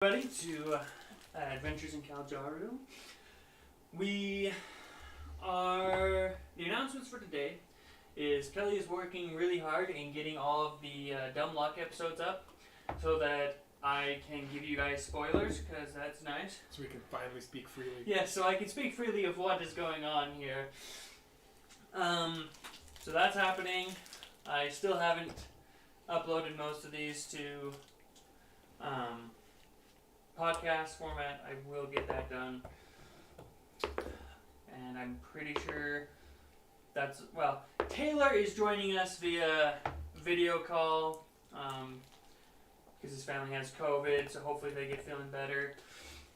Ready to Adventures in Kal'Jaru. The announcements for today is Kelly is working really hard in getting all of the Dumb Luck episodes up so that I can give you guys spoilers, because that's nice. So we can finally speak freely. Yeah, so I can speak freely of what is going on here. So that's happening. I still haven't uploaded most of these to podcast format. I will get that done. And I'm pretty sure Taylor is joining us via video call because his family has COVID, so hopefully they get feeling better.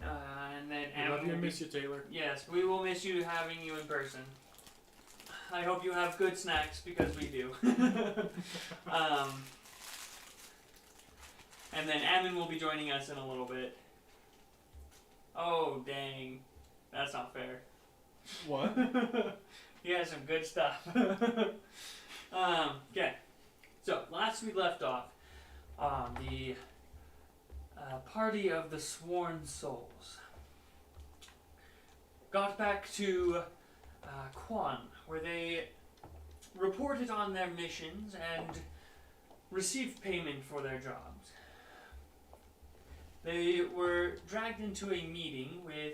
And then I love you and miss you, Taylor. Yes, we will miss you having you in person. I hope you have good snacks, because we do. And then Ammon will be joining us in a little bit. Oh, dang. That's not fair. What? He has some good stuff. Okay. So, last we left off, the party of the Sworn Souls got back to Quan, where they reported on their missions and received payment for their jobs. They were dragged into a meeting with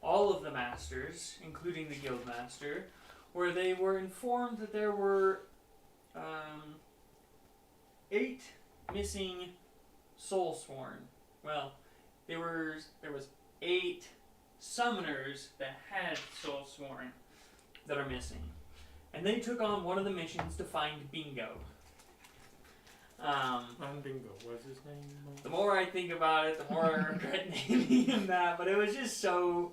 all of the masters, including the guild master, where they were informed that there were 8 missing soulsworn. Well, there was 8 summoners that had soulsworn that are missing, and they took on one of the missions to find Bingo. Bingo, what's his name? The more I think about it, the more I regret naming him that, but it was just so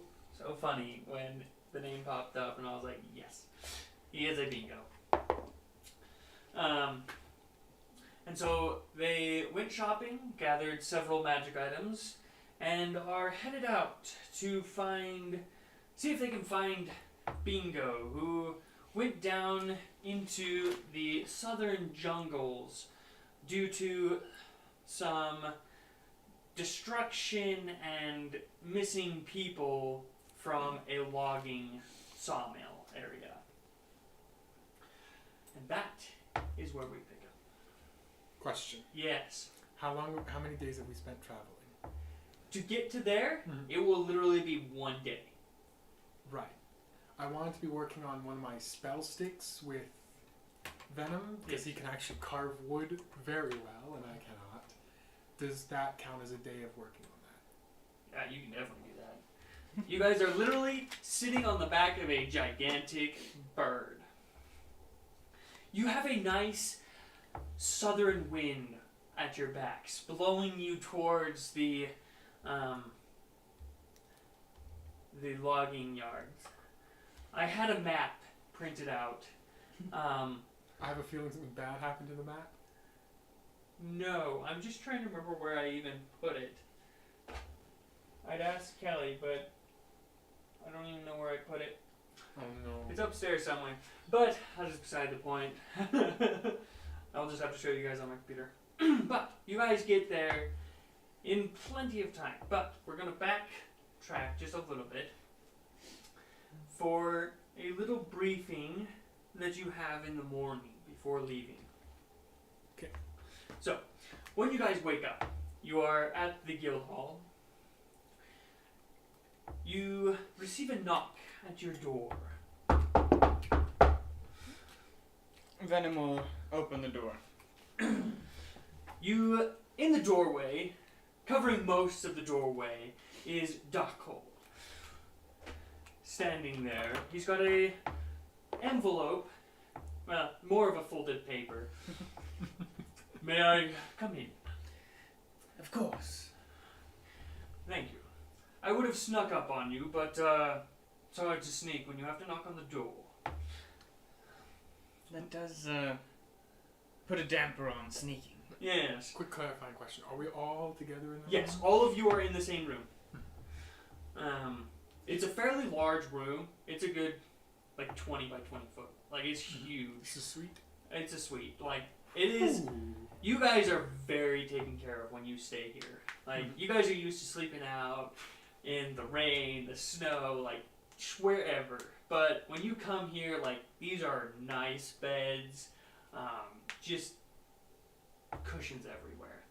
funny when the name popped up, and I was like, yes, he is a Bingo. And so they went shopping, gathered several magic items, and are headed out to see if they can find Bingo, who went down into the southern jungles due to some destruction and missing people from a logging sawmill area. And that is where we pick up. Question. Yes. How many days have we spent traveling? To get to there, it will literally be 1 day. Right. I wanted to be working on one of my spell sticks with venom, because he can actually carve wood very well, and I cannot. Does that count as a day of working on that? Yeah, you can definitely do that. You guys are literally sitting on the back of a gigantic bird. You have a nice southern wind at your backs, blowing you towards the logging yards. I had a map printed out. I have a feeling something bad happened to the map. No, I'm just trying to remember where I even put it. I'd ask Kelly, but I don't even know where I put it. Oh no. It's upstairs somewhere. But that's just beside the point. I'll just have to show you guys on my computer. But you guys get there in plenty of time. But we're going to backtrack just a little bit for a little briefing that you have in the morning before leaving. Okay. So, when you guys wake up, you are at the guild hall. You receive a knock at your door. Venom will open the door. In the doorway, covering most of the doorway, is Darkhold. Standing there, he's got a envelope, well, more of a folded paper. May I come in? Of course. Thank you. I would have snuck up on you, but it's hard to sneak when you have to knock on the door. That does put a damper on sneaking. Yes. Quick clarifying question. Are we all together in the room? Yes, all of you are in the same room. It's a fairly large room. It's a good, 20 by 20 foot. Like, it's huge. This is sweet. It's a suite. Like, it is. Ooh. you guys are very taken care of when you stay here. Like, you guys are used to sleeping out in the rain, the snow, like, wherever. But when you come here, like, these are nice beds, just cushions everywhere.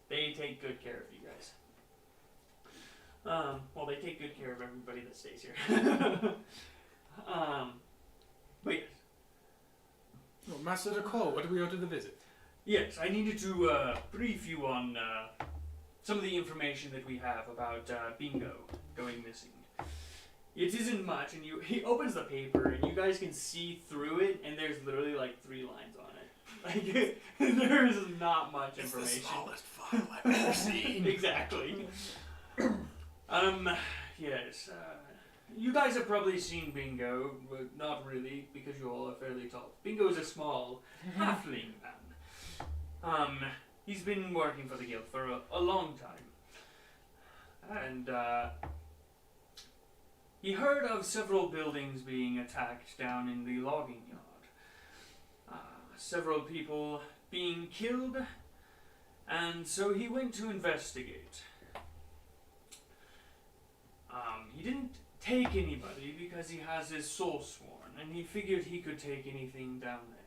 They take good care of you guys. Well, they take good care of everybody that stays here. But yes. Oh, Master Nicole, what do we owe to the visit? Yes, I needed to brief you on some of the information that we have about Bingo going missing. It isn't much, and he opens the paper, and you guys can see through it, and there's literally like 3 lines on it. Like, there is not much information. It's the smallest file I've ever seen. Exactly. Yes. You guys have probably seen Bingo, but not really, because you all are fairly tall. Bingo is a small halfling man. He's been working for the guild for a long time. And, he heard of several buildings being attacked down in the logging yard. Several people being killed, and so he went to investigate. He didn't take anybody because he has his soul sworn, and he figured he could take anything down there.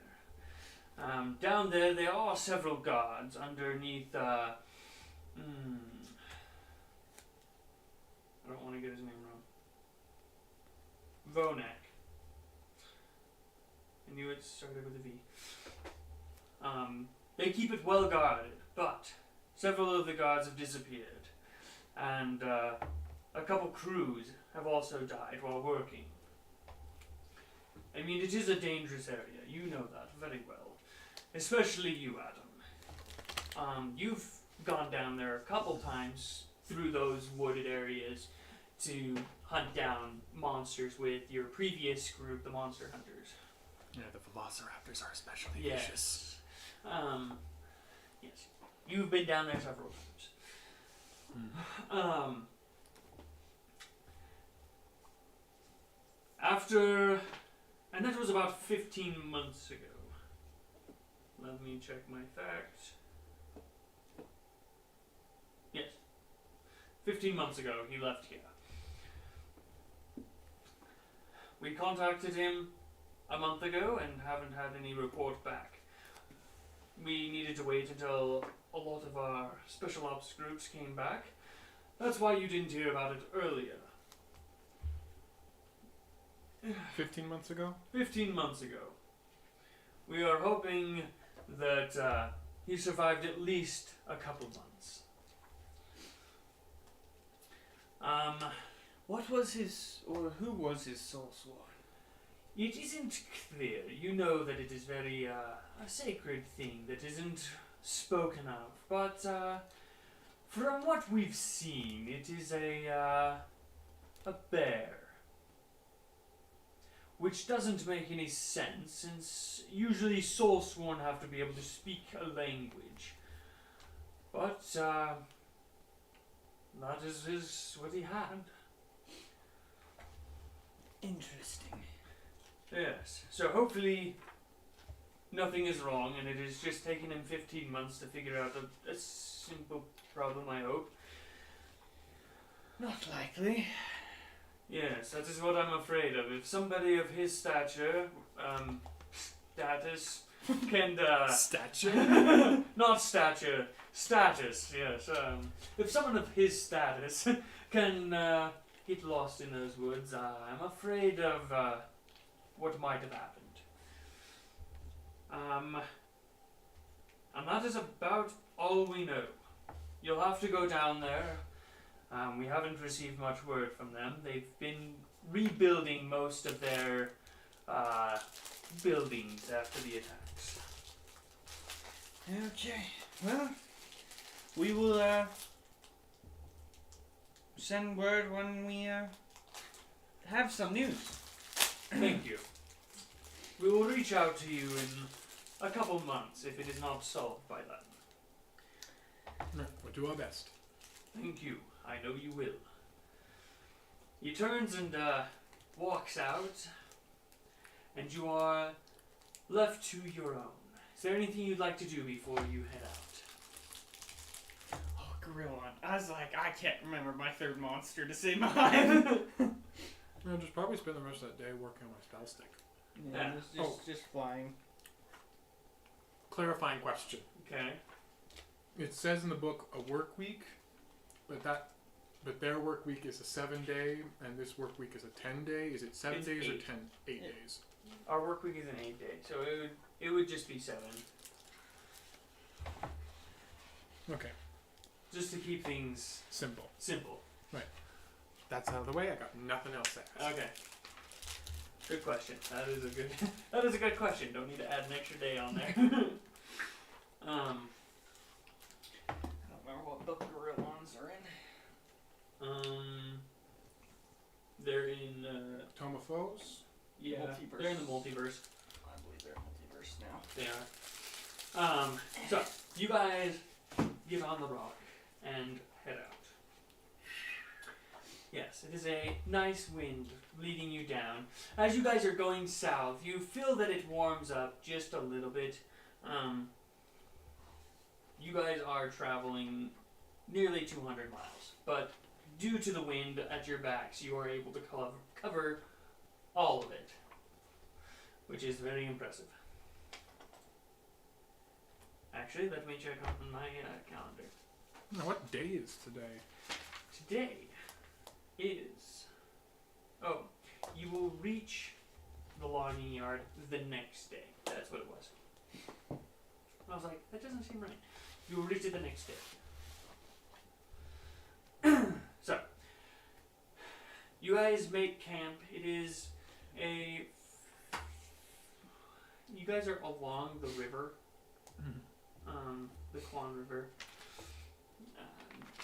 Down there are several gods underneath, I don't want to get his name wrong. Vonak. I knew it started with a V. They keep it well guarded, but several of the gods have disappeared, and a couple crews have also died while working. I mean, it is a dangerous area. You know that very well. Especially you, Adam. You've gone down there a couple times through those wooded areas to hunt down monsters with your previous group, the Monster Hunters. Yeah, the velociraptors are especially Yes. vicious. Yes. You've been down there several times. And that was about 15 months ago. Let me check my facts. Yes. 15 months ago, he left here. We contacted him a month ago and haven't had any report back. We needed to wait until a lot of our special ops groups came back. That's why you didn't hear about it earlier. 15 months ago? 15 months ago. We are hoping that he survived at least a couple months. What was his, or who was his soul sworn? It isn't clear. You know that it is very a sacred thing that isn't spoken of. But from what we've seen, it is a bear. Which doesn't make any sense, since usually soulsworn have to be able to speak a language. But that is what he had. Interesting. Yes. So hopefully nothing is wrong, and it is just taken him 15 months to figure out a simple problem, I hope. Not likely. Yes, that is what I'm afraid of. If somebody of his stature, status, can, Stature? not stature, status, yes. If someone of his status can get lost in those woods, I'm afraid of what might have happened. And that is about all we know. You'll have to go down there. We haven't received much word from them. They've been rebuilding most of their buildings after the attacks. Okay. Well, we will send word when we have some news. Thank you. We will reach out to you in a couple months if it is not solved by then. We'll do our best. Thank you. I know you will. He turns and walks out, and you are left to your own. Is there anything you'd like to do before you head out? Oh, gorilla. I was like, I can't remember my third monster to save my life. I'll just probably spend the rest of that day working on my spell stick. Yeah, just flying. Clarifying question. Okay. It says in the book a work week, but their work week is a 7-day, and this work week is a 10-day. Is it 7 It's days or 8. 8 days? Our work week is an 8-day, so it would just be 7. Okay, Just to keep things simple. simple. That's out of the way. I got nothing else to ask. Okay. Good question. That is a good question. Don't need to add an extra day on there. I don't remember what book gorilla ones are in. They're in Tome of Foes? yeah, Multiverse. they're in the multiverse. I believe they're in multiverse now. They are. So you guys get on the rock and head out. Yes, it is a nice wind leading you down. As you guys are going south, you feel that it warms up just a little bit. You guys are traveling nearly 200 miles, but due to the wind at your backs, you are able to cover all of it, which is very impressive. Actually, let me check on my calendar. Now, what day is today? Today is... Oh, you will reach the logging yard the next day. That's what it was. I was like, that doesn't seem right. You will reach it the next day. So, you guys make camp. It is a... You guys are along the river. The Quan River.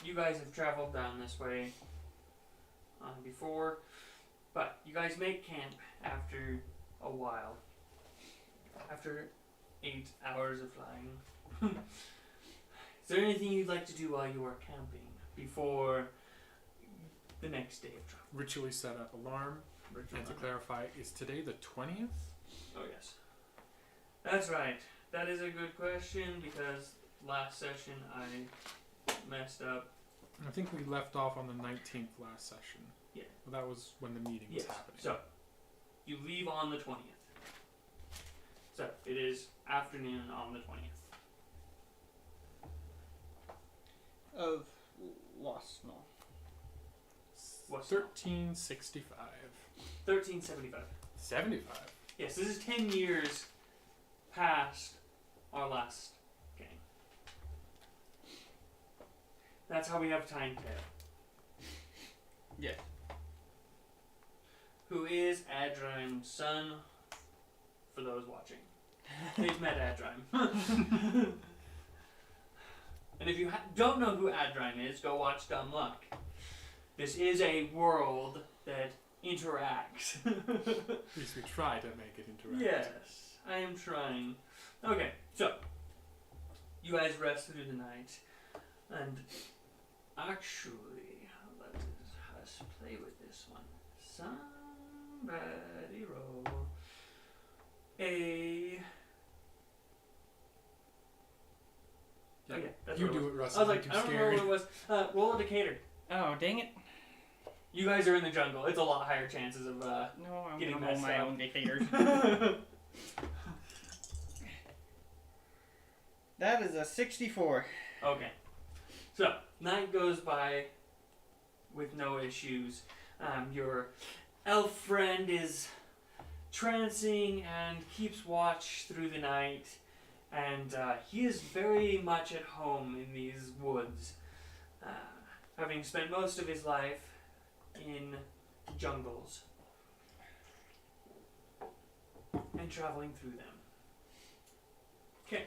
You guys have traveled down this way before, but you guys make camp after a while. After 8 hours of flying. Is there anything you'd like to do while you are camping before the next day of travel? Ritually set up alarm. And to clarify, is today the 20th? Oh yes. That's right. That is a good question because last session I messed up. I think we left off on the 19th last session. Yeah. Well, that was when the meeting was happening. So, you leave on the 20th. So, it is afternoon on the 20th. Of Lost, no. What's 1365. 1375. 75? Yes, this is 10 years past our last game. That's how we have Time Tail. Yeah. Who is Adrian's son, for those watching. They've met Adrian. And if you don't know who Adrian is, go watch Dumb Luck. This is a world that interacts. At least we try to make it interactive. Yes, I am trying. Okay, so you guys rest through the night, and actually, let us play with this one. Somebody roll a. Oh yeah, that's You what it do was. it, Russell. I was like, I'm I too don't scared. know what it was. Roll a Decatur. Oh, dang it. You guys are in the jungle. It's a lot higher chances of. No, I'm Getting gonna roll messed my up. own Decatur. That is a 64. Okay. So, night goes by with no issues. Your elf friend is trancing and keeps watch through the night. And he is very much at home in these woods, having spent most of his life in jungles and traveling through them. Okay.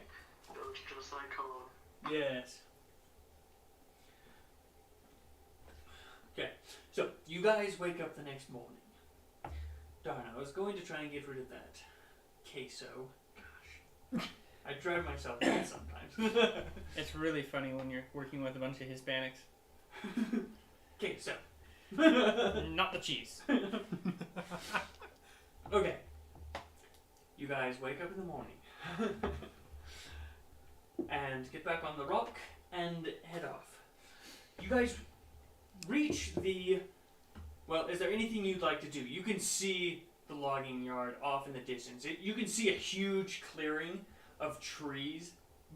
Looks just like home. Yes. Okay, so you guys wake up the next morning. Darn, I was going to try and get rid of that queso. Gosh. I drive myself nuts sometimes. It's really funny when you're working with a bunch of Hispanics. Okay, so. Not the cheese. Okay. You guys wake up in the morning. and get back on the rock and head off. You guys reach the... Well, is there anything you'd like to do? You can see the logging yard off in the distance. You can see a huge clearing of trees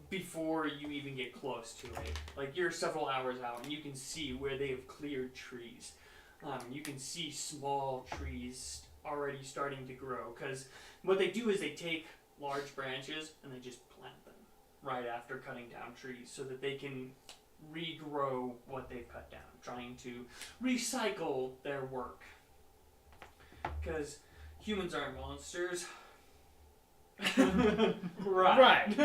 before you even get close to it. Like, you're several hours out and you can see where they have cleared trees. You can see small trees already starting to grow, because what they do is they take large branches and they just plant them right after cutting down trees so that they can regrow what they've cut down, trying to recycle their work. Because humans aren't monsters. Right.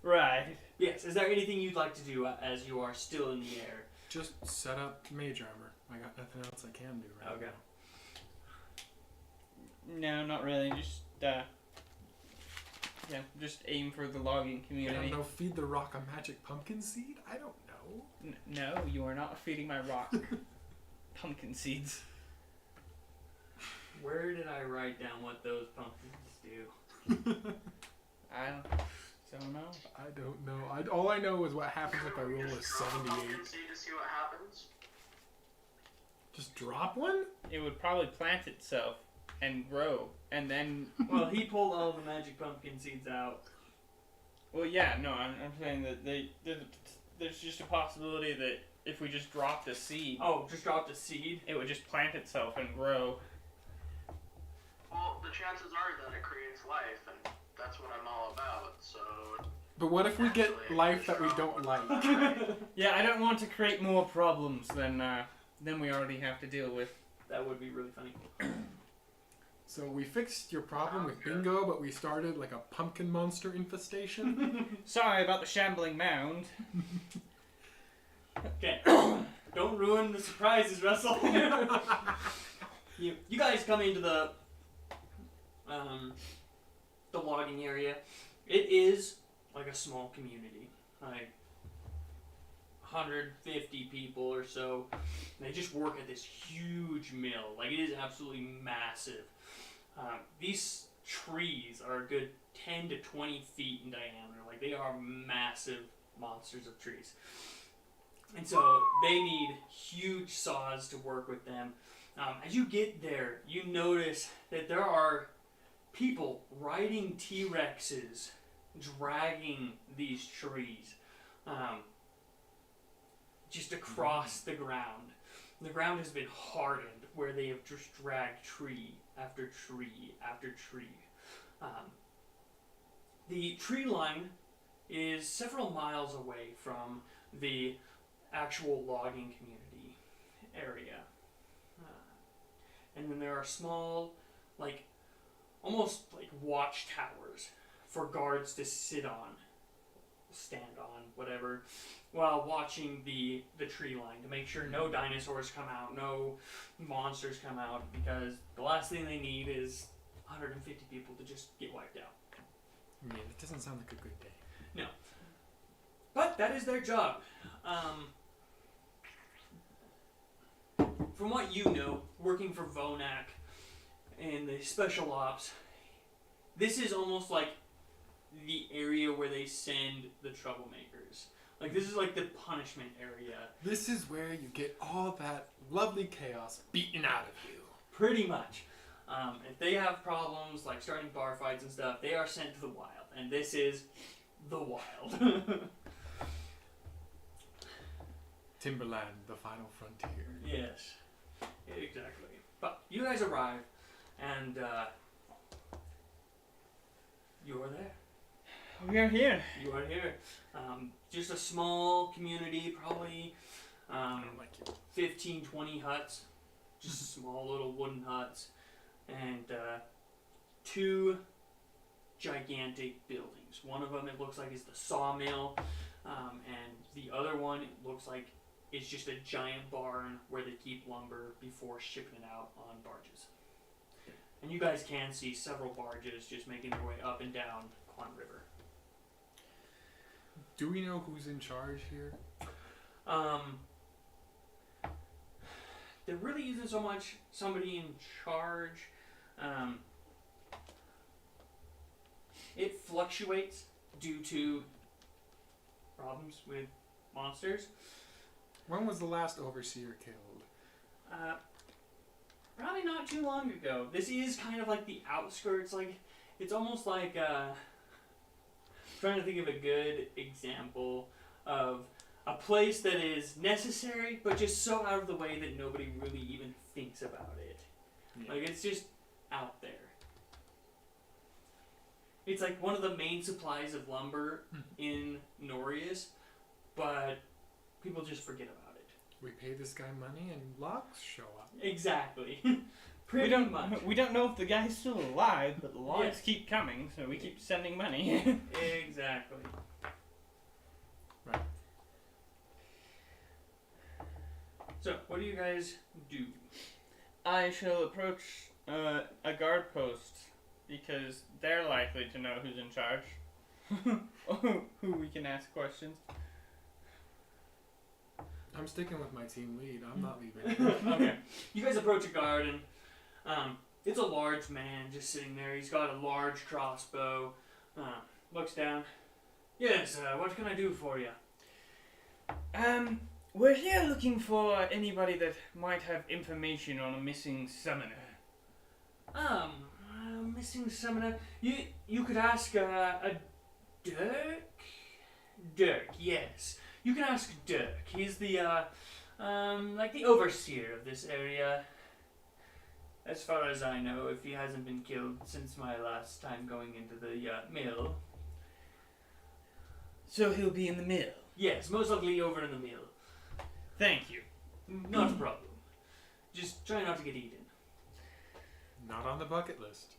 Right. Yes, is there anything you'd like to do as you are still in the air? Just set up mage armor. I got nothing else I can do right Okay. now. No, not really. Just aim for the logging I community. don't know, feed the rock a magic pumpkin seed? I don't know. No, you are not feeding my rock pumpkin seeds. Where did I write down what those pumpkins do? I don't know. I don't know. All I know is what happens if I roll a Just drop a 78. pumpkin seed to see what happens. Just drop one? It would probably plant itself and grow, and then. Well, he pulled all the magic pumpkin seeds out. Well, yeah, no, I'm saying that there's just a possibility that if we just dropped a seed, Oh, just dropped a seed? it would just plant itself and grow. Well, the chances are that it creates life, and that's what I'm all about, so... But what if we get Actually, life that we drop don't one. like? Yeah, I don't want to create more problems than we already have to deal with. That would be really funny. So we fixed your problem with Sounds good. bingo, but we started like a pumpkin monster infestation. Sorry about the shambling mound. Okay. Don't ruin the surprises, Russell. You guys come into the logging area. It is like a small community, like 150 people or so. They just work at this huge mill. Like, it is absolutely massive. These trees are a good 10 to 20 feet in diameter. Like, they are massive monsters of trees. And so they need huge saws to work with them. As you get there, you notice that there are people riding T-Rexes, dragging these trees just across the ground. The ground has been hardened where they have just dragged tree after tree after tree. The tree line is several miles away from the actual logging community area. And then there are small, like, almost like watchtowers for guards to sit on, stand on, whatever, while watching the tree line to make sure no dinosaurs come out, no monsters come out, because the last thing they need is 150 people to just get wiped out. Yeah, that doesn't sound like a good day. No. But that is their job. From what you know, working for Vonak and the special ops, this is almost like the area where they send the troublemakers. Like, this is like the punishment area. This is where you get all that lovely chaos beaten out of you. Pretty much. If they have problems, like starting bar fights and stuff, they are sent to the wild. And this is the wild. Timberland, the final frontier. Yes. Exactly. But you guys arrive, and you are there. We are here. You are here. Just a small community, probably I don't like you. 15, 20 huts. Just small little wooden huts. And two gigantic buildings. One of them, it looks like, is the sawmill. And the other one, it looks like it's just a giant barn where they keep lumber before shipping it out on barges. And you guys can see several barges just making their way up and down Quan River. Do we know who's in charge here? There really isn't so much somebody in charge. It fluctuates due to problems with monsters. When was the last overseer killed? Probably not too long ago. This is kind of like the outskirts. Like, it's almost like trying to think of a good example of a place that is necessary, but just so out of the way that nobody really even thinks about it. Yeah. Like, it's just out there. It's like one of the main supplies of lumber in Norius, but people just forget about it. We pay this guy money and logs show up. Exactly. We Pretty don't much. we don't know if the guy's still alive, but the logs Yes. keep coming, so we keep sending money. Exactly. Right. So, what do you guys do? I shall approach a guard post because they're likely to know who's in charge, who we can ask questions. I'm sticking with my team lead. I'm not leaving. Okay. You guys approach a guard, and it's a large man just sitting there. He's got a large crossbow. Looks down. Yes, what can I do for you? We're here looking for anybody that might have information on a missing summoner. Missing summoner. You could ask a Dirk? Dirk, yes. You can ask Dirk. He's the like the overseer of this area. As far as I know, if he hasn't been killed since my last time going into the mill. So he'll be in the mill. Yes, most likely over in the mill. Thank you. Not a problem. Just try not to get eaten. Not on the bucket list.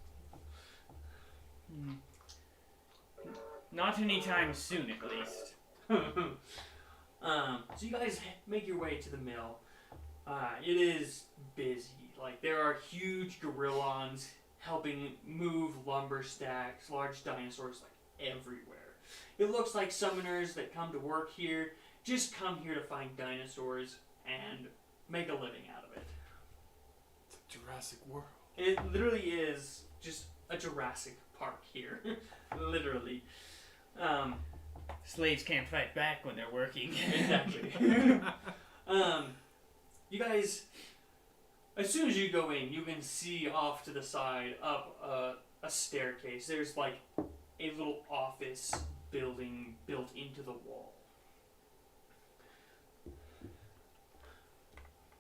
Not anytime soon, at least. So you guys make your way to the mill. It is busy. Like, there are huge gorillons helping move lumber stacks, large dinosaurs, like, everywhere. It looks like summoners that come to work here just come here to find dinosaurs and make a living out of it. It's a Jurassic World. It literally is just a Jurassic Park here. Literally. Slaves can't fight back when they're working. Exactly. You guys, as soon as you go in, you can see off to the side up a staircase. There's like a little office building built into the wall.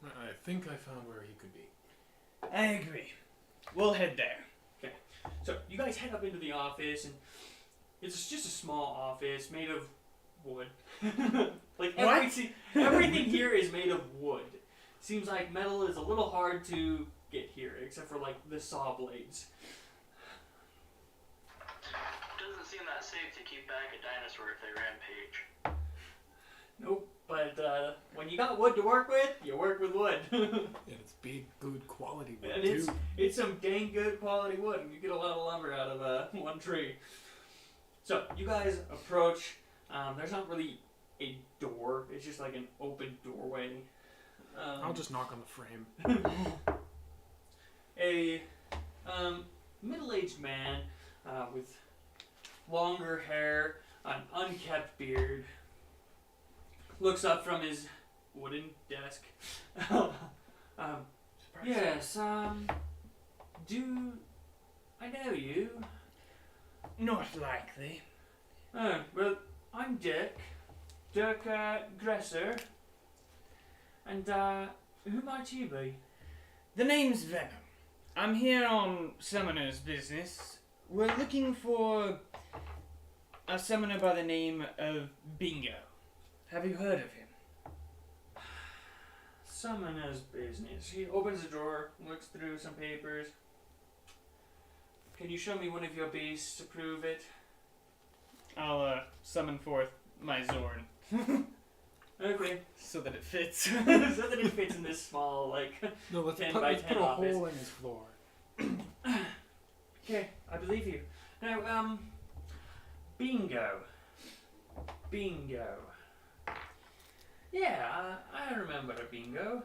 I think I found where he could be. I agree. We'll head there. So you guys head up into the office, and it's just a small office made of wood. Like What? everything here is made of wood. Seems like metal is a little hard to get here, except for like the saw blades. Doesn't seem that safe to keep back a dinosaur if they rampage. Nope. But when you got wood to work with, you work with wood. And it's big, good quality wood, And too. it's some dang good quality wood, and you get a lot of lumber out of one tree. So you guys approach. There's not really a door. It's just like an open doorway. I'll just knock on the frame. A middle-aged man with longer hair, an unkept beard, looks up from his wooden desk. Yes, do I know you? Not likely. Oh, well, I'm Dirk. Dirk Gresser. And who might you be? The name's Venom. I'm here on Summoner's business. We're looking for a summoner by the name of Bingo. Have you heard of him? Summoner's business. He opens the drawer, looks through some papers. Can you show me one of your beasts to prove it? I'll summon forth my Zorn Okay. so that it fits. So that it fits in this small, like... No, let's 10 put, by let's 10 put a office. hole in his floor. Okay, I believe you. Now, Bingo. Bingo. Yeah, I remember a Bingo.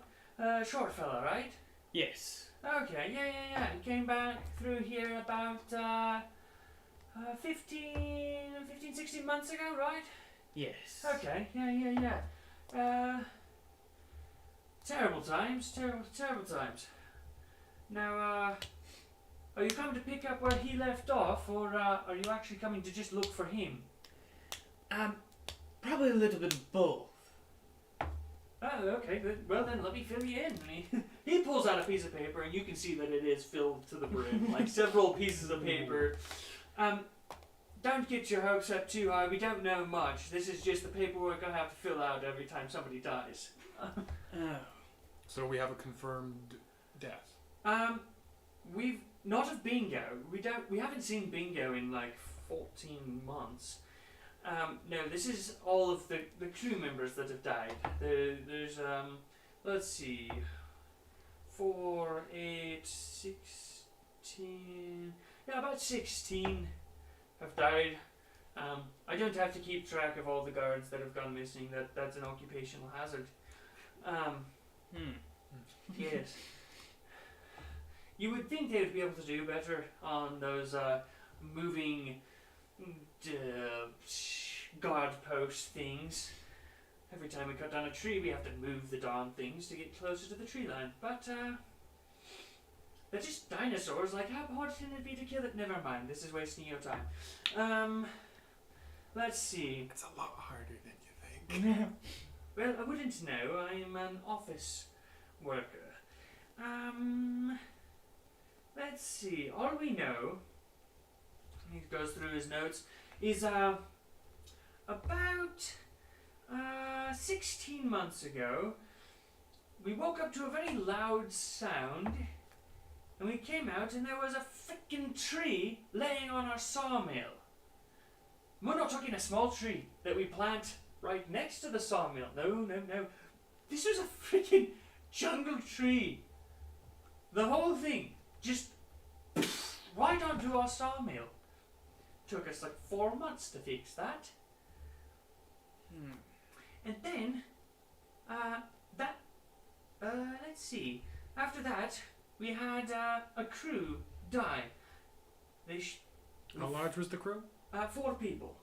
Short fella, right? Yes. Okay, yeah. He came back through here about, 15, 16 months ago, right? Yes. Okay, yeah. Terrible times. Now, are you coming to pick up where he left off, or are you actually coming to just look for him? Probably a little bit of both. Oh, okay. Well, then let me fill you in. And he pulls out a piece of paper, and you can see that it is filled to the brim, like several pieces of paper. Don't get your hopes up too high. We don't know much. This is just the paperwork I have to fill out every time somebody dies. Oh. So we have a confirmed death. We've not of Bingo. We haven't seen Bingo in like 14 months. No, this is all of the crew members that have died. There's let's see, 4, 8, 16. Yeah, about 16 have died. I don't have to keep track of all the guards that have gone missing. That's an occupational hazard. Yes. You would think they would be able to do better on those moving guard post things. Every time we cut down a tree, we have to move the darn things to get closer to the tree line. But they're just dinosaurs. Like, how hard can it be to kill it? Never mind. This is wasting your time. Let's see. It's a lot harder than you think. Well, I wouldn't know. I'm an office worker. Let's see. All we know, he goes through his notes, is about 16 months ago, we woke up to a very loud sound, and we came out and there was a frickin' tree laying on our sawmill. We're not talking a small tree that we plant right next to the sawmill. No. This was a freaking jungle tree. The whole thing just right onto our sawmill. Took us like 4 months to fix that. And then, let's see. After that, we had a crew die. How large was the crew? 4 people.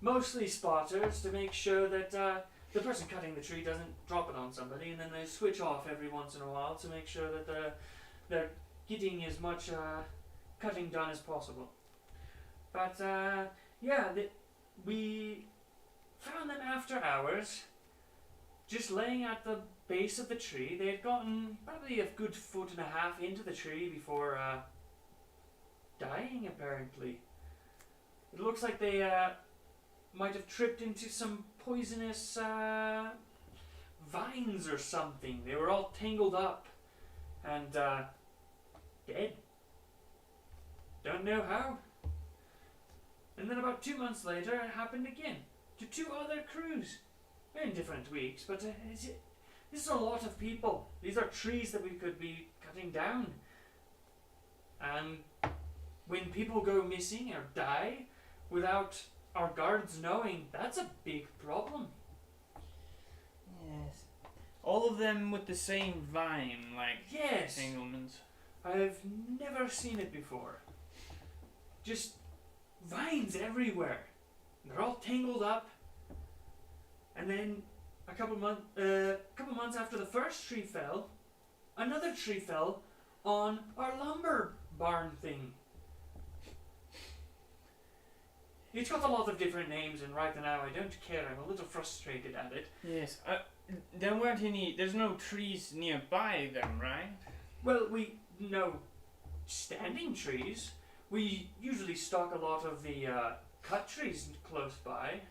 Mostly spotters to make sure that the person cutting the tree doesn't drop it on somebody, and then they switch off every once in a while to make sure that they're getting as much cutting done as possible. But we found them after hours, just laying at the base of the tree. They had gotten probably a good 1.5 feet into the tree before dying, apparently. It looks like they might have tripped into some poisonous vines or something. They were all tangled up and dead. Don't know how. And then about 2 months later, it happened again to 2 other crews in different weeks. But this is a lot of people. These are trees that we could be cutting down. And when people go missing or die without our guards knowing, that's a big problem. Yes. All of them with the same vine, like Yes. entanglements. I've never seen it before. Just vines everywhere. They're all tangled up. And then a couple months after the first tree fell, another tree fell on our lumber barn thing. It's got a lot of different names, and right now I don't care. I'm a little frustrated at it. Yes. There weren't any. There's no trees nearby them, right? Well, we know standing trees. We usually stock a lot of the cut trees close by.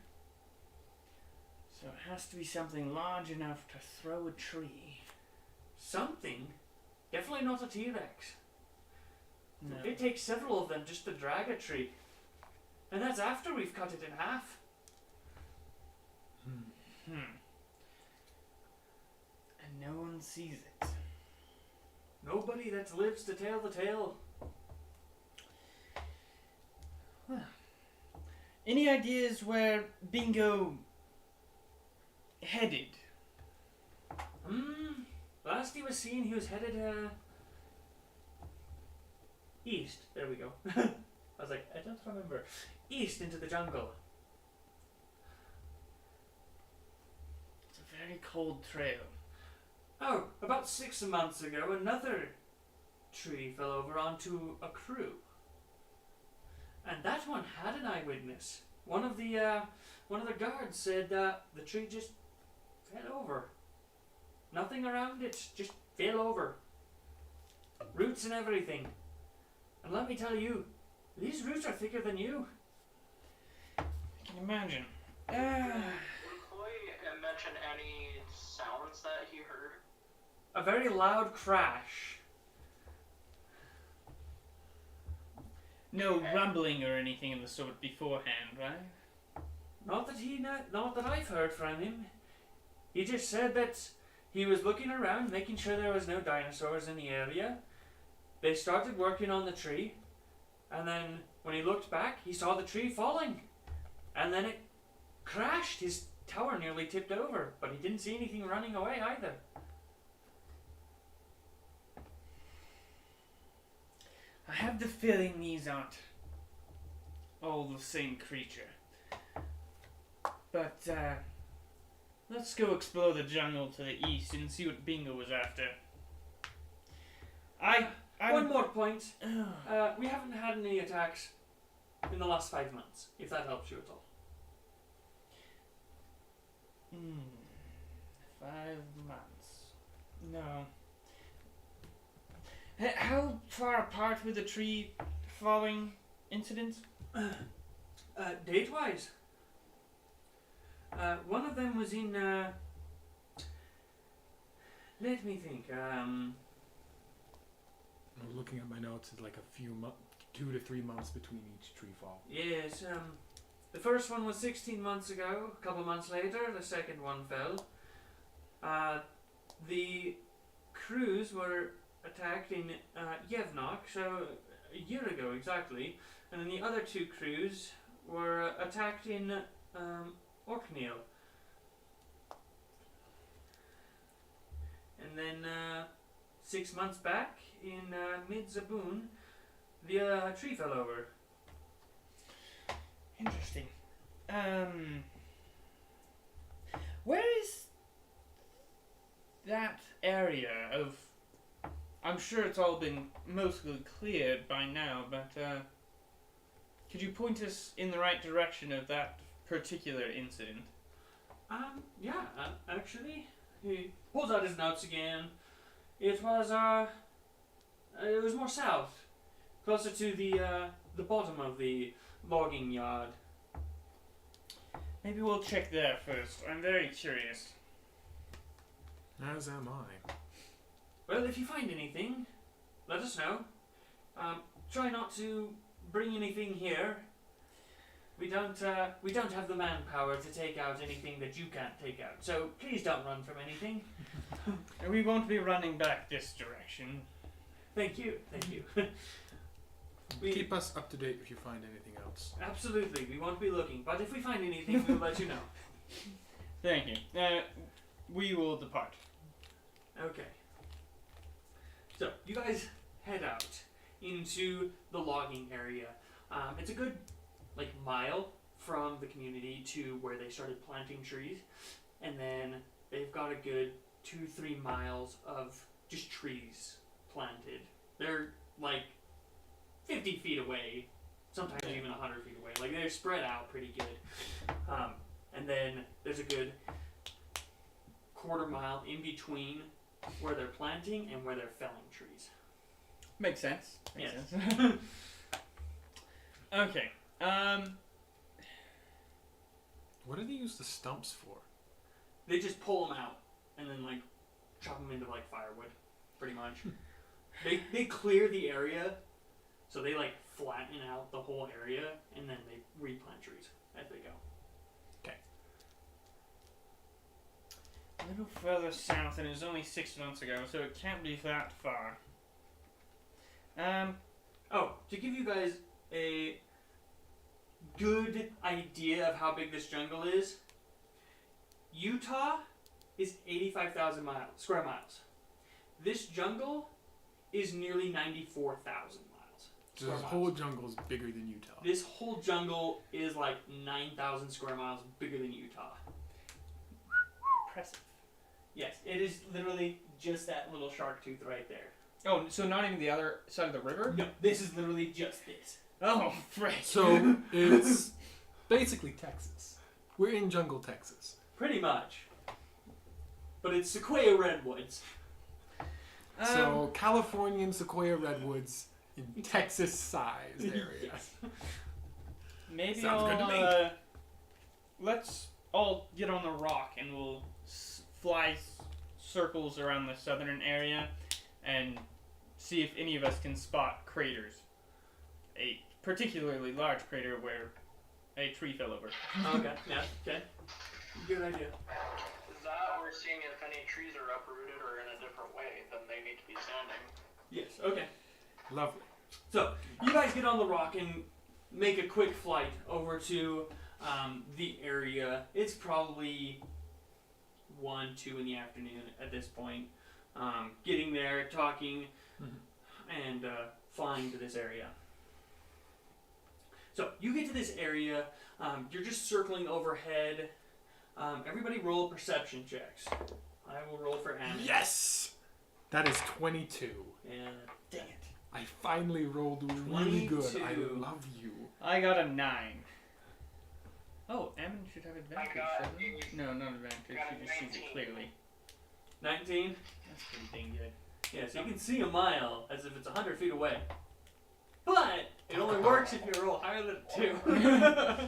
So it has to be something large enough to throw a tree. Something. Definitely not a T-Rex. No. It takes several of them just to drag a tree. And that's after we've cut it in half. And no one sees it. Nobody that lives to tell the tale. Any ideas where Bingo headed? Last he was seen, he was headed East. There we go. I was like, I don't remember. East into the jungle. It's a very cold trail. Oh, about 6 months ago, another tree fell over onto a crew. And that one had an eyewitness. One of the guards said that the tree just fell over. Nothing around it, just fell over. Roots and everything. And let me tell you, these roots are thicker than you. I can imagine. Did Chloe mention any sounds that he heard? A very loud crash. No rumbling or anything of the sort beforehand, right? Not that I've heard from him. He just said that he was looking around, making sure there was no dinosaurs in the area. They started working on the tree, and then when he looked back, he saw the tree falling. And then it crashed. His tower nearly tipped over, but he didn't see anything running away either. I have the feeling these aren't all the same creature. But, let's go explore the jungle to the east and see what Bingo was after. One more point. We haven't had any attacks in the last 5 months, if that helps you at all. 5 months. No. How far apart were the tree falling incidents? Date-wise, one of them was in, let me think, I'm looking at my notes, it's like a few 2 to 3 months between each tree fall. yes, the first one was 16 months ago. A couple months later, the second one fell. The crews were attacked in Yevnok, so a year ago exactly, and then the other 2 crews were attacked in Orkney. And then 6 months back in mid-Zaboon, the tree fell over. Interesting. Where is that area of... I'm sure it's all been mostly cleared by now, but could you point us in the right direction of that particular incident? Yeah, actually, he pulls out his notes again. It was more south, closer to the bottom of the logging yard. Maybe we'll check there first. I'm very curious. As am I. Well, if you find anything, let us know. Try not to bring anything here. We don't have the manpower to take out anything that you can't take out. So please don't run from anything. We won't be running back this direction. Thank you. Keep us up to date if you find anything else. Absolutely, we won't be looking. But if we find anything, we'll let you know. Thank you. We will depart. Okay. So you guys head out into the logging area. It's a good mile from the community to where they started planting trees, and then they've got a good 2-3 miles of just trees planted. They're 50 feet away, sometimes even 100 feet away. They're spread out pretty good. And then there's a good quarter mile in between where they're planting and where they're felling trees. Makes sense. Yes. Sense. Okay. What do they use the stumps for? They just pull them out and then chop them into firewood, pretty much. They clear the area, so they flatten out the whole area, and then they replant trees as they go. A little further south, and it was only 6 months ago, so it can't be that far. To give you guys a good idea of how big this jungle is, Utah is 85,000 square miles. This jungle is nearly 94,000 miles. So this whole jungle is bigger than Utah. This whole jungle is like 9,000 square miles bigger than Utah. Impressive. Yes, it is literally just that little shark tooth right there. Oh, so not even the other side of the river? No, this is literally just this. Oh, right. So it's basically Texas. We're in jungle Texas. Pretty much. But it's sequoia redwoods. So Californian sequoia redwoods in Texas-sized area. Yes. Maybe Sounds good to me. Let's all get on the rock and we'll fly circles around the southern area and see if any of us can spot craters. A particularly large crater where a tree fell over. Okay, yeah, okay. Good idea. Is that we're seeing if any trees are uprooted or in a different way, then they need to be standing. Yes, okay. Lovely. So, you guys get on the rock and make a quick flight over to the area. It's probably 1, 2 in the afternoon at this point. Getting there, talking, and flying to this area. So, you get to this area. You're just circling overhead. Everybody roll perception checks. I will roll for Anna. Yes! That is 22. And dang it. I finally rolled really good. I 22. love you. I got a 9. Oh, Ammon should have advantage. got shouldn't he? No, not advantage. got She just sees 19. it clearly. 19? That's pretty dang good. Yeah, so you can see a mile as if it's 100 feet away. But it only works if you roll higher than 2.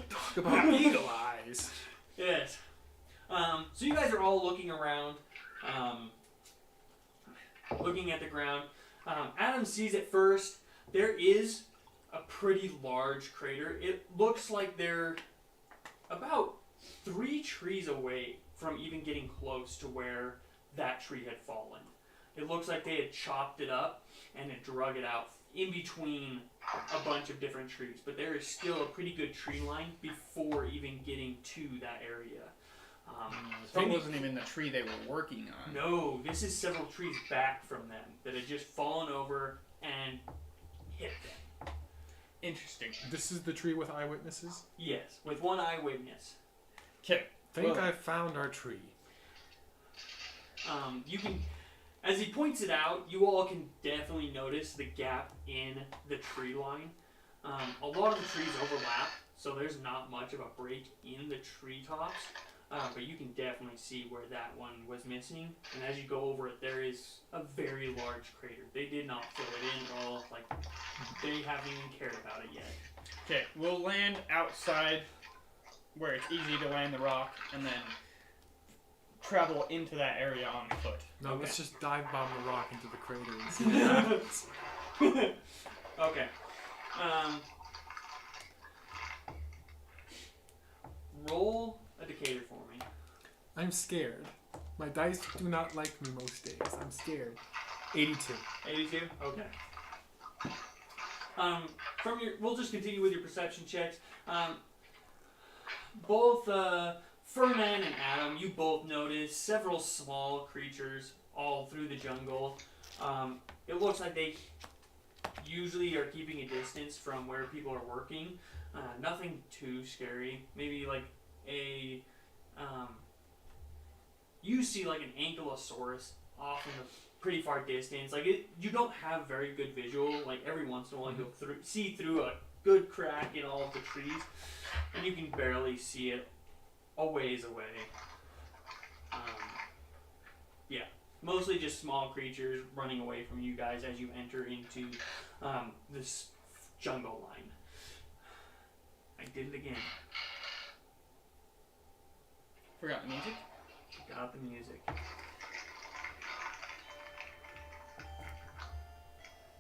Talk about eagle eyes. Yes. So you guys are all looking around, looking at the ground. Adam sees it first. There is a pretty large crater. It looks like they're about 3 trees away from even getting close to where that tree had fallen. It looks like they had chopped it up and had drug it out in between a bunch of different trees. But there is still a pretty good tree line before even getting to that area. So it wasn't even the tree they were working on. No, this is several trees back from them that had just fallen over and hit them. Interesting. This is the tree with eyewitnesses? Yes, with one eyewitness. Okay. Think I found our tree. You can, as he points it out, you all can definitely notice the gap in the tree line. A lot of the trees overlap, so there's not much of a break in the treetops. But you can definitely see where that one was missing. And as you go over it, there is a very large crater. They did not fill it in at all. Like, they haven't even cared about it yet. Okay, we'll land outside where it's easy to land the rock and then travel into that area on foot. No, Okay. let's just dive bomb the rock into the crater and see what happens. Okay. Roll a Decatur for me. I'm scared. My dice do not like me most days. I'm scared. 82. 82? Okay. We'll just continue with your perception checks. Both Firmane and Adam, you both notice several small creatures all through the jungle. It looks like they usually are keeping a distance from where people are working. Nothing too scary. Maybe like a you see like an ankylosaurus off in the pretty far distance. Like you don't have very good visual. Like every once in a while you'll see through a good crack in all of the trees, and you can barely see it a ways away. Yeah, mostly just small creatures running away from you guys as you enter into this jungle line. I did it again. Forgot the music? Got the music.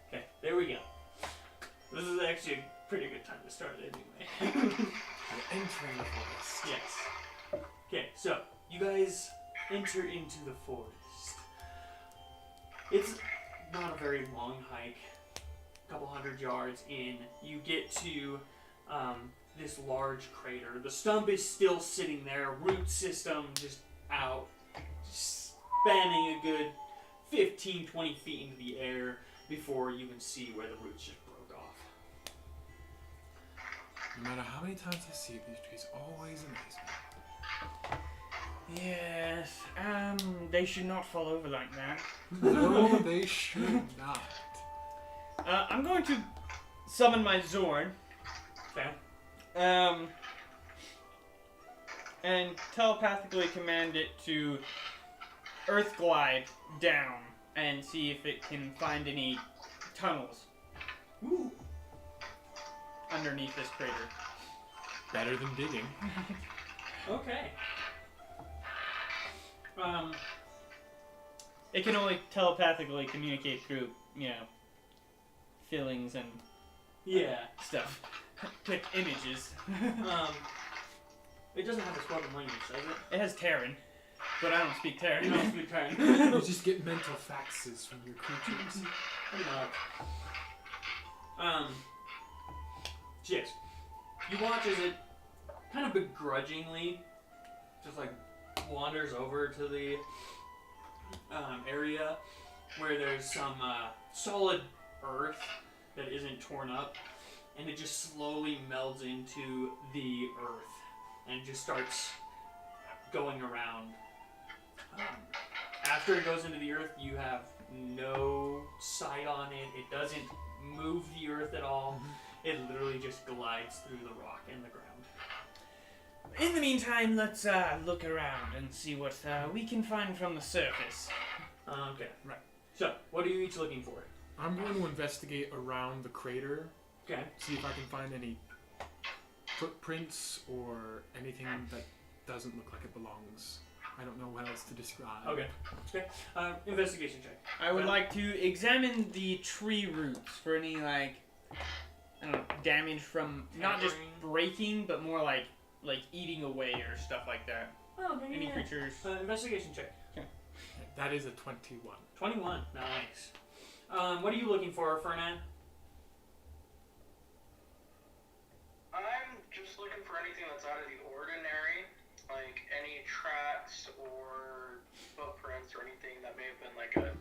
Okay, there we go. This is actually a pretty good time to start it anyway. We're entering the forest. Yes. Okay, so you guys enter into the forest. It's not a very long hike. A couple 100 yards in, you get to this large crater. The stump is still sitting there, root system just out, spanning a good 15-20 feet into the air before you can see where the roots just broke off. No matter how many times I see these trees, always amaze me. Yes. They should not fall over like that. No, they should not. I'm going to summon my Zorn. Okay. And telepathically command it to earth glide down and see if it can find any tunnels Ooh. underneath this crater. Better than digging. Okay. It can only telepathically communicate through, feelings and Yeah. stuff. Click images. It doesn't have a spoken language, does it? It has Terran, but I don't speak Terran. You don't speak Terran. You just get mental faxes from your creatures. Pretty much. So yes, you watch as it kind of begrudgingly just like wanders over to the area where there's some solid earth that isn't torn up, and it just slowly melds into the earth and just starts going around. After it goes into the earth, you have no sight on it. It doesn't move the earth at all. It literally just glides through the rock and the ground. In the meantime, let's look around and see what we can find from the surface. Okay. Right. So, what are you each looking for? I'm going to investigate around the crater, Okay. see if I can find any footprints or anything that doesn't look like it belongs. I don't know what else to describe. Okay. Okay. Investigation check. I would like to examine the tree roots for any, damage from not just breaking, but more like eating away or stuff like that. Oh, okay. Any creatures. Investigation check. That is a 21. 21. Nice. What are you looking for, Fernand? I'm just looking for anything that's out of the ordinary, like any tracks or footprints or anything that may have been like a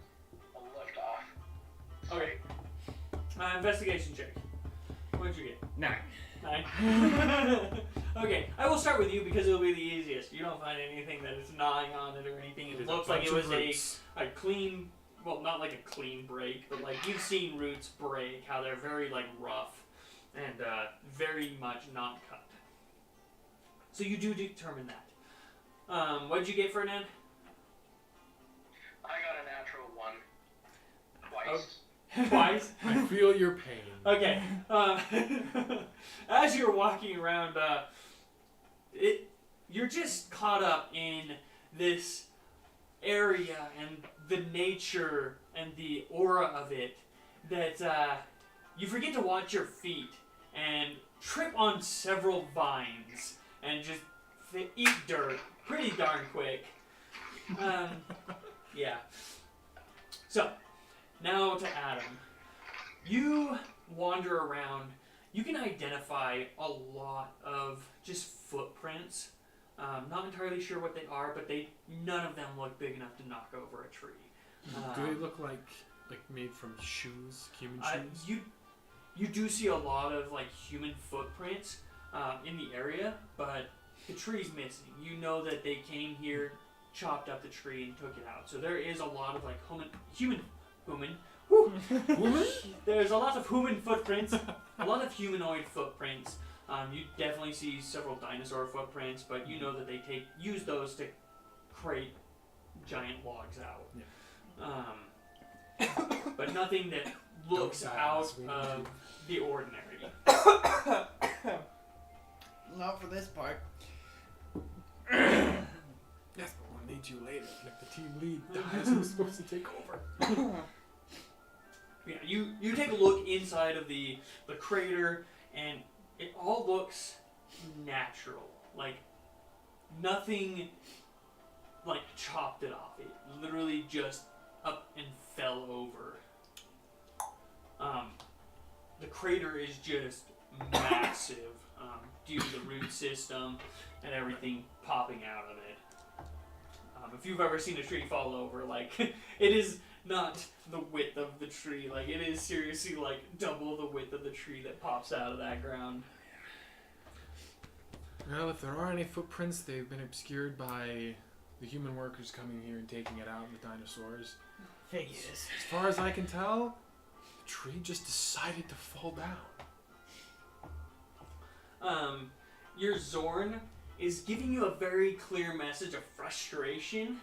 lift off. Okay. Investigation check. What did you get? 9. 9. Okay, I will start with you because it'll be the easiest. You don't find anything that is gnawing on it or anything. It looks like it was a clean, well, not like a clean break, but like you've seen roots break, how they're very like rough and very much not cut. So you do determine that. What did you get, Fernand? I got a natural 1. Twice. Twice? I feel your pain. Okay. As you're walking around, you're just caught up in this area and the nature and the aura of it that you forget to watch your feet and trip on several vines and just eat dirt pretty darn quick. Yeah. So, now to Adam. You wander around. You can identify a lot of just footprints. Not entirely sure what they are, but none of them look big enough to knock over a tree. Do they look like made from shoes, human shoes? You do see a lot of like human footprints in the area, but the tree's missing. You know that they came here, chopped up the tree, and took it out. So there is a lot of like human. There's a lot of human footprints, a lot of humanoid footprints. You definitely see several dinosaur footprints, but you know that they use those to create giant logs out. Yeah. But nothing that looks out of the ordinary. Not for this part. Yes, but we'll need you later. If the team lead dies, who's supposed to take over? Yeah, you take a look inside of the crater, and it all looks natural. Like nothing like chopped it off. It literally just up and fell over. The crater is just massive due to the root system and everything popping out of it. If you've ever seen a tree fall over, like it is not the width of the tree. Like it is seriously like double the width of the tree that pops out of that ground. Well, if there are any footprints, they've been obscured by the human workers coming here and taking it out, and the dinosaurs. Figures. As far as I can tell, the tree just decided to fall down. Your Zorn is giving you a very clear message of frustration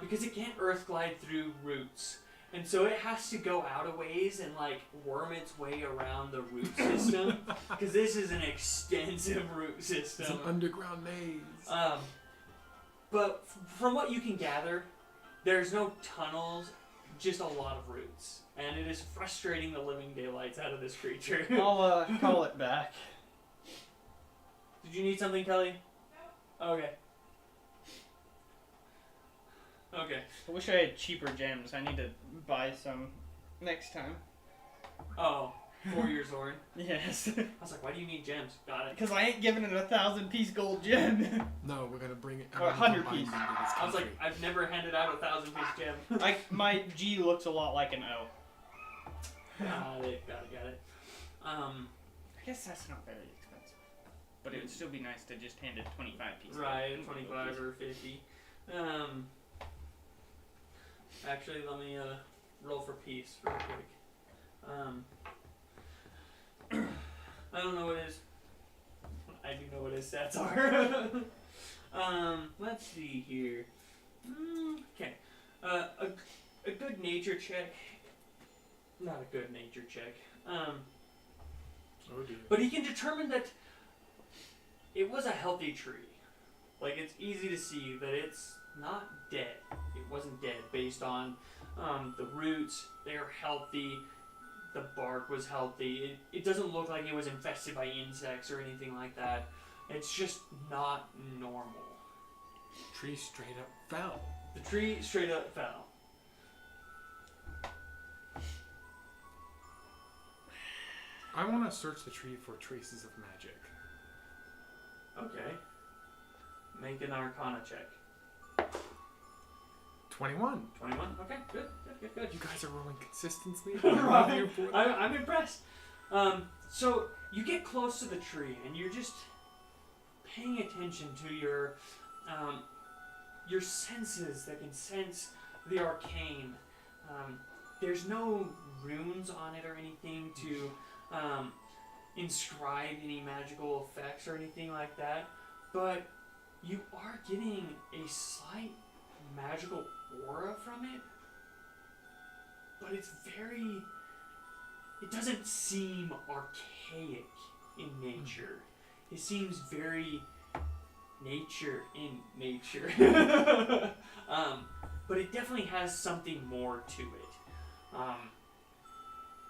because it can't earth glide through roots. And so it has to go out a ways and like worm its way around the root system because this is an extensive root system. It's an underground maze. But from what you can gather, there's no tunnels, just a lot of roots. And it is frustrating the living daylights out of this creature. I'll call it back. Did you need something, Kelly? Okay. Okay. I wish I had cheaper gems. I need to buy some next time. Oh, for your Zorn. Yes. I was like, why do you need gems? Got it. Because I ain't giving it a 1,000-piece gold gem. No, we're gonna bring it. Or 100 piece. I was like, I've never handed out a 1,000-piece gem. My G looks a lot like an O. Got it. I guess that's not very expensive. But it would still be nice to just hand it 25 pieces. Right, 25 or 50. Actually, let me roll for peace real quick. I don't know what his. I do know what his stats are. Let's see here. Okay. A good nature check. Not a good nature check. Oh dear. But he can determine that it was a healthy tree. Like, it's easy to see that it's not dead. It wasn't dead based on the roots. They're healthy. The bark was healthy. It doesn't look like it was infested by insects or anything like that. It's just not normal. Tree straight up fell. The tree straight up fell. I want to search the tree for traces of magic. Okay. Make an Arcana check. 21. 21? Okay, good. You guys are rolling consistently. Right. I'm impressed. So you get close to the tree and you're just paying attention to your senses that can sense the arcane. There's no runes on it or anything to inscribe any magical effects or anything like that, but you are getting a slight magical aura from it, but it doesn't seem archaic in nature. It seems very nature in nature. But it definitely has something more to it.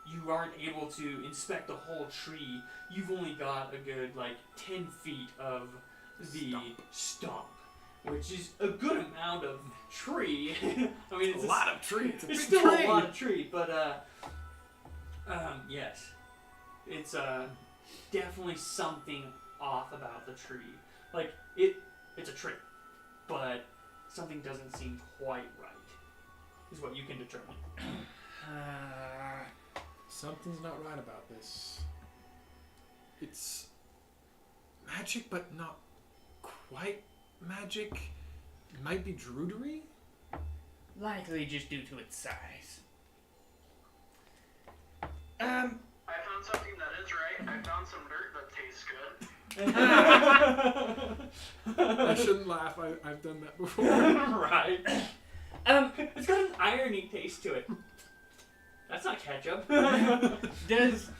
You aren't able to inspect the whole tree. You've only got a good 10 feet of the stump, which is a good amount of tree. I mean, it's a lot of tree. It's a big still tree. a lot of tree, but yes, it's definitely something off about the tree. Like it's a tree, but something doesn't seem quite right. Is what you can determine. Something's not right about this. It's magic, but not quite magic. It might be druidery? Likely just due to its size. I found something that is right. I found some dirt that tastes good. I shouldn't laugh. I've done that before. Right. It's got an irony taste to it. That's not ketchup. Does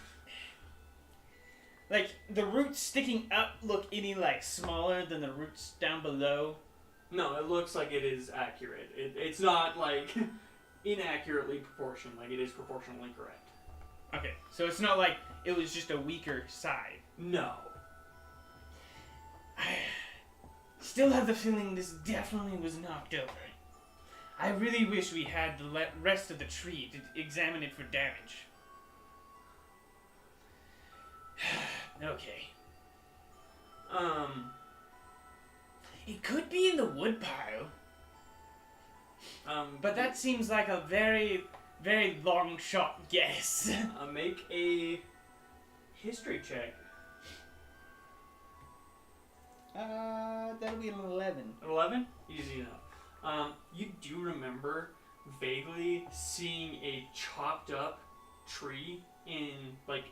the roots sticking up look any smaller than the roots down below? No, it looks like it is accurate. It's not inaccurately proportioned. It is proportionally correct. Okay, so it's not like it was just a weaker side. No. I still have the feeling this definitely was knocked over. I really wish we had the rest of the tree to examine it for damage. Okay. It could be in the woodpile. But that seems like a very, very long shot guess. Make a history check. That'll be an 11. 11? Easy enough. You do remember vaguely seeing a chopped up tree in like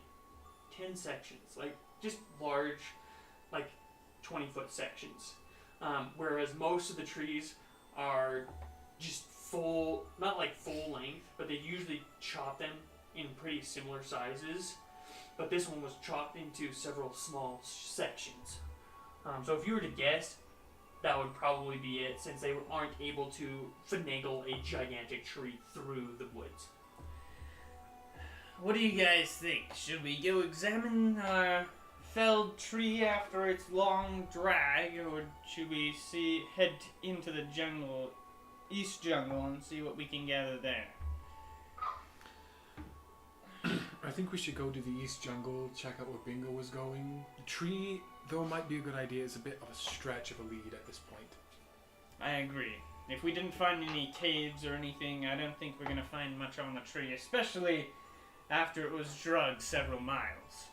10 sections, like just large, like 20-foot sections. Whereas most of the trees are just full, not like full length, but they usually chop them in pretty similar sizes. But this one was chopped into several small sections. So if you were to guess, that would probably be it, since they aren't able to finagle a gigantic tree through the woods. What do you guys think? Should we go examine our felled tree after its long drag, or should we head into the jungle, east jungle, and see what we can gather there? I think we should go to the east jungle, check out where Bingo was going. The tree, though, might be a good idea. It's a bit of a stretch of a lead at this point. I agree. If we didn't find any caves or anything, I don't think we're going to find much on the tree, especially after it was drugged several miles.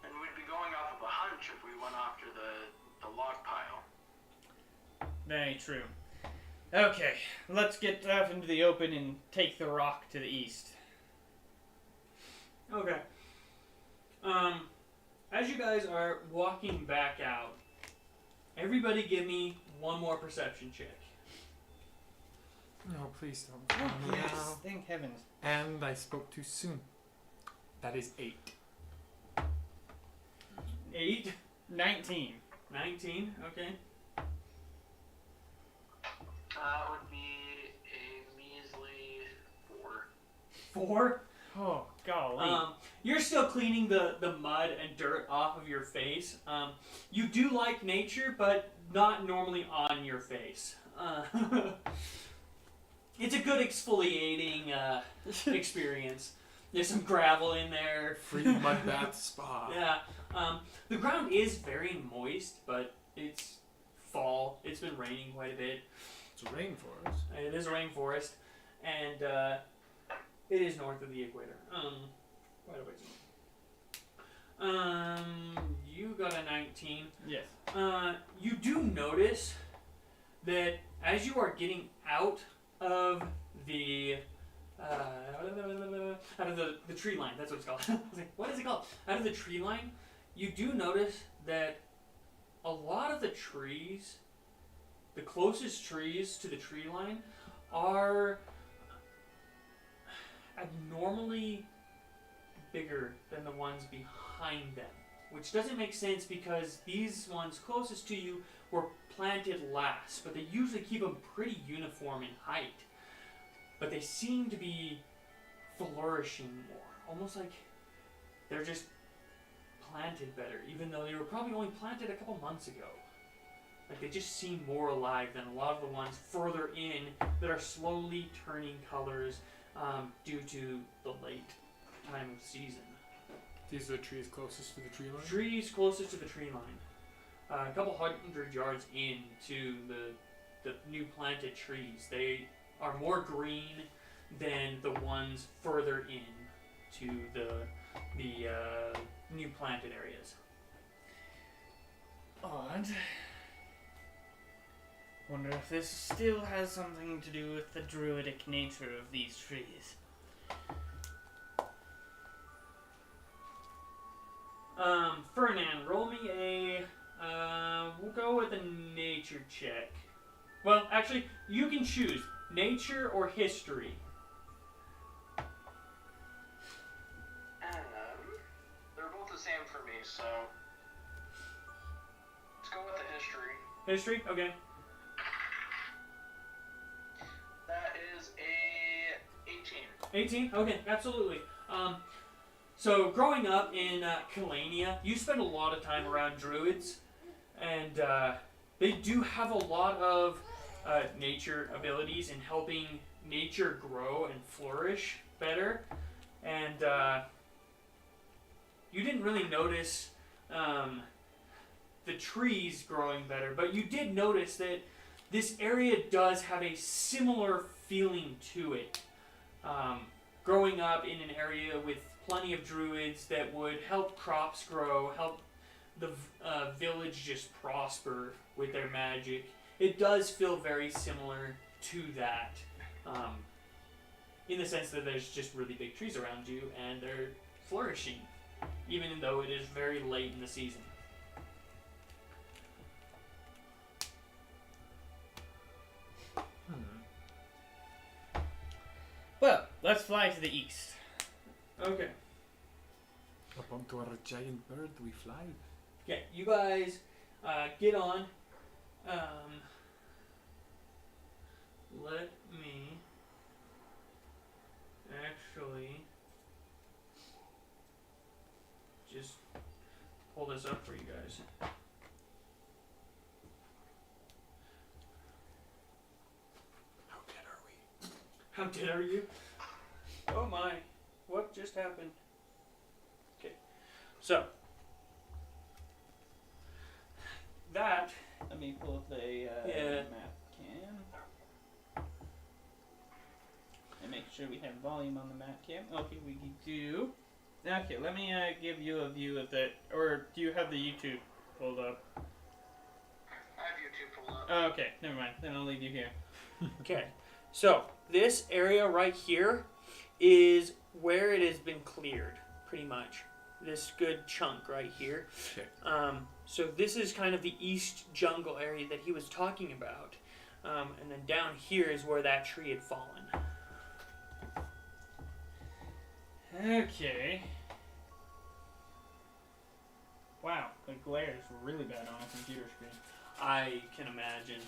And we'd be going off of a hunch if we went after the log pile. Very true. Okay, let's get off into the open and take the rock to the east. Okay. As you guys are walking back out, everybody give me one more perception check. No, please don't. Oh, No. yes, thank heavens. And I spoke too soon. That is 8. 8, 19. 19, okay. That would be a measly 4. 4. Oh, golly. You're still cleaning the mud and dirt off of your face. You do like nature, but not normally on your face. It's a good exfoliating experience. There's some gravel in there. Free mud bath spa. Yeah. The ground is very moist, but it's fall. It's been raining quite a bit. It's a rainforest. It is a rainforest, and it is north of the equator. Quite a ways north. You got a 19. Yes. You do notice that as you are getting out of the tree line, that's what it's called. I was like, what is it called? Out of the tree line, you do notice that a lot of the trees, the closest trees to the tree line, are abnormally bigger than the ones behind them, which doesn't make sense because these ones closest to you were planted last, but they usually keep them pretty uniform in height. But they seem to be flourishing more, almost like they're just planted better, even though they were probably only planted a couple months ago. Like they just seem more alive than a lot of the ones further in that are slowly turning colors due to the late time of season. These are the trees closest to the tree line? Trees closest to the tree line. A couple 100 yards into the new planted trees. They are more green than the ones further in to the new planted areas. Odd. Wonder if this still has something to do with the druidic nature of these trees. Fernand, roll me a, we'll go with a nature check. Well, actually, you can choose nature or history. They're both the same for me, so let's go with the history. History? Okay. That is a 18. 18? Okay, absolutely. So growing up in Kal'Jaru, you spend a lot of time around Druids, and they do have a lot of nature abilities in helping nature grow and flourish better. And you didn't really notice the trees growing better, but you did notice that this area does have a similar feeling to it. Growing up in an area with plenty of druids that would help crops grow, help the village just prosper with their magic. It does feel very similar to that, in the sense that there's just really big trees around you and they're flourishing, even though it is very late in the season. Well, let's fly to the east. Okay. Up onto our giant bird we fly. Yeah, you guys get on. Let me actually just pull this up for you guys. How dead are we? How dead are you? Oh my. What just happened? Okay. So, that. Let me pull up the Yeah. map cam. And make sure we have volume on the map cam. Okay, we do. Okay, let me give you a view of that. Or do you have the YouTube pulled up? I have YouTube pulled up. Oh, okay, never mind. Then I'll leave you here. Okay. So, this area right here is where it has been cleared, pretty much. This good chunk right here. Okay. So this is kind of the east jungle area that he was talking about. And then down here is where that tree had fallen. Okay. Wow, the glare is really bad on a computer screen. I can imagine.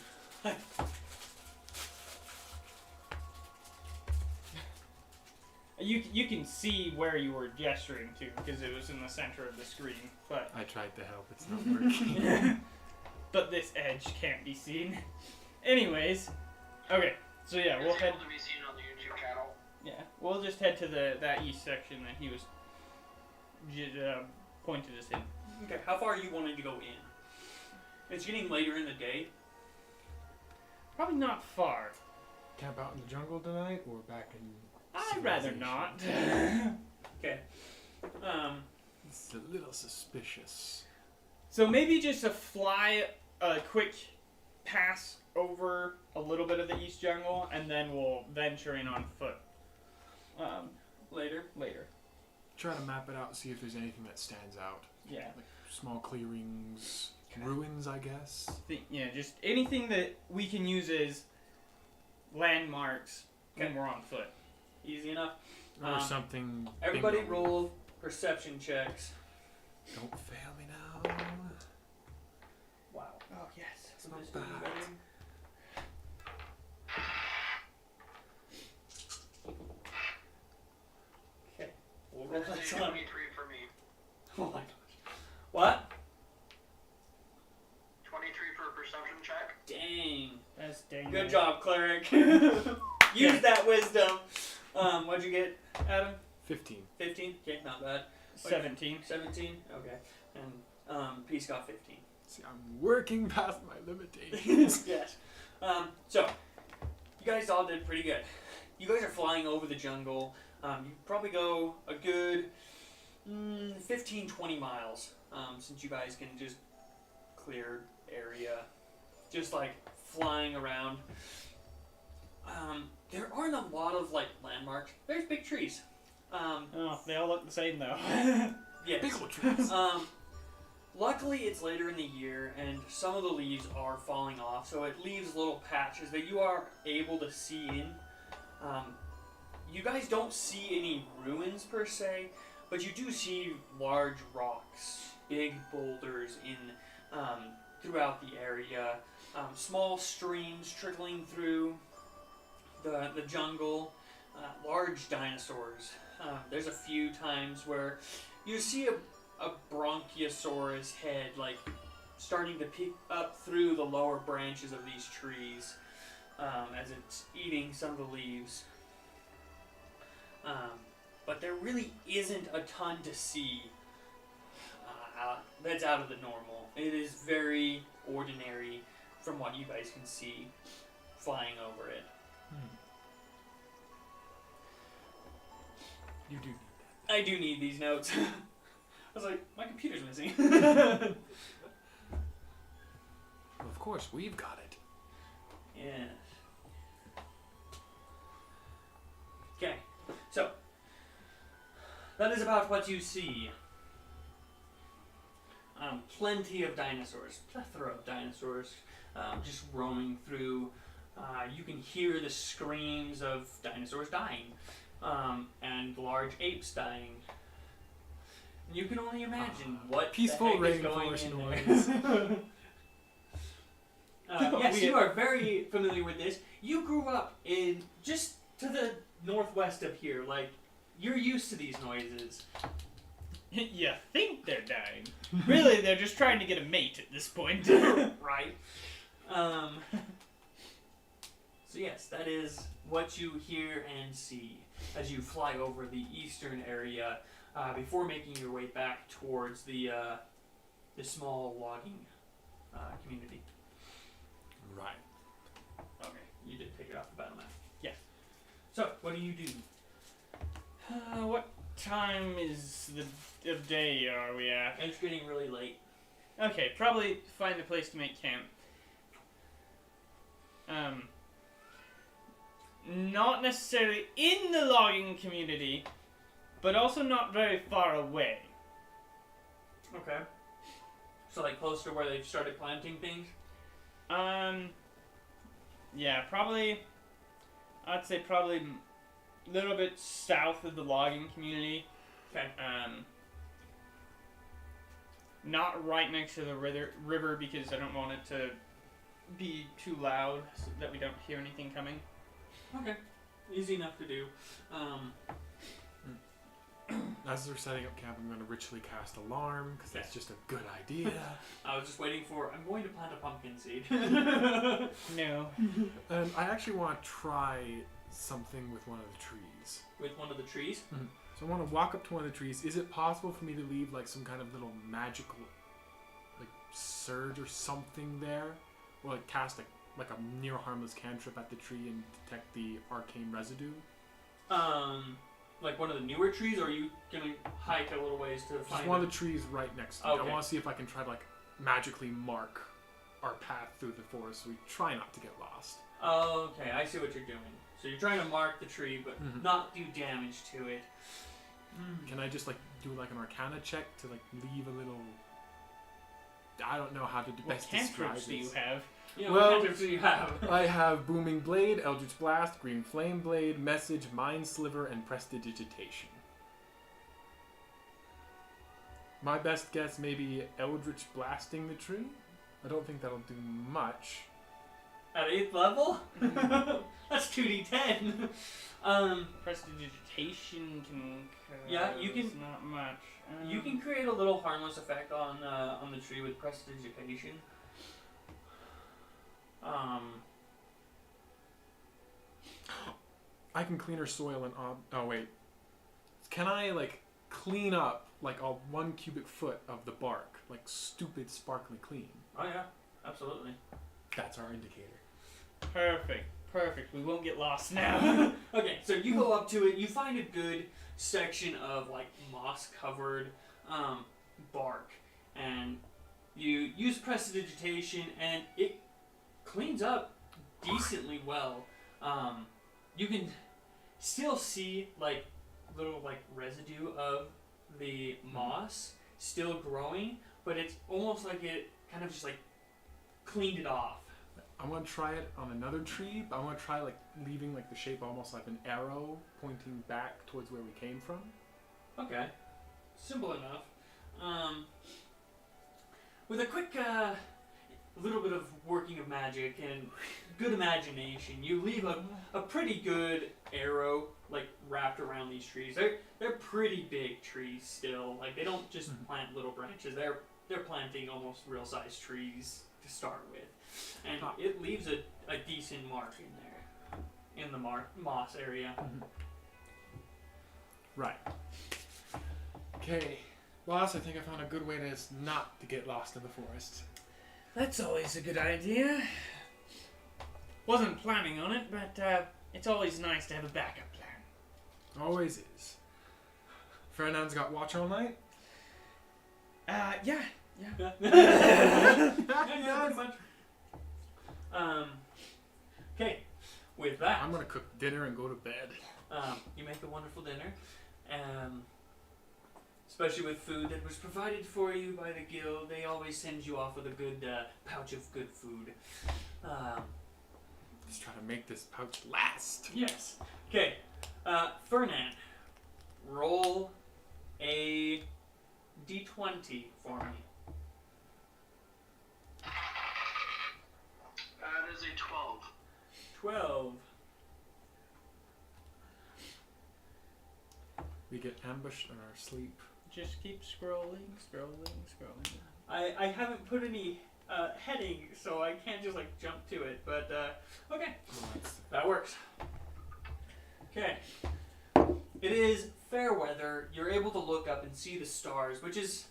You can see where you were gesturing to because it was in the center of the screen, but I tried to help, it's not working. but this edge can't be seen. Anyways, okay, so yeah, we'll It's head. able to be seen on the YouTube channel. Yeah, we'll just head to that east section that he was pointed us in. Okay, how far are you wanting to go in? It's getting later in the day. Probably not far. Camp out in the jungle tonight or back in I'd rather civilization? not. Okay. It's a little suspicious. So maybe just a quick pass over a little bit of the east jungle, and then we'll venture in on foot. Later. Try to map it out, see if there's anything that stands out. Yeah. Like small clearings, ruins, I guess. Just anything that we can use as landmarks when we're on foot. Easy enough. Or something. Everybody bingo. roll perception checks. Don't fail me now. Wow. Oh yes. It's not bad. Okay. We'll roll that It's one. 23 for me. Oh my gosh. What? 23 for a perception check. Dang. That's dang. Good right. job, cleric. Use that wisdom. What'd you get, Adam? 15. 15? Okay, not bad. 17. 17? Okay. And Peace got 15. See, I'm working past my limitations. Yes. So, you guys all did pretty good. You guys are flying over the jungle. You probably go a good 15, 20 miles since you guys can just clear area. Just like flying around. There aren't a lot of like landmarks. There's big trees. Oh, they all look the same though. Yes. Big old trees. Luckily, it's later in the year, and some of the leaves are falling off, so it leaves little patches that you are able to see in. You guys don't see any ruins per se, but you do see large rocks, big boulders in throughout the area, small streams trickling through the jungle, large dinosaurs. There's a few times where you see a bronchiosaurus head like starting to peek up through the lower branches of these trees as it's eating some of the leaves. But there really isn't a ton to see that's out of the normal. It is very ordinary from what you guys can see flying over it. You do. I do need these notes. was like, my computer's missing. Well, of course, we've got it. Yes. Okay, so that is about what you see. Plenty of dinosaurs, plethora of dinosaurs, just roaming through. You can hear the screams of dinosaurs dying, and large apes dying. You can only imagine what peaceful the heck is going rainforest in noise. there. Yes, you are very familiar with this. You grew up in just to the northwest of here. Like, you're used to these noises. You think they're dying. Really, they're just trying to get a mate at this point. Right. So yes, that is what you hear and see as you fly over the eastern area before making your way back towards the small logging community. Right. Okay, you did take it off the battle map. Yeah. So, what do you do? What time is the of day are we at? It's getting really late. Okay, probably find a place to make camp. Not necessarily in the logging community, but also not very far away. Okay. So, like, close to where they've started planting things? Yeah, probably, I'd say probably a little bit south of the logging community. Okay. Not right next to the river because I don't want it to be too loud so that we don't hear anything coming. Okay. Easy enough to do. As they're setting up camp, I'm going to ritually cast alarm because that's just a good idea. I was just waiting for, I'm going to plant a pumpkin seed. No. I actually want to try something with one of the trees. With one of the trees? Mm-hmm. So I want to walk up to one of the trees. Is it possible for me to leave like some kind of little magical, like surge or something there, or like cast like a near harmless cantrip at the tree and detect the arcane residue? Like one of the newer trees, or are you gonna hike a little ways to find Just one of the trees right next to me. Okay. I want to see if I can try to like magically mark our path through the forest so we try not to get lost. Oh, okay, I see what you're doing. So you're trying to mark the tree, but not do damage to it. Can I just like do like an Arcana check to like leave a little? I don't know how to best describe Cantrips do you this. have? Yeah, Well, what cantrips do you have? I have Booming Blade, Eldritch Blast, Green Flame Blade, Message, Mind Sliver, and Prestidigitation. My best guess maybe Eldritch Blasting the tree. I don't think that'll do much. At 8th level? That's 2d10. Prestidigitation can. Yeah, you can- Not much. You can create a little harmless effect on the tree with prestidigitation. I can clean her soil and oh wait. Can I like clean up like a 1 cubic foot of the bark, like stupid sparkly clean? Oh yeah, absolutely. That's our indicator. Perfect. We won't get lost now. Okay, so you go up to it, you find a good section of like moss covered bark, and you use prestidigitation and it cleans up decently well. You can still see like little like residue of the moss still growing, but it's almost like it kind of just like cleaned it off. I want to try it on another tree, but I want to try like leaving like the shape almost like an arrow pointing back towards where we came from. Okay, simple enough. With a quick little bit of working of magic and good imagination, you leave a pretty good arrow like wrapped around these trees. They're pretty big trees still. Like they don't just plant little branches. They're planting almost real size trees to start with, and it leaves a decent mark in there in the moss area. Right. Okay. Boss, I think I found a good way to not to get lost in the forest. That's always a good idea. Wasn't planning on it, but it's always nice to have a backup plan. Always is. Fernand's got watch all night? Yeah. Yeah. Yeah, pretty much. Okay. With that, I'm gonna cook dinner and go to bed. you make a wonderful dinner. Especially with food that was provided for you by the guild. They always send you off with a good pouch of good food. Just try to make this pouch last. Yes. Okay. Fernand, roll a d20 for me. That is a 12. 12. We get ambushed in our sleep. Just keep scrolling. I haven't put any heading, so I can't just like jump to it. But okay, that works. Okay. It is fair weather. You're able to look up and see the stars, which is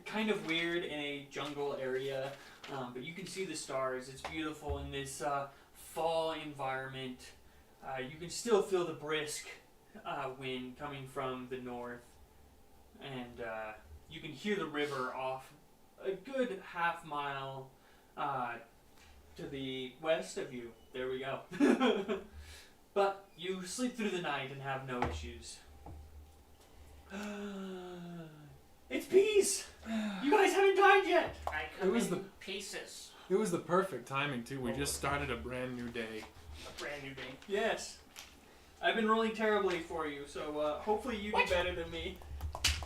kind of weird in a jungle area. But you can see the stars. It's beautiful in this fall environment. You can still feel the brisk wind coming from the north. And you can hear the river off a good half mile to the west of you. There we go. But you sleep through the night and have no issues. It's peace! You guys haven't died yet! I come It was in the- pieces. It was the perfect timing too. We just started a brand new day. A brand new day. Yes. I've been rolling terribly for you, so hopefully you do better than me.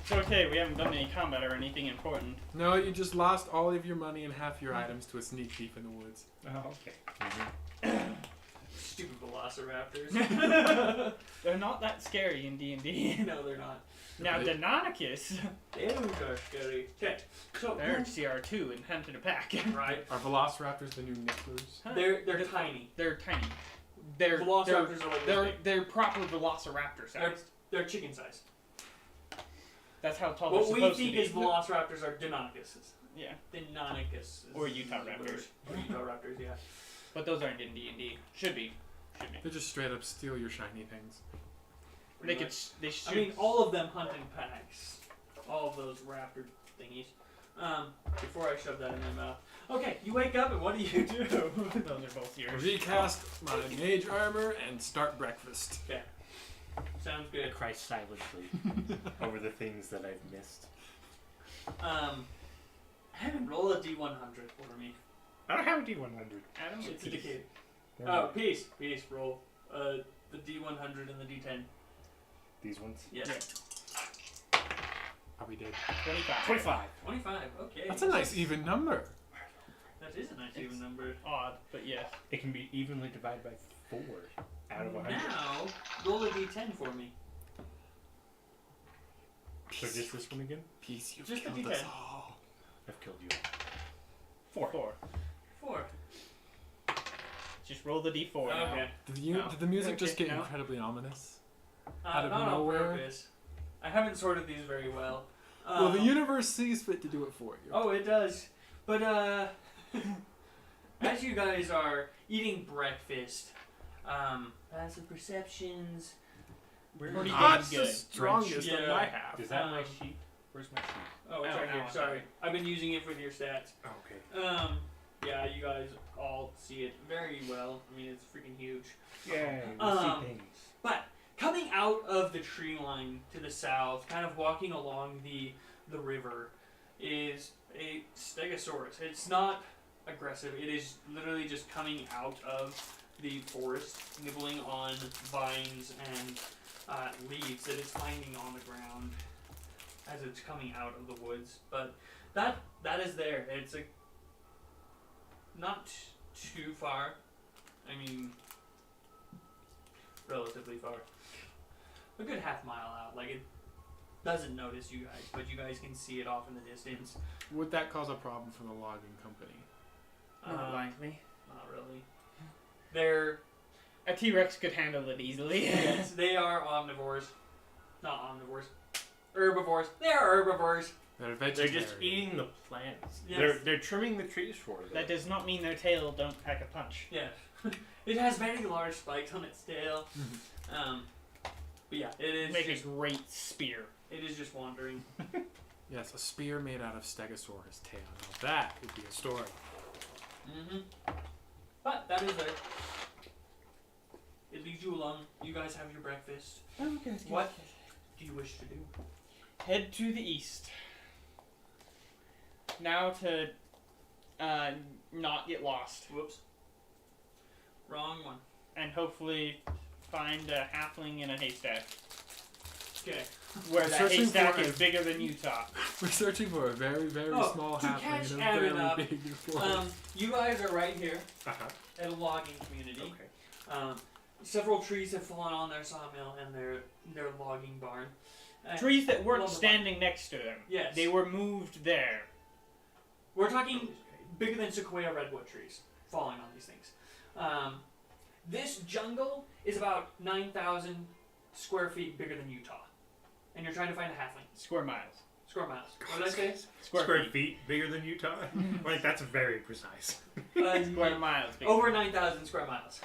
It's okay, we haven't done any combat or anything important. No, you just lost all of your money and half your items to a sneak thief in the woods. Oh, okay. Stupid velociraptors. They're not that scary in D&D. No, they're not. Now, Right. Deinonychus, Those are scary. Okay, so they're CR2 and hunted a pack. right. Are velociraptors the new nicklers? They're tiny. They're tiny. They're Velociraptors are like this big. they're proper velociraptor size. They're chicken size. That's how tall What they're we supposed think to be. is velociraptors are Deinonychuses. Yeah, Deinonychus. Or Utah raptors. Or Utah raptors, yeah. but those aren't in D&D. Should be. They just straight up steal your shiny things. They Pretty could. much. They should. I mean, all of them hunt in packs. All of those raptor thingies. Before I shove that in my mouth. Okay, you wake up and what do you do? those are both yours. Recast my mage armor and start breakfast. Sounds I good. cry silently over the things that I've missed. Evan, roll a D100 for me. I don't have a D100. Adam, It's a decay. Never Oh, mind. peace. Roll. The D100 and the D10. These ones. Yes. Are we dead? 25. 25. 25. Okay. That's a nice even number. That is a nice even number. Odd, but yes. It can be evenly divided by 4 out of 100. Now, roll a D10 for me. So just this one again? Peace, you've Just a killed us D10. all. I've killed you. 4. 4. Just roll the D4 now. Okay. Did the music just Okay, get no. incredibly ominous? Out of Not nowhere? on purpose. I haven't sorted these very well. Well, the universe sees fit to do it for you. Oh, it does. But, as you guys are eating breakfast, passive perceptions. Pretty That's good. the strongest Yeah. of my half. Is that my Um, sheet? Where's my sheet? Oh, it's Oh, right here. no, Sorry. I've been using it with your stats. Oh, okay. Yeah, you guys all see it very well. I mean, it's freaking huge. Yay, we Um, see things. But coming out of the tree line to the south, kind of walking along the river, is a stegosaurus. It's not aggressive. It is literally just coming out of the forest, nibbling on vines and leaves that it's finding on the ground as it's coming out of the woods. But that is there. It's not too far. I mean, relatively far. A good half mile out. Like, it doesn't notice you guys, but you guys can see it off in the distance. Would that cause a problem for the logging company? Not likely. Not really. They're A T-Rex could handle it easily. yes, they are omnivores. Not omnivores. Herbivores. They are herbivores. They're They're vegetarian. just eating the plants. Yes. They're trimming the trees for them. That does not mean their tail don't pack a punch. Yeah. It has very large spikes on its tail. But yeah, it is Make a just, great spear. it is just wandering. Yes, a spear made out of Stegosaurus tail. Now that would be a story. Mm-hmm. But that is it. It leaves you alone. You guys have your breakfast. Okay. What do you wish to do? Head to the east. Now to not get lost. Whoops. Wrong one. And hopefully find a halfling in a haystack. Okay. Where We're that searching haystack for is a- bigger than Utah. We're searching for a very, very small to catch halfling in a Aaron very up, big forest. You guys are right here Uh-huh. at a logging community. Okay. Several trees have fallen on their sawmill and their logging barn. And Trees that weren't lumber barn. standing next to them. Yes. They were moved there. We're talking bigger than sequoia redwood trees falling on these things. This jungle is about 9,000 square feet bigger than Utah. And you're trying to find a halfling. Square miles. Square miles. What did I say? Square feet bigger than Utah? Like, that's very precise. Square miles. Big. Over 9,000 square miles.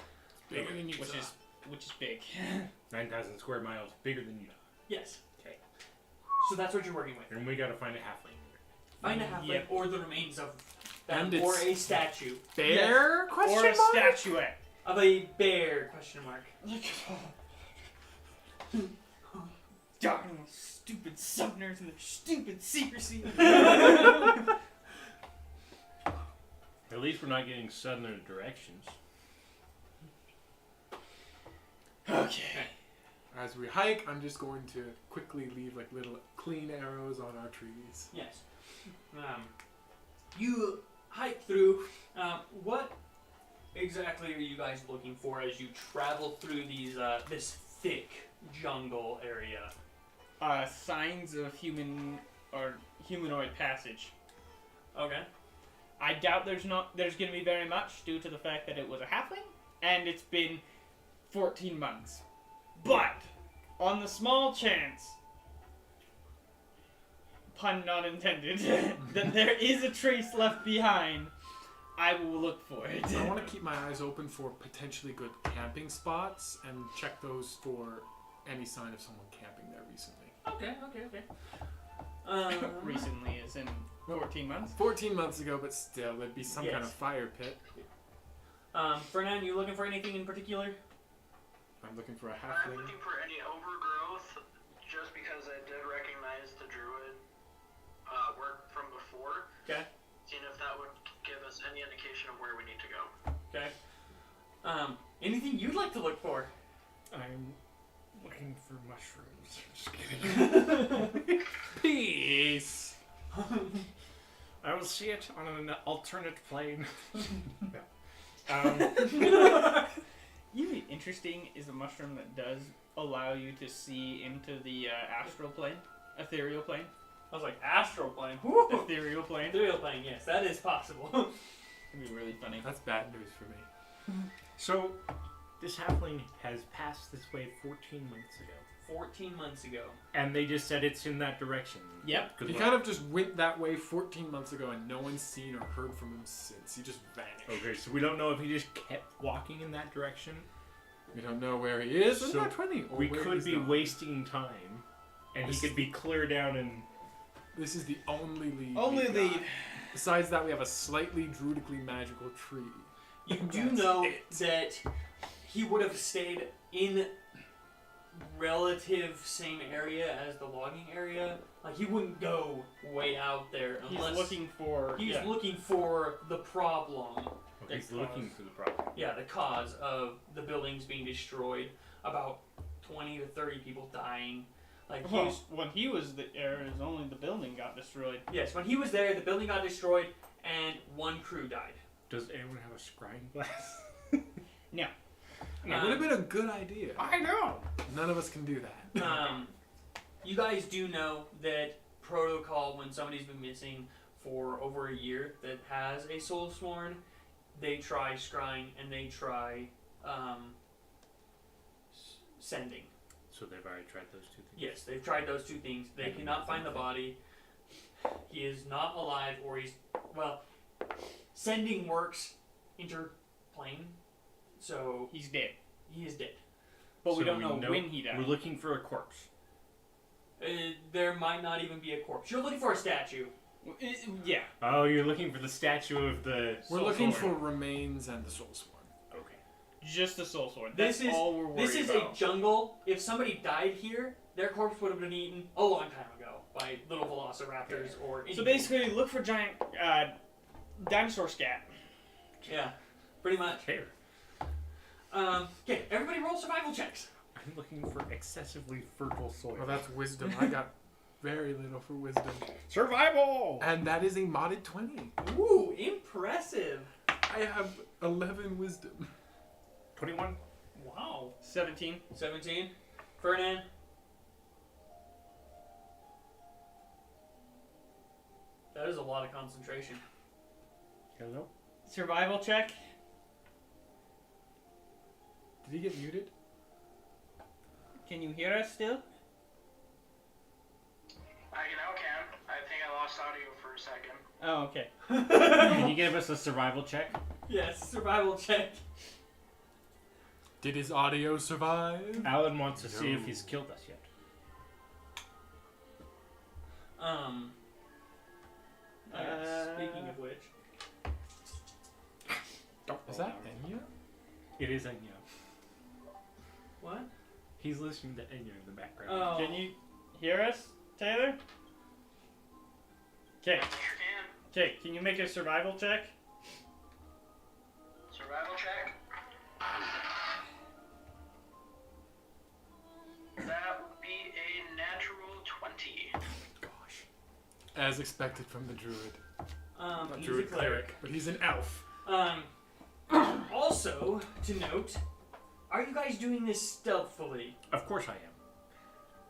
Bigger than Utah. Which is big. 9,000 square miles bigger than Utah. Yes. Okay. So that's what you're working with. And we gotta find a halfling. Find a halfling Yep. or the remains of them, And or it's- a statue Bear? Question Or a mark? statuette. of a bear? Question mark. Darn stupid southerners and their stupid secrecy. At least we're not getting southern directions. Okay. As we hike, I'm just going to quickly leave like little clean arrows on our trees. Yes. You hike through. What exactly are you guys looking for as you travel through these this thick jungle area? Signs of human or humanoid passage. Okay. I doubt there's gonna be very much due to the fact that it was a halfling and it's been 14 months. But on the small chance, pun not intended, that there is a trace left behind, I will look for it. I want to keep my eyes open for potentially good camping spots and check those for any sign of someone camping there recently. Okay. Recently, as in 14 months. 14 months ago, but still, there'd be some kind of fire pit. Fernand, you looking for anything in particular? I'm looking for a I'm halfling. looking for any overgrowth, just because I did recognize the druid work from before. Okay. Seeing if that would give us any indication of where we need to go. Okay. Anything you'd like to look for? I'm looking for mushrooms. Just kidding. Peace! I will see it on an alternate plane. No. You know, interesting is a mushroom that does allow you to see into the astral plane, ethereal plane, I was like, astral plane. ethereal plane. Ethereal plane, yes, that is possible. It'd be really funny. That's bad news for me. So, this halfling has passed this way 14 months ago. 14 months ago. And they just said it's in that direction. Yep. Good He luck. kind of just went that way 14 months ago and no one's seen or heard from him since. He just vanished. Okay, so we don't know if he just kept walking in that direction. We don't know where he is. So Not 20. Or We where could he's be gone. wasting time, and he could be clear down and... This is the only lead. Only we've lead. got. Besides that, we have a slightly druidically magical tree. You do That's know it. that he would have stayed in relative same area as the logging area. Like, he wouldn't go way out there unless He's looking for. he's yeah. looking for the problem. He's the looking cause. for the problem. Yeah, the cause of the buildings being destroyed. About 20 to 30 people dying. Like, he Well, was, when he was there, is only the building got destroyed. yes, when he was there, the building got destroyed and one crew died. Does anyone have a scrying glass? No. It would have been a good idea. I know! None of us can do that. You guys do know that protocol, when somebody's been missing for over a year that has a soul sworn, they try scrying and they try sending. So they've already tried those two things? Yes, they've tried those two things. They cannot find the body. He is not alive, or he's, well, sending works interplane, so He's dead. he is dead. But we So don't know when he died. We're looking for a corpse. There might not even be a corpse. You're looking for a statue. Yeah. Oh, you're looking for the statue of the. We're soul looking sword. for remains and the soul sword. Okay. Just the soul sword. This That's is all we're worried this is about. a jungle. If somebody died here, their corpse would have been eaten a long time ago by little velociraptors or. So anything. basically, look for giant dinosaur scat. Yeah, pretty much. Here. Okay, everybody roll survival checks. I'm looking for excessively fertile soil. Well, that's wisdom. I got very little for wisdom. Survival! And that is a modded 20. Ooh, impressive. I have 11 wisdom. 21. Wow. 17. 17. Ferdinand. That is a lot of concentration. Hello? Survival check. Did he get muted? Can you hear us still? I now can. I think I lost audio for a second. Oh, okay. Can you give us a survival check? Yes, survival check. Did his audio survive? Alan wants to see if he's killed us yet. Speaking of which. Is that Enya? It is Enya. What? He's listening to Enya in the background. Oh. Can you hear us, Taylor? Okay. Sure can. Okay, can you make a survival check? Survival check. That would be a natural 20. Gosh. As expected from the druid. He's druid a cleric. But he's an elf. Also, to note, are you guys doing this stealthily? Of course I am.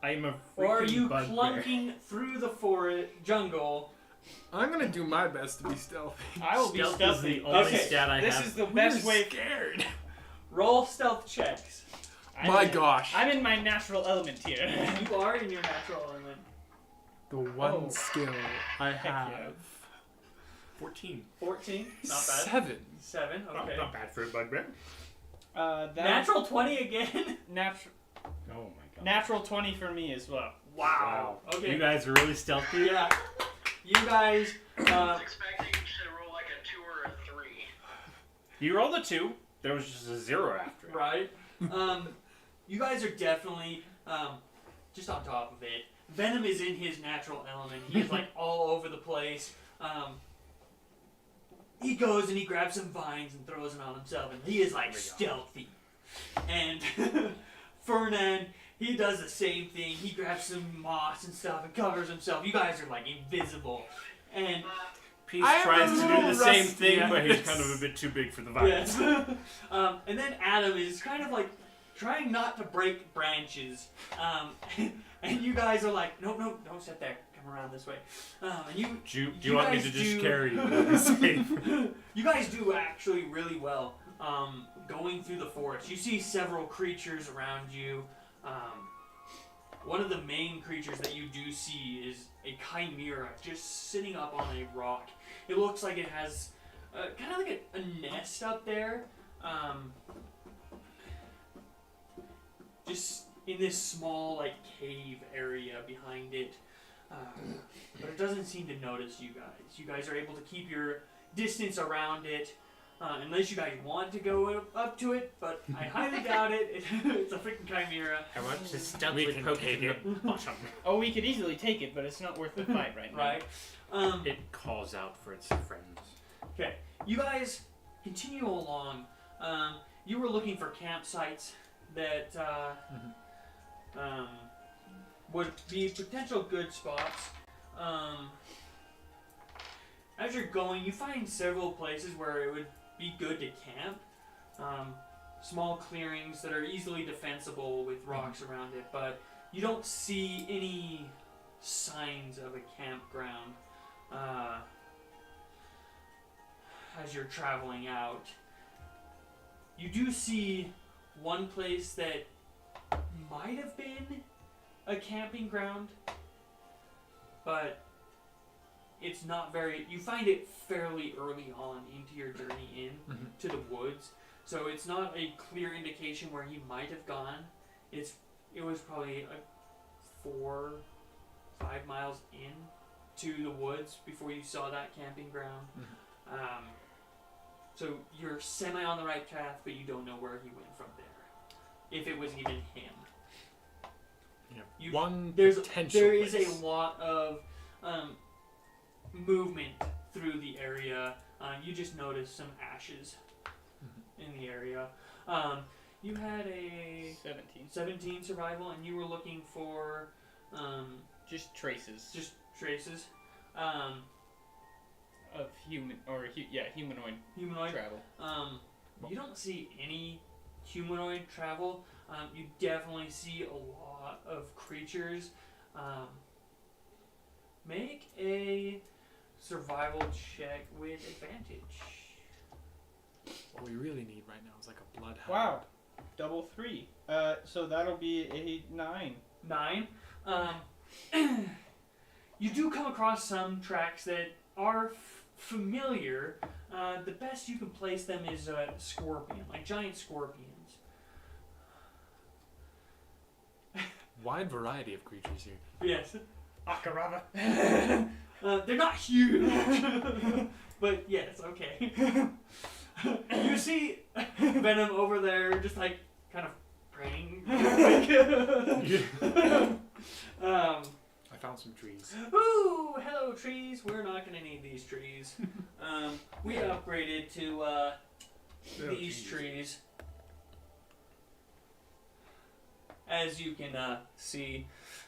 I am a freaking Or are you bugbear. clunking through the forest jungle? I'm gonna do my best to be stealthy. I will be Stealth stealthy. is the only Okay, stat I This have. is the best way. Scared. Roll stealth checks. My gosh. I'm in my natural element here. You are in your natural element. The one Oh. skill I have. yeah. 14. 14. Not bad. 7. 7. Okay. Not bad for a bugbear. That Natural 20 again? natural Oh my god. natural 20 for me as well. Wow. Okay. You guys are really stealthy. Yeah. You guys, I was expecting you to roll like a 2 or a 3. You rolled a 2. There was just a 0 after it. right? You guys are definitely just on top of it. Venom is in his natural element. He is like all over the place. He goes and he grabs some vines and throws it on himself, and he is like stealthy. And Fernand, he does the same thing. He grabs some moss and stuff and covers himself. You guys are like invisible. And Peace I am tries a to do little the same rusty thing, at but he's this. kind of a bit too big for the virus. yes. And then Adam is kind of like trying not to break branches. And you guys are like, no, don't sit there. Come around this way. And Do you You want me guys to just do- carry you? Really safe? you guys do actually really well going through the forest. You see several creatures around you. One of the main creatures that you do see is a chimera just sitting up on a rock. It looks like it has kind of like a nest up there. Just in this small like cave area behind it. But it doesn't seem to notice you guys. You guys are able to keep your distance around it, unless you guys want to go up to it, but I highly doubt it. It's a freaking chimera. I want to We stealthily can poke take it in the bottom. Oh, we could easily take it, but it's not worth the fight right now. Right? It calls out for its friends. Okay. You guys continue along. You were looking for campsites that would be potential good spots. As you're going, you find several places where it would be good to camp. Small clearings that are easily defensible with rocks around it, but you don't see any signs of a campground as you're traveling out. You do see one place that might have been a camping ground, but it's not very. You find it fairly early on into your journey to the woods, so it's not a clear indication where he might have gone. It was probably 5 miles in to the woods before you saw that camping ground. So you're semi on the right path, but you don't know where he went from there. If it was even him. Yeah. There Potential is place. a lot of movement through the area. You just noticed some ashes in the area. You had a 17 survival, and you were looking for Just traces. just traces. Of humanoid Humanoid. travel. You don't see any humanoid travel. You definitely see a lot of creatures. Make a survival check with advantage. What we really need right now is like a bloodhound. Wow. Double 3. So that'll be a 9. 9. You do come across some tracks that are familiar. The best you can place them is a scorpion, like giant scorpions. Wide variety of creatures here. Yes. Akarava. They're not huge, but yes, okay. You see Venom over there, just like kind of praying. I found some trees. Ooh, hello trees. We're not gonna need these trees. We upgraded to these trees. As you can see,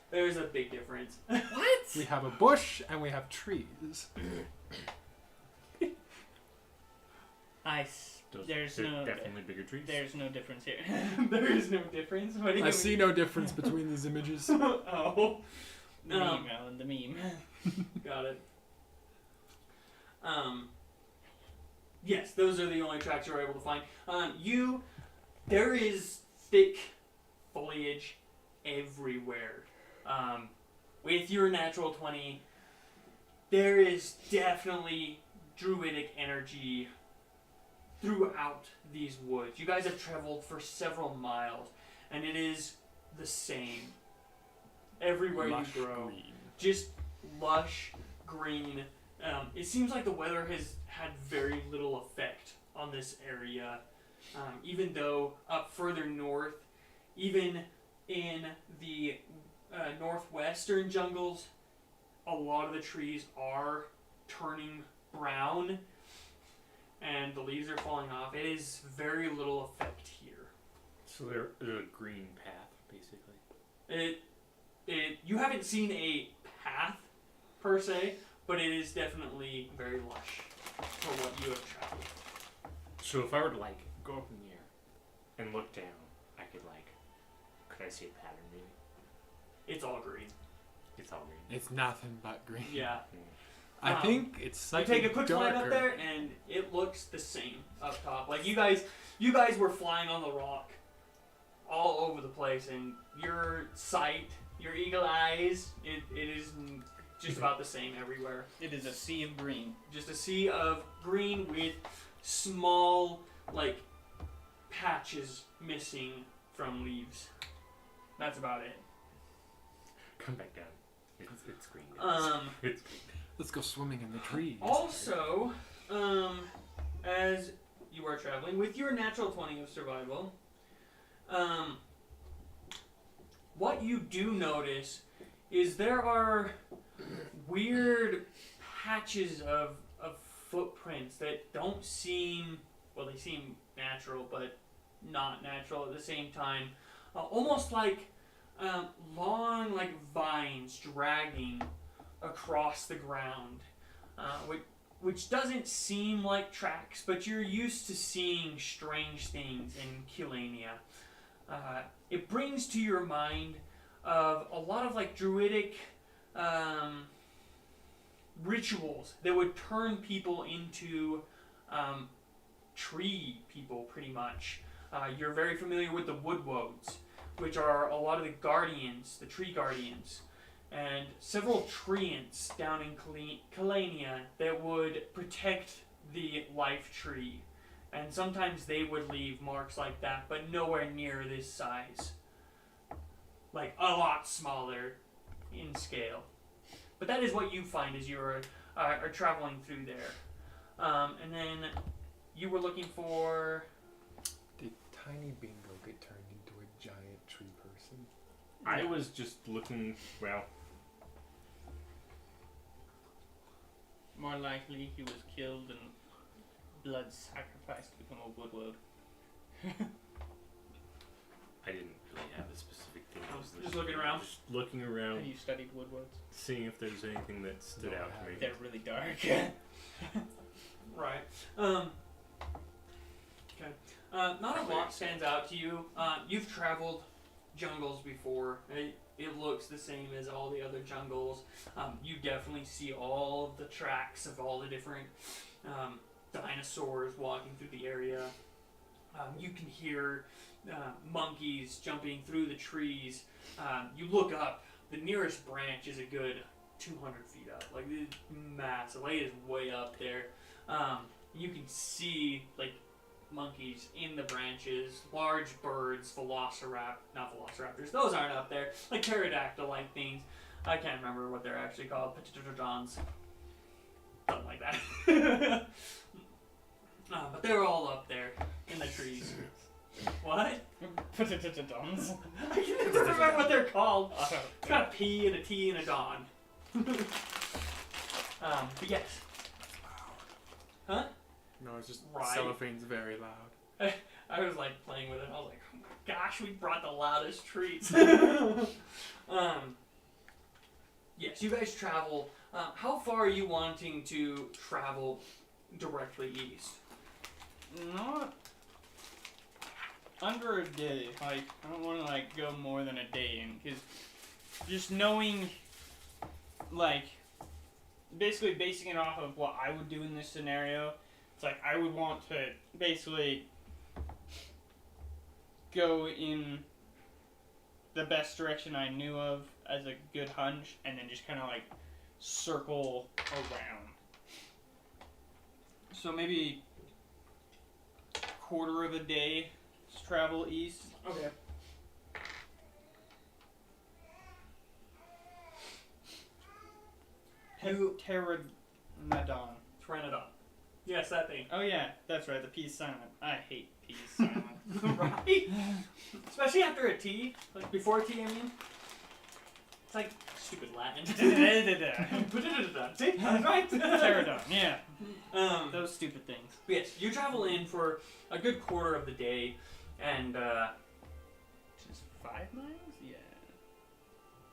there's a big difference. What? We have a bush and we have trees. There's They're no definitely bigger trees. There's no difference here. There is no difference. What do you I see no difference between these images. Oh. The meme, Alan, the meme. Got it. Yes, those are the only tracks you were able to find. There is thick foliage everywhere. With your natural 20, there is definitely druidic energy throughout these woods. You guys have traveled for several miles, and it is the same everywhere Lush you grow. green. Just lush green. It seems like the weather has had very little effect on this area, even though up further north, even in the northwestern jungles, a lot of the trees are turning brown and the leaves are falling off. It is very little effect here. So there's a green path, basically. You haven't seen a path per se, but it is definitely very lush for what you have traveled. So if I were to like go up in the air and look down, I could I see a pattern maybe? It's all green. It's all green. It's nothing but green. Yeah. I think it's You slightly take a quick flight up darker. there, and it looks the same up top. Like you guys were flying on the rock all over the place, and your sight, your eagle eyes, it is just about the same everywhere. It is a sea of green. Just a sea of green with small, patches missing from leaves. That's about it. Come back down. It's green. It's green. Let's go swimming in the trees. Also, as you are traveling with your natural 20 of survival, what you do notice is there are weird patches of footprints that don't seem, well, they seem natural, but not natural at the same time. Almost like long, vines dragging across the ground, which doesn't seem like tracks, but you're used to seeing strange things in Kal'Jaru. It brings to your mind of a lot of druidic rituals that would turn people into tree people, pretty much. You're very familiar with the woodwodes, which are a lot of the guardians, the tree guardians, and several treants down in Kal'Jaru that would protect the life tree. And sometimes they would leave marks like that, but nowhere near this size. A lot smaller in scale. but that is what you find as you're are traveling through there. And then you were looking for. Did Tiny Bingo get turned into a giant tree person? I was just looking. Well, More likely, he was killed and blood sacrificed to become a woodward. I didn't really have a specific thing. I was Just looking around? Just looking around, Have you studied woodwards? seeing if there's anything that stood No, I out to me. They're really dark. Right. Okay. Not a lot stands out to you. You've traveled jungles before. It looks the same as all the other jungles. You definitely see all of the tracks of all the different dinosaurs walking through the area. You can hear monkeys jumping through the trees. You look up. The nearest branch is a good 200 feet up. Like, it's massive. Like, it is way up there. You can see, like, monkeys in the branches, large birds, not velociraptors, those aren't up there, like pterodactyl-like things. I can't remember what they're actually called, pterodons, something like that. But they're all up there in the trees. What? Pterodons. I can never remember what they're called. It's got a P and a T and a Don. But yes. Huh? No, it's just Right. cellophane's very loud. I was like playing with it. I was like, oh my gosh, we brought the loudest treats. Yes, you guys travel. How far are you wanting to travel directly east? Not under a day. Like, I don't want to like go more than a day in, because just knowing, like, basically basing it off of what I would do in this scenario, it's like I would want to basically go in the best direction I knew of as a good hunch, and then just kind of like circle around. So maybe quarter of a day to travel east. Okay. Pteranodon. Pteranodon. Yes, that thing. Oh yeah, that's right. The P is silent. I hate P is silent. Right? Especially after a T. Like before a T, I mean. It's like stupid Latin. See? That's right. Pterodon. Yeah. Those. Those stupid things. Yes, you travel in for a good quarter of the day, and Just 5 miles? Yeah.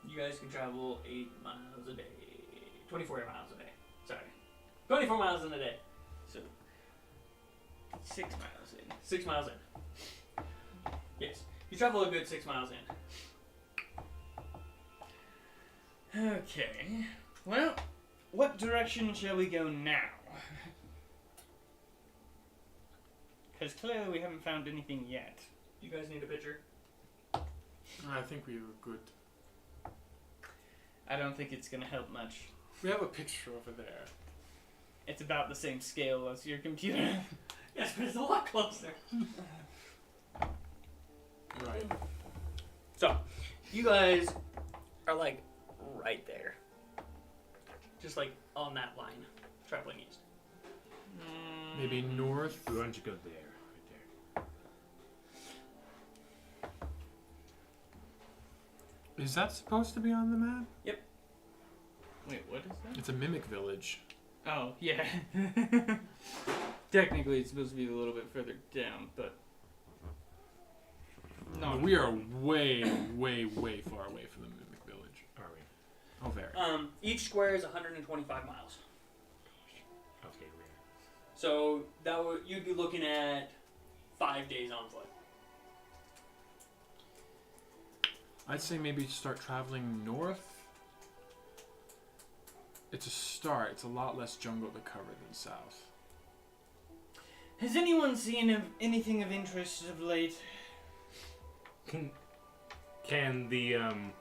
you guys can travel 8 miles a day. 24 miles a day. Sorry. 24 miles in a day. So 6 miles in. 6 miles in. Yes. You travel a good 6 miles in. Okay. Well, what direction shall we go now? Because clearly we haven't found anything yet. You guys need a picture? I think we were good. I don't think it's going to help much. We have a picture over there. It's about the same scale as your computer. Yes, but it's a lot closer. Right. So, you guys are like right there. Just like on that line, traveling east. Maybe north. Why don't you go there? Right there. Is that supposed to be on the map? Wait, what is that? It's a mimic village. Oh, yeah. Technically, it's supposed to be a little bit further down, but... No. We are way, way, way far away from the mimic village. Are we? Oh, very. Each square is 125 miles. Okay, we're. So that you'd be looking at 5 days on foot. I'd say maybe start traveling north. It's a start. It's a lot less jungle to cover than south. Has anyone seen anything of interest of late? Can the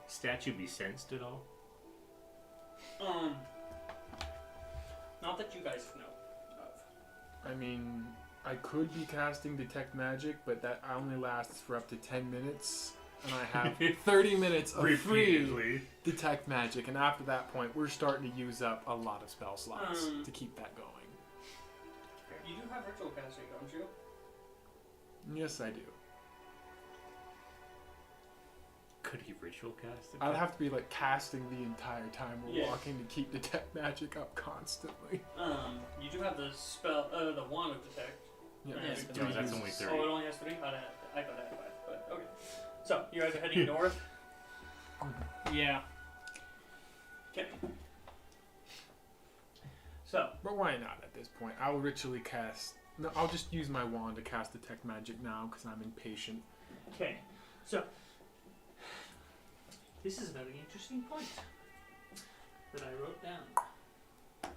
statue be sensed at all? Not that you guys know of. I mean, I could be casting detect magic, but that only lasts for up to 10 minutes. and I have 30 minutes of free Repeatedly. detect magic, and after that point, we're starting to use up a lot of spell slots to keep that going. You do have ritual casting, don't you? Yes, I do. Could he ritual cast it? I'd have to be like casting the entire time we're Yeah. walking to keep detect magic up constantly. You do have the spell, the wand of detect. Yeah, Yeah, it's but three that's uses. only 30. Oh, it only has 3? I thought it had 5, but okay. So, you guys are heading north? Yeah. Okay. So, But why not at this point? I'll ritually cast. No, I'll just use my wand to cast detect magic now because I'm impatient. okay. So, this is a very interesting point that I wrote down.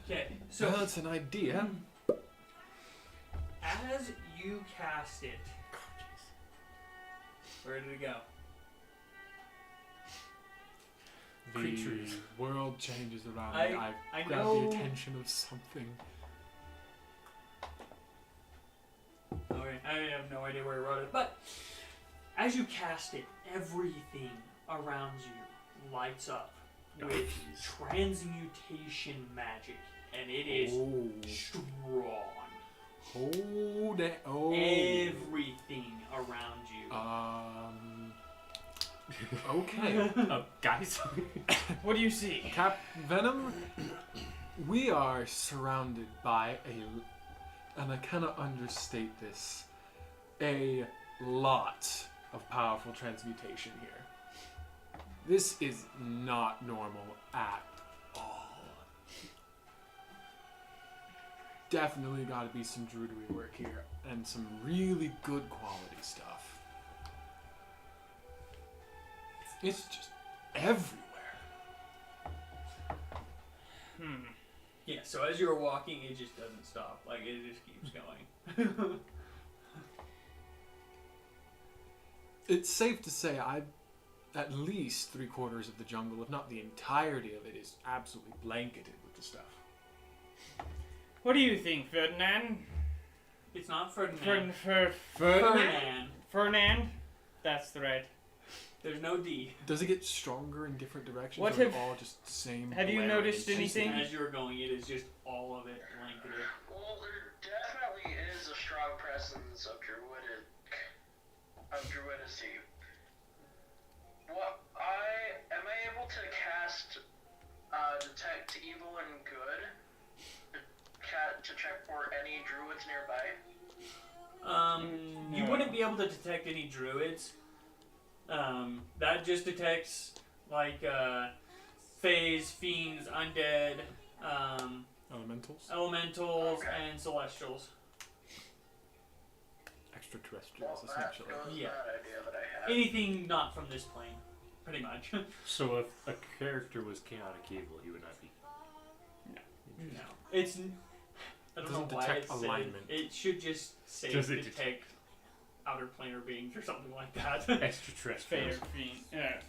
Okay, So so that's an idea. as you cast it, where did it go? The Creatures. world changes around I- me. I I grab know- the attention of something. Okay, I have no idea where I wrote it, but as you cast it, everything around you lights up Oh, with jeez. transmutation magic, and it is Oh, strong. hold it. Oh. Everything around you. Okay. Guys. What do you see? Cap Venom, we are surrounded by and I cannot understate this, a lot of powerful transmutation here. This is not normal at all. Definitely got to be some druidery work here and some really good quality stuff. It's just everywhere. Yeah, so as you're walking, it just doesn't stop. Like, it just keeps going. It's safe to say at least 3/4 of the jungle, if not the entirety of it, is absolutely blanketed with the stuff. What do you think, Ferdinand? It's not Ferdinand. Ferdinand? Ferdinand. Ferdinand? That's the right. There's no D. Does it get stronger in different directions? What or have- all just the same? have you blaring noticed shit? anything? As you're going, it is just all of it blanketed. Well, there definitely is a strong presence of druidity. What am I able to cast detect evil and good to check for any druids nearby? You No. wouldn't be able to detect any druids. That just detects like fays, fiends, undead, Elementals? elementals, Okay. and celestials. Extraterrestrials, Well, that essentially. goes Yeah. that idea that I had. Anything not from this plane, pretty much. So if a character was chaotic evil, he would not be. No, it's. I don't Doesn't know why detect it's alignment. It should just say Does it detect outer planar beings or something like that. Fair Extraterrestrials. fiend.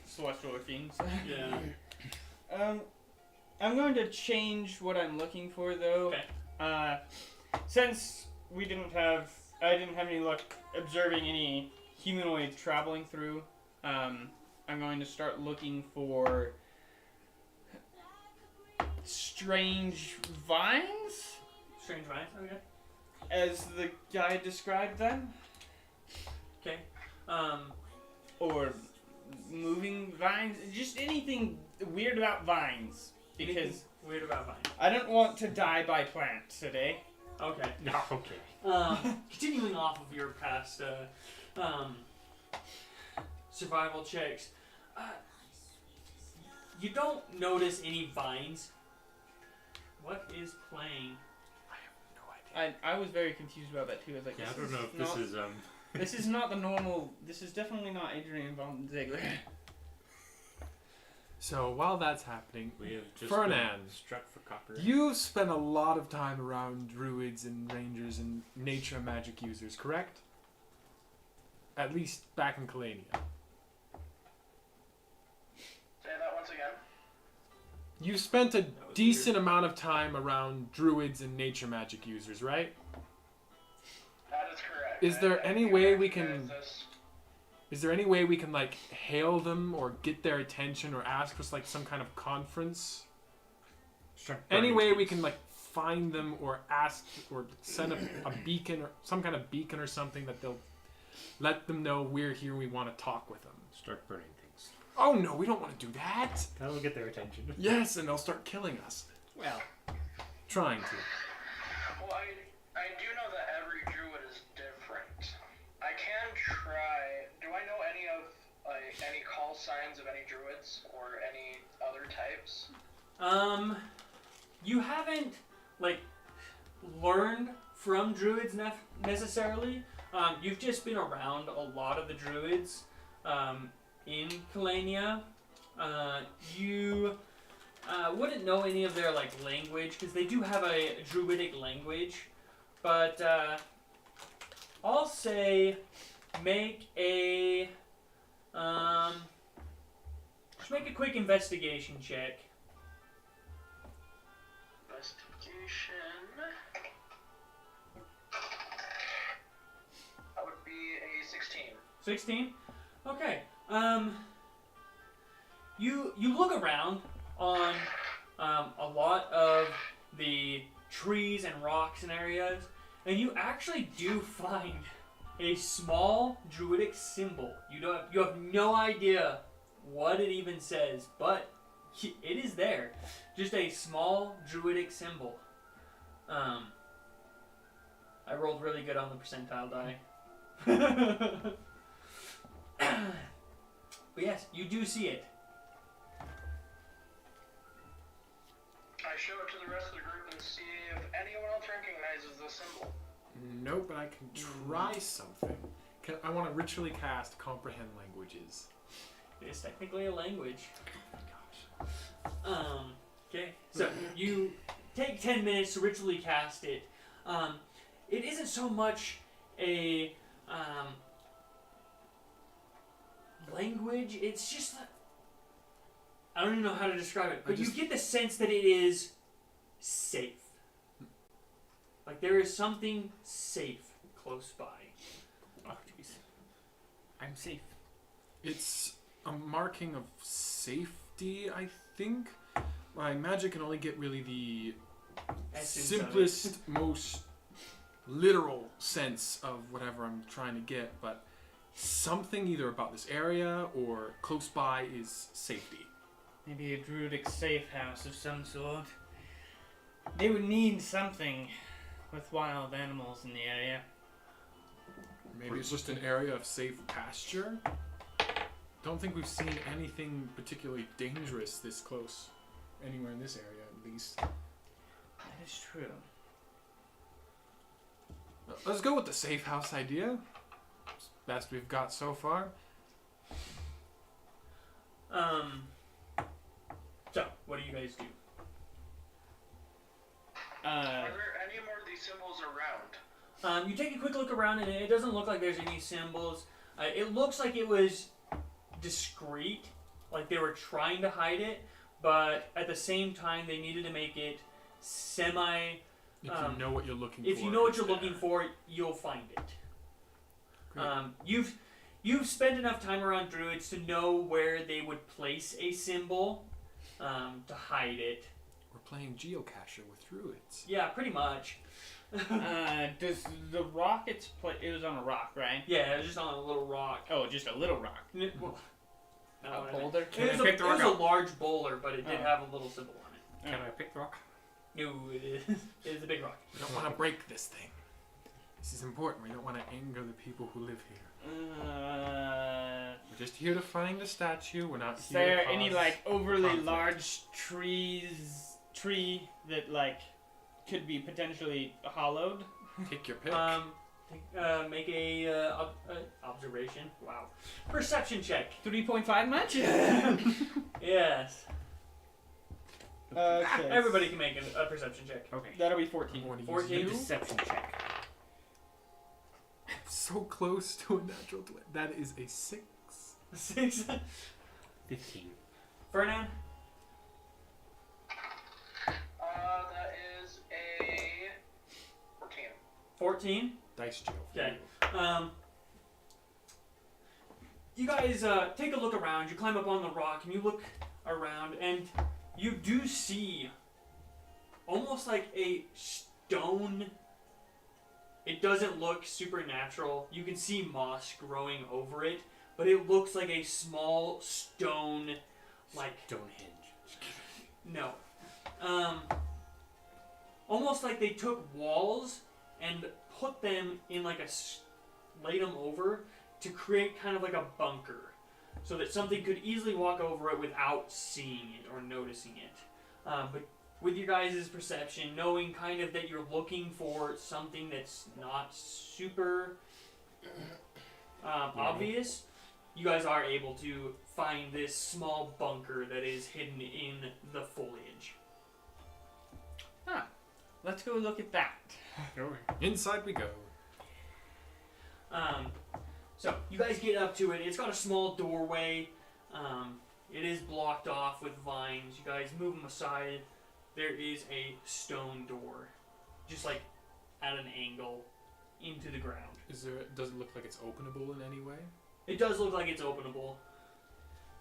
Celestial or fiends. Yeah. I'm going to change what I'm looking for though. Okay. Since I didn't have any luck observing any humanoids traveling through, I'm going to start looking for strange vines, Strange vines. Okay. as the guy described them, Okay. or moving vines, just anything weird about vines, because Anything weird about vines. I don't want to die by plants today. Okay. No, okay. Continuing off of your past survival checks, you don't notice any vines. What is playing? I was very confused about that too. I was like, Yeah, I this don't know is if this not- is This is not the normal. This is definitely not Adrian von Ziegler. So while that's happening, We have just Fernand, been struck for copper. you've spent a lot of time around druids and rangers and nature magic users, correct? At least back in Kal'Jaru. Say that once again. You've spent a was decent amount of time around druids and nature magic users, right? That is correct. Is there I any do way we recognize can- this. Is there any way we can like hail them or get their attention or ask for like some kind of conference? Start Any burning way we things. can like find them or ask or send a beacon or some kind of beacon or something that they'll let them know we're here and we want to talk with them. Start burning things. Oh no, we don't want to do that. That'll get their attention. Yes, and they'll start killing us. Well, Trying to. Well, I do know that every druid is different. I can try. Do I know any of any call signs of any druids or any other types? You haven't like learned from druids necessarily. You've just been around a lot of the druids in Kal'Jaru. You wouldn't know any of their like language because they do have a druidic language, but I'll say make a just make a quick investigation check. Investigation. That would be a 16. 16? Okay. You look around on a lot of the trees and rocks and areas, and you actually do find a small druidic symbol. You have no idea what it even says, but it is there. Just a small druidic symbol. I rolled really good on the percentile die. But yes, you do see it. I show it to the rest of the group and see if anyone else recognizes the symbol. Nope, but I can try something. I want to ritually cast comprehend languages. It is technically a language. Oh my gosh. Okay, so you take 10 minutes to ritually cast it. It isn't so much a language, it's just I don't even know how to describe it, but you get the sense that it is safe. Like there is something safe close by. oh jeez, I'm safe. It's a marking of safety, I think. My magic can only get really the Essence of it. simplest, most literal sense of whatever I'm trying to get, but something either about this area or close by is safety. Maybe a druidic safe house of some sort. They would need something with wild animals in the area. Maybe it's just an area of safe pasture. Don't think we've seen anything particularly dangerous this close anywhere in this area, at least. That is true. Let's go with the safe house idea. It's the best we've got so far. So, what do you guys do? Are there any more of these symbols around? You take a quick look around and it doesn't look like there's any symbols. It looks like it was discreet, like they were trying to hide it, but at the same time they needed to make it semi... If you know what you're looking for. If you know what it's you're there. looking for, you'll find it. Great. You've spent enough time around druids to know where they would place a symbol to hide it. We're playing geocacher with druids. Yeah, pretty much. Does the rock it was on a rock, right? Yeah, it was just on a little rock. Oh, just a little rock. Well, A boulder? It was a large boulder, but it did have a little symbol on it. Can I pick the rock? No, it is. It is a big rock. We don't want to break this thing. This is important. We don't want to anger the people who live here. We're just here to find a statue. We're not Is here there to any cause like overly conflict. large tree that like could be potentially hollowed? Take your pick. Make a observation. Wow. Perception check. 3.5 much? Yes. Okay. Everybody can make a perception check. Okay. That'll be 14. I want to 14? use A you. deception check. So close to a natural 20. That is a 6. 6. 15. Fernand? That is a 14. 14. Dice jail. for Okay. you. you guys take a look around. You climb up on the rock and you look around, and you do see almost like a stone. It doesn't look supernatural. You can see moss growing over it, but it looks like a small stone, like Stonehenge. no, almost like they took walls and put them in like laid them over to create kind of like a bunker, so that something could easily walk over it without seeing it or noticing it. But with your guys' perception, knowing kind of that you're looking for something that's not super obvious, you guys are able to find this small bunker that is hidden in the foliage. Let's go look at that. Inside we go. So you guys get up to it. It's got a small doorway. It is blocked off with vines. You guys move them aside. There is a stone door, just like at an angle into the ground. Does it look like it's openable in any way? It does look like it's openable.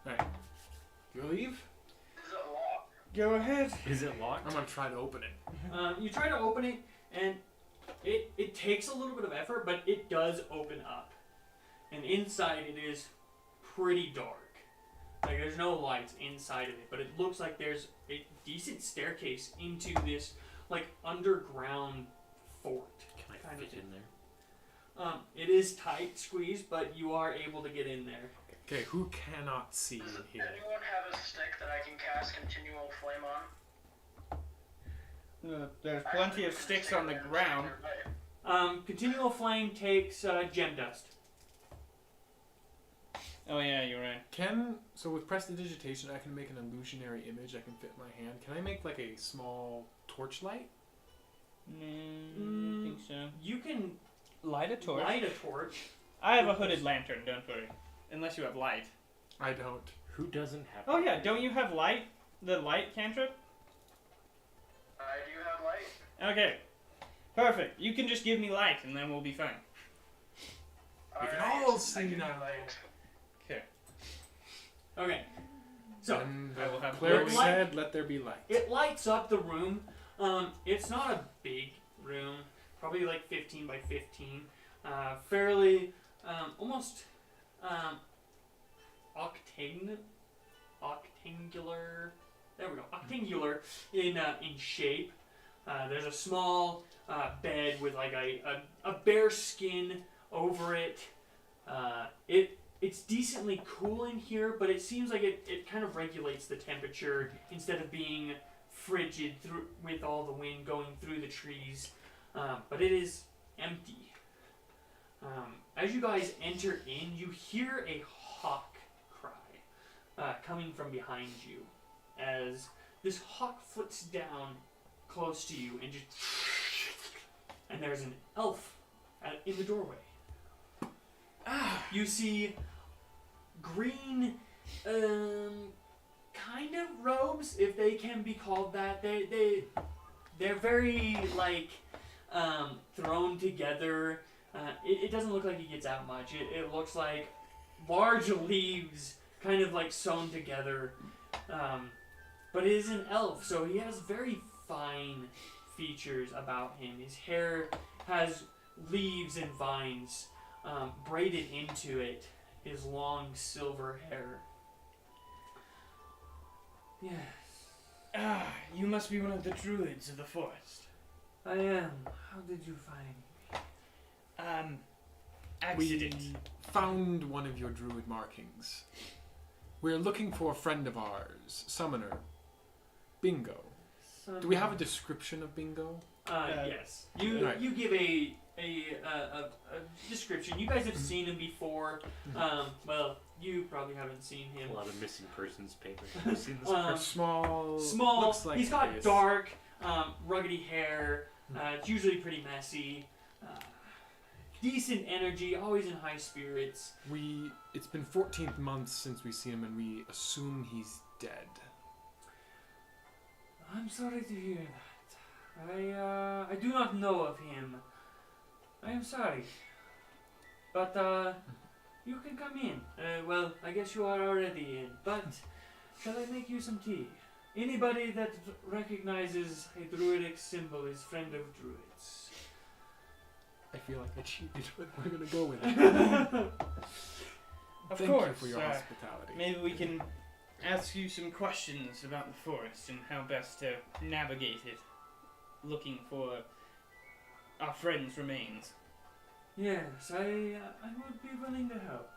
Right. You leave? Is it locked? Go ahead. Is it locked? I'm gonna try to open it. You try to open it, and it takes a little bit of effort, but it does open up. And inside it is pretty dark. Like there's no lights inside of it, but it looks like there's a decent staircase into this like underground fort. Can I kind of fit in there? It is tight squeezed, but you are able to get in there. Okay, who cannot see in Does here? anyone have a stick that I can cast continual flame on? There's plenty of sticks on the ground. Continual flame takes gem dust. Oh yeah, you're right. So with prestidigitation, I can make an illusionary image I can fit in my hand. Can I make like a small torchlight? No, I don't think so. You can Light a torch. light a torch. I have a hooded lantern, don't worry. Unless you have light. I don't. Who doesn't have? Oh yeah, don't you have light? The light cantrip? I do have light. Okay. Perfect. You can just give me light and then we'll be fine. We can Alright, all I see can do now. light. Okay. Okay. So And I will have cleric light. said, "Let there be light." it lights up the room. It's not a big room, probably like 15 by 15. Fairly, almost octangular. There we go. Octangular in shape. There's a small bed with like a bear skin over it. It's decently cool in here, but it seems like it kind of regulates the temperature instead of being frigid with all the wind going through the trees. But it is empty. As you guys enter in, you hear a hawk cry coming from behind you as this hawk flits down close to you and there's an elf in the doorway. You see green kind of robes, if they can be called that. They're very like thrown together. It doesn't look like he gets out much. It looks like large leaves kind of like sewn together. But it is an elf, so he has very fine features about him. His hair has leaves and vines braided into it. His long silver hair. Yes. You must be one of the druids of the forest. I am. How did you find me? Accident. We found one of your druid markings. We're looking for a friend of ours, Summoner. Bingo. Do we have a description of Bingo? Yes. You Right. you give a description. You guys have seen him before. Well, you probably haven't seen him. A lot of missing persons papers. Have you seen this? Small. Small. Looks like He's got this. dark, ruggedy hair. It's usually pretty messy. Decent energy. Always in high spirits. It's been 14 months since we've seen him, and we assume he's dead. I'm sorry to hear that. I do not know of him. I am sorry. But You can come in. Well, I guess you are already in, but shall I make you some tea? Anybody that recognizes a druidic symbol is friend of druids. I feel like I cheated, but we're gonna go with it. Of Thank course. you for your hospitality. Maybe we can ask you some questions about the forest and how best to navigate it, looking for our friend's remains. Yes, I would be willing to help.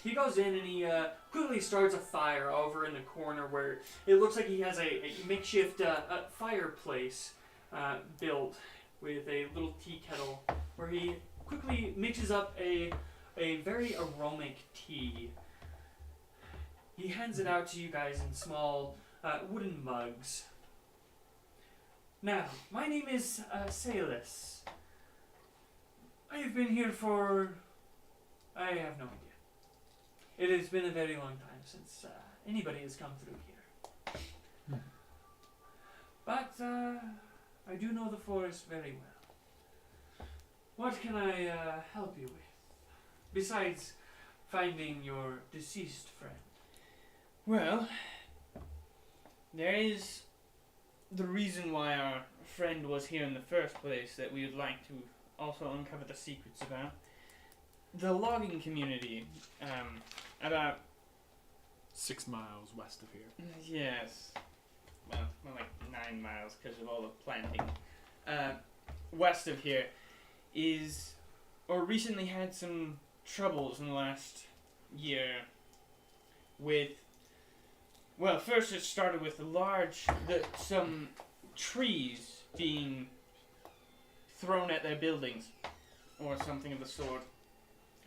He goes in and he quickly starts a fire over in the corner where it looks like he has a makeshift fireplace built with a little tea kettle where he quickly mixes up a very aromatic tea. He hands it out to you guys in small wooden mugs. Now, my name is Salus. I have been here for... I have no idea. It has been a very long time since anybody has come through here. But I do know the forest very well. What can I help you with? Besides finding your deceased friend. Well, there is the reason why our friend was here in the first place that we would like to also uncover the secrets about. The logging community, about 6 miles west of here. yes, well, more like 9 miles because of all the planting. West of here is, or recently had some troubles in the last year with, well, first it started with some trees being thrown at their buildings or something of the sort,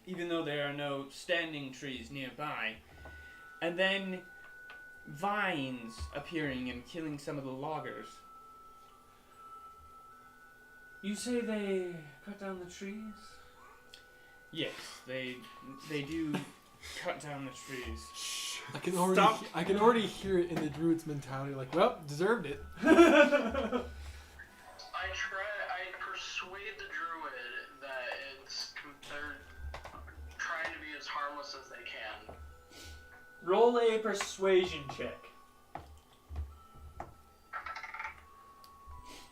even though there are no standing trees nearby. And then vines appearing and killing some of the loggers. You say they cut down the trees? Yes, they do cut down the trees. I can already hear it in the druid's mentality, like, well, deserved it. I persuade the druid that they're trying to be as harmless as they can. Roll a persuasion check.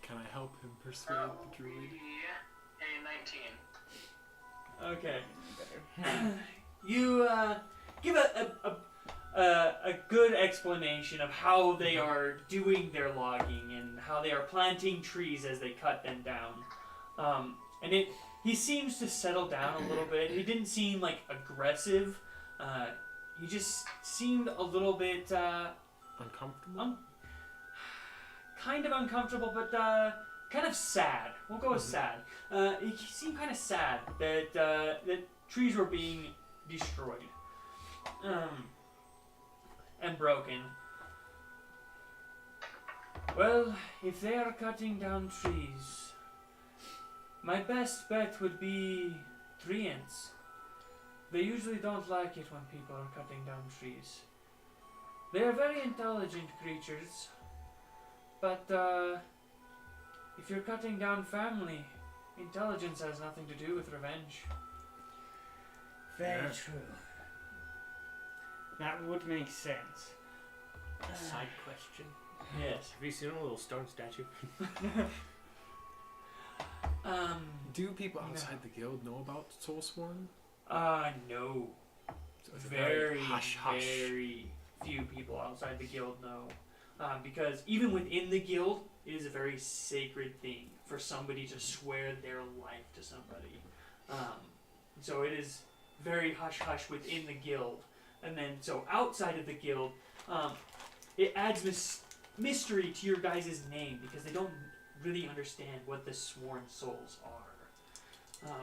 Can I help him persuade the druid? A 19. Okay. You give a good explanation of how they are doing their logging and how they are planting trees as they cut them down. And he seems to settle down a little bit. He didn't seem like aggressive. He just seemed a little bit Uncomfortable? kind of uncomfortable, but kind of sad. We'll go with sad. He seemed kind of sad that trees were being destroyed and broken. Well, if they are cutting down trees, my best bet would be treants. They usually don't like it when people are cutting down trees. They are very intelligent creatures, but if you're cutting down family, intelligence has nothing to do with revenge. Very Yeah. true. That would make sense. Side question. Yes. Have you seen a little stone statue? Do people outside the guild know about Soulsworn? No. So it's a Very, hush hush. very few people outside the guild know. Because even within the guild, it is a very sacred thing for somebody to swear their life to somebody. So it is very hush hush within the guild. And then, so outside of the guild, it adds mystery to your guys' name because they don't really understand what the sworn souls are.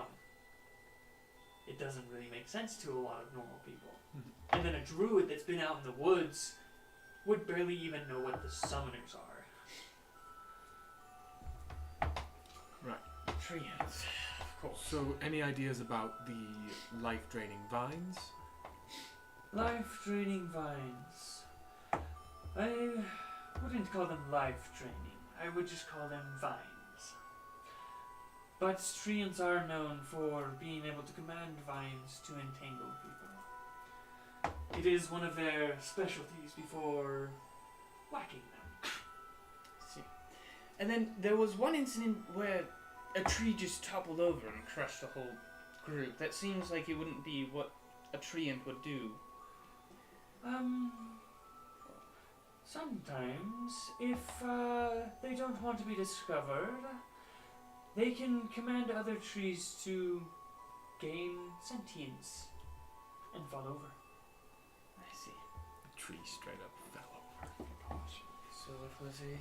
It doesn't really make sense to a lot of normal people. And then a druid that's been out in the woods would barely even know what the summoners are. Treants, of course. So, any ideas about the life-draining vines? Life-draining vines. I wouldn't call them life-draining. I would just call them vines. But treants are known for being able to command vines to entangle people. It is one of their specialties before whacking them. See. And then there was one incident where a tree just toppled over and crushed the whole group. That seems like it wouldn't be what a treant would do. Sometimes, if they don't want to be discovered, they can command other trees to gain sentience and fall over. I see. The tree straight up fell over. Gosh. So it was a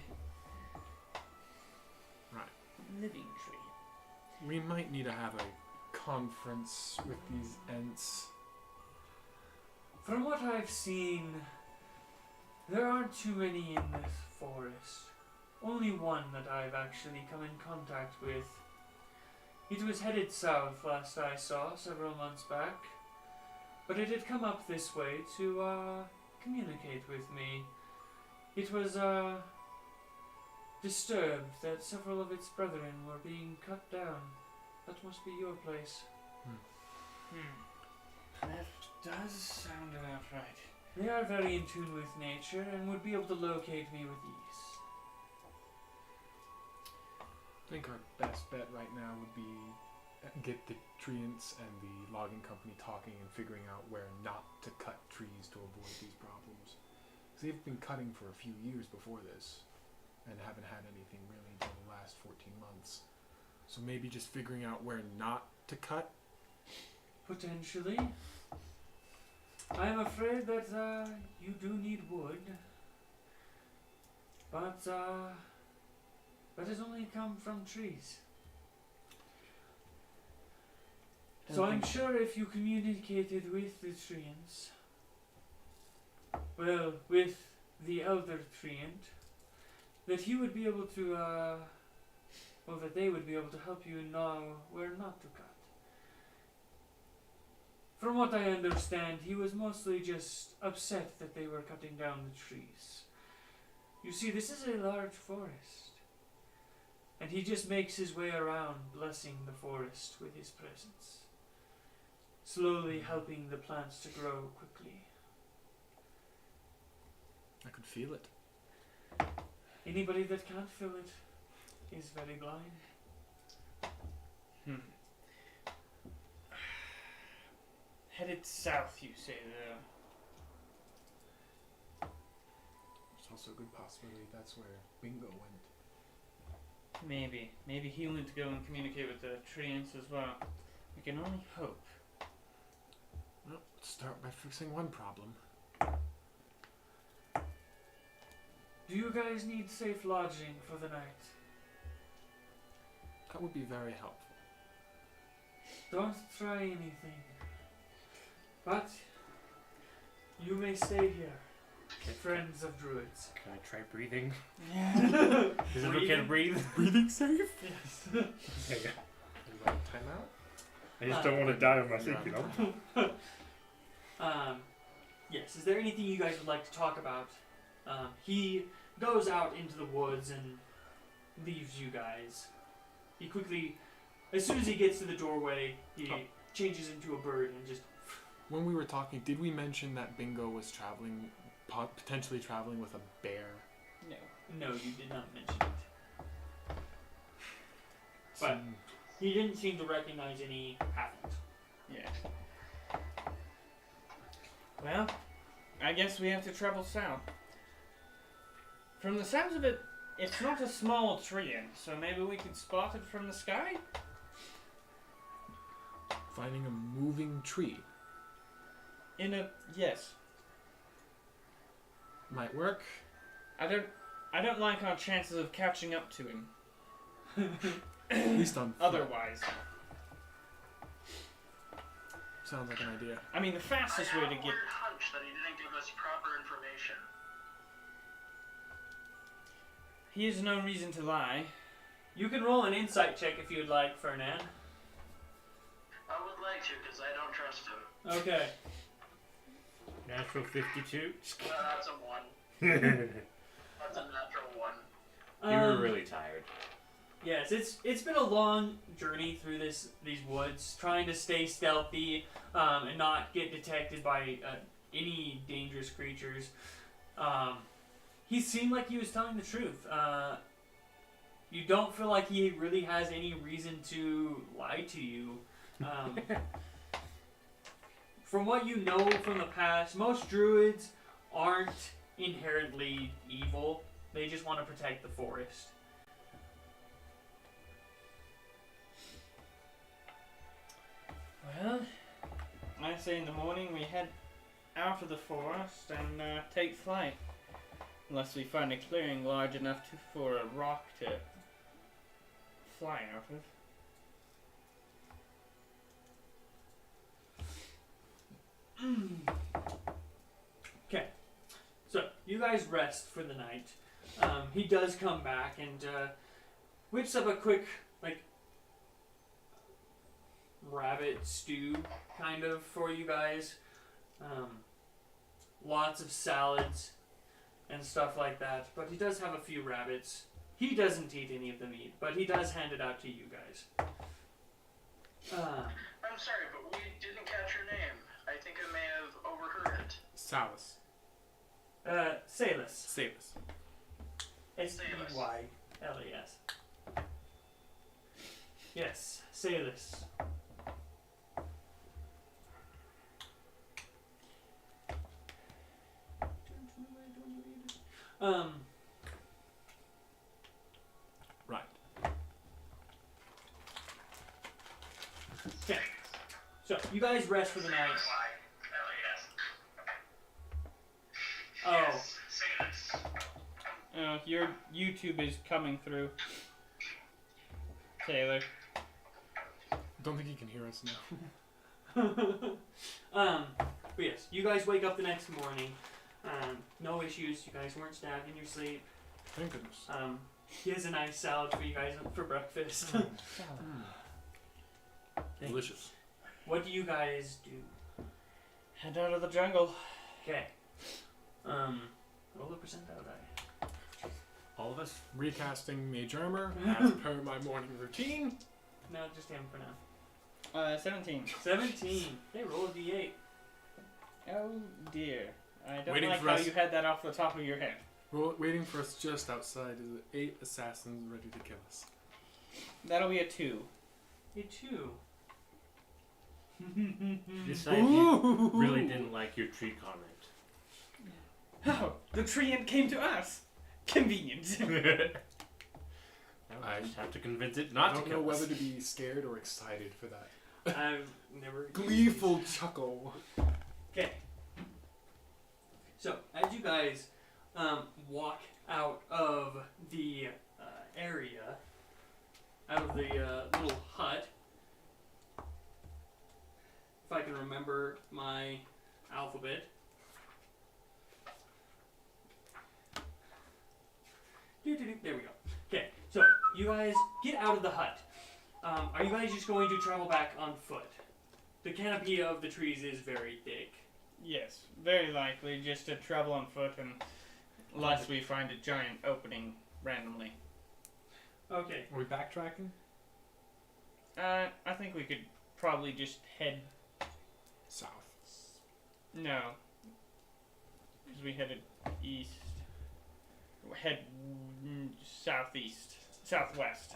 Right. living tree. We might need to have a conference with these Ents. From what I've seen, there aren't too many in this forest. Only one that I've actually come in contact with. It was headed south last I saw several months back, but it had come up this way to communicate with me. It was disturbed that several of its brethren were being cut down. That must be your place. That does sound about right. They are very in tune with nature and would be able to locate me with ease. I think our best bet right now would be get the treants and the logging company talking and figuring out where not to cut trees to avoid these problems. 'Cause they've been cutting for a few years before this and haven't had anything really until the last 14 months. So maybe just figuring out where not to cut. Potentially. I am afraid that you do need wood. But that has only come from trees. So I'm sure if you communicated with the treants, well, with the elder treant, that he would be able to, well, that they would be able to help you know where not to cut. From what I understand, he was mostly just upset that they were cutting down the trees. You see, this is a large forest, and he just makes his way around, blessing the forest with his presence, slowly helping the plants to grow quickly. I could feel it. Anybody that can't feel it is very blind. Headed south, you say, though. There's also a good possibility that's where Bingo went. Maybe. Maybe he went to go and communicate with the treants as well. We can only hope. Well, let's start by fixing one problem. Do you guys need safe lodging for the night? That would be very helpful. Don't try anything. But you may stay here, friends of Druids. Can I try breathing? Yeah. Is it okay to breathe? Breathing safe? Yes. Yeah. Time out? I just don't want to die on my sleep, you know? Yes, is there anything you guys would like to talk about? He goes out into the woods and leaves you guys. He quickly, as soon as he gets to the doorway, he changes into a bird and just... When we were talking, did we mention that Bingo was traveling, potentially traveling with a bear? No. No, you did not mention it. But Some- he didn't seem to recognize any halflings. Yeah. Well, I guess we have to travel south. From the sounds of it, it's not a small treant, so maybe we can spot it from the sky? Finding a moving tree Yes. might work. I don't like our chances of catching up to him. At least on foot. Otherwise. Sounds like an idea. I mean, the fastest way to I have a get... weird hunch that he didn't give us proper information. He has no reason to lie. You can roll an insight check if you'd like, Fernand. I would like to, because I don't trust him. Okay. Natural 52. That's a 1. You That's a natural 1. were really tired. Yes, it's been a long journey through these woods, trying to stay stealthy and not get detected by any dangerous creatures. He seemed like he was telling the truth. You don't feel like he really has any reason to lie to you. From what you know from the past, most druids aren't inherently evil. They just want to protect the forest. Well, I say in the morning we head out of the forest and take flight. Unless we find a clearing large enough for a rock to fly out of. Okay, so you guys rest for the night. He does come back and whips up a quick, like, rabbit stew kind of for you guys. Lots of salads and stuff like that, but he does have a few rabbits. He doesn't eat any of the meat, but he does hand it out to you guys. I'm sorry, but we didn't catch your name. I think I may have overheard it. Salus. Salus. Salus. Seylas. Yes, Salus. Right. Okay. So you guys rest for the night. Oh. Your YouTube is coming through, Taylor. Don't think he can hear us now. But yes, you guys wake up the next morning. No issues. You guys weren't stabbed in your sleep. Thank goodness. He has a nice salad for you guys for breakfast. Delicious. What do you guys do? Head out of the jungle. Okay. Roll a percentile die. All of us? Recasting mage armor as per my morning routine. No, just him for now. 17. 17. Hey, roll a d8. Oh dear. I don't Waiting like for how us. you had that off the top of your head. Waiting for us just outside is 8 assassins ready to kill us. That'll be a 2. A 2. You decided you really didn't like your tree comment. Oh, the treant came to us. Convenient. I just have to convince it I not to don't know kill whether us. to be scared or excited for that. I've never. Gleeful chuckle. Okay. So, as you guys walk out of the area, out of the little hut, if I can remember my alphabet. There we go. Okay, so you guys get out of the hut. Are you guys just going to travel back on foot? The canopy of the trees is very thick. Yes, very likely just to travel on foot unless we find a giant opening randomly. Okay. Are we backtracking? I think we could probably just head... South. No. Because we headed east. Head southeast. Southwest.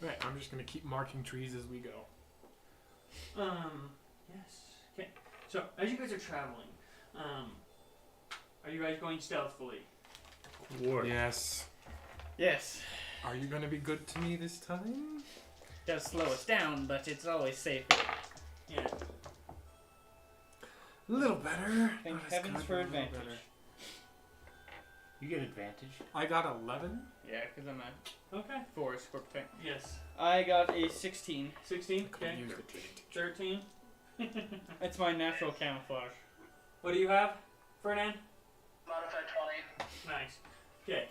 Right, I'm just gonna keep marking trees as we go. Yes. Okay. So, as you guys are traveling, are you guys going stealthily? War. Yes. Yes. Are you gonna be good to me this time? Does slow us down, but it's always safer. Yeah. A little better. Thank not as heavens good, for but a little advantage. better. You get advantage. I got 11. Yeah, because I'm a Okay. forest scorp thing. Yes. I got a 16. 16. Couldn't Okay. use the advantage. 13. It's my natural camouflage. What do you have, Fernand? Modified 20. Nice. Okay.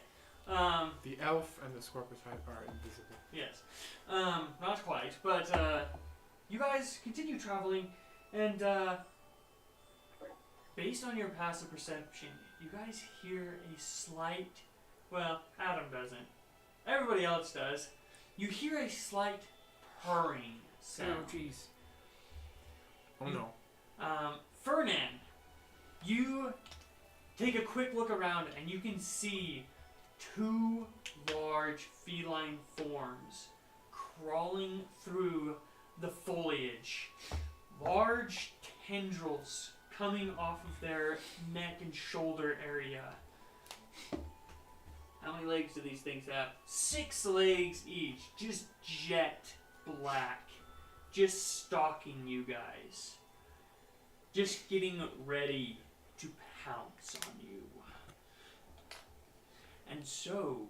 The elf and the scorpion type are invisible. Yes. Not quite, but you guys continue traveling, and based on your passive perception, you guys hear a slight. Well, Adam doesn't. Everybody else does. you hear a slight purring sound. Oh, jeez. Oh, no. Fernan, you take a quick look around and you can see 2 large feline forms crawling through the foliage. Large tendrils coming off of their neck and shoulder area. How many legs do these things have? 6 legs each. Just jet black. Just stalking you guys. Just getting ready to pounce on you. And so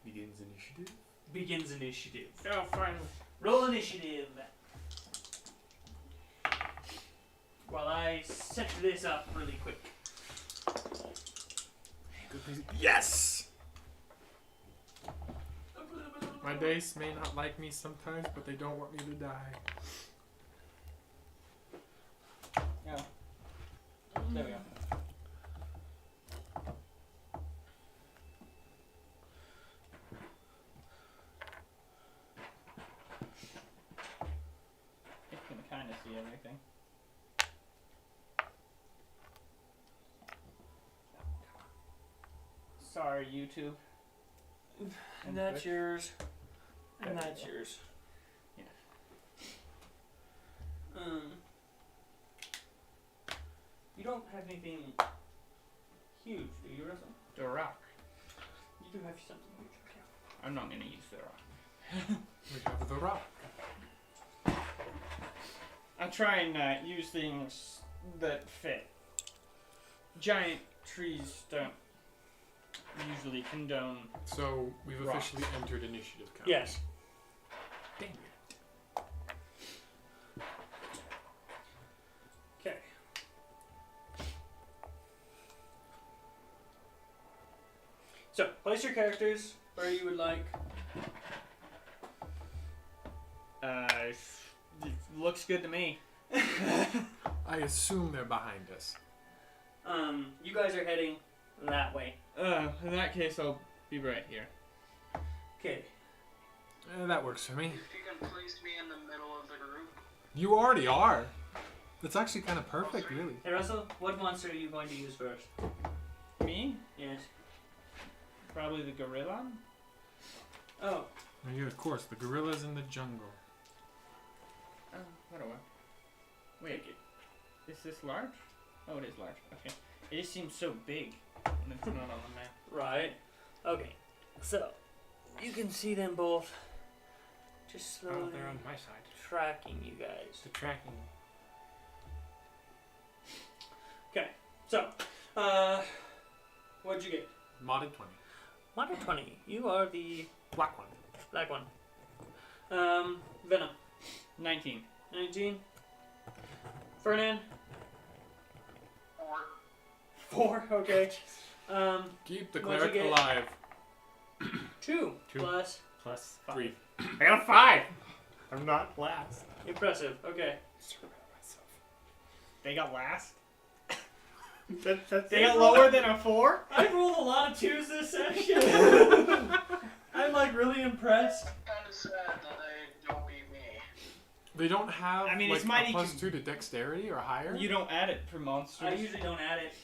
begins initiative. Oh, finally. Roll initiative. While I set this up really quick. Yes! My dice may not like me sometimes, but they don't want me to die. Yeah. There we go. You can kind of see everything. Sorry, YouTube. And that's yours. And There we that's go. yours. Yeah. You don't have anything huge, do you, Russell? The rock. You do have something huge. Okay. I'm not gonna use the rock. We have the rock. I try and use things that fit. Giant trees don't usually condone. So we've Rock. officially entered initiative count. Yes. Dang it. Okay. So, place your characters where you would like. It looks good to me. I assume they're behind us. You guys are heading that way. In that case, I'll be right here. Okay. That works for me. If you can place me in the middle of the group. You already are. That's actually kind of perfect, really. Hey, Russell, what monster are you going to use first? Me? Yes. Probably the gorilla. Oh. Yeah, of course. The gorillas in the jungle. Oh, what do I? Wait, is this large? Oh, it is large. Okay. It just seems so big when it's not on the map. Right. Okay. So, you can see them both just slowly Oh, they're on my side. tracking you guys. The tracking. So, what'd you get? Modded 20. Modded 20. You are the Black one. black one. Venom. 19. 19. Fernan. 4. 4. Okay. Keep the What'd you cleric get? alive. 2 Two. plus. Plus 5. 3. I got a 5! I'm not last. Impressive. Okay. They got last? That's They got lower than a 4? I've rolled a lot of 2s this session. I'm like really impressed. Kind of sad that they don't beat me. They don't have I mean, like it's mighty a +2 to dexterity or higher? You don't add it for monsters. I usually don't add it.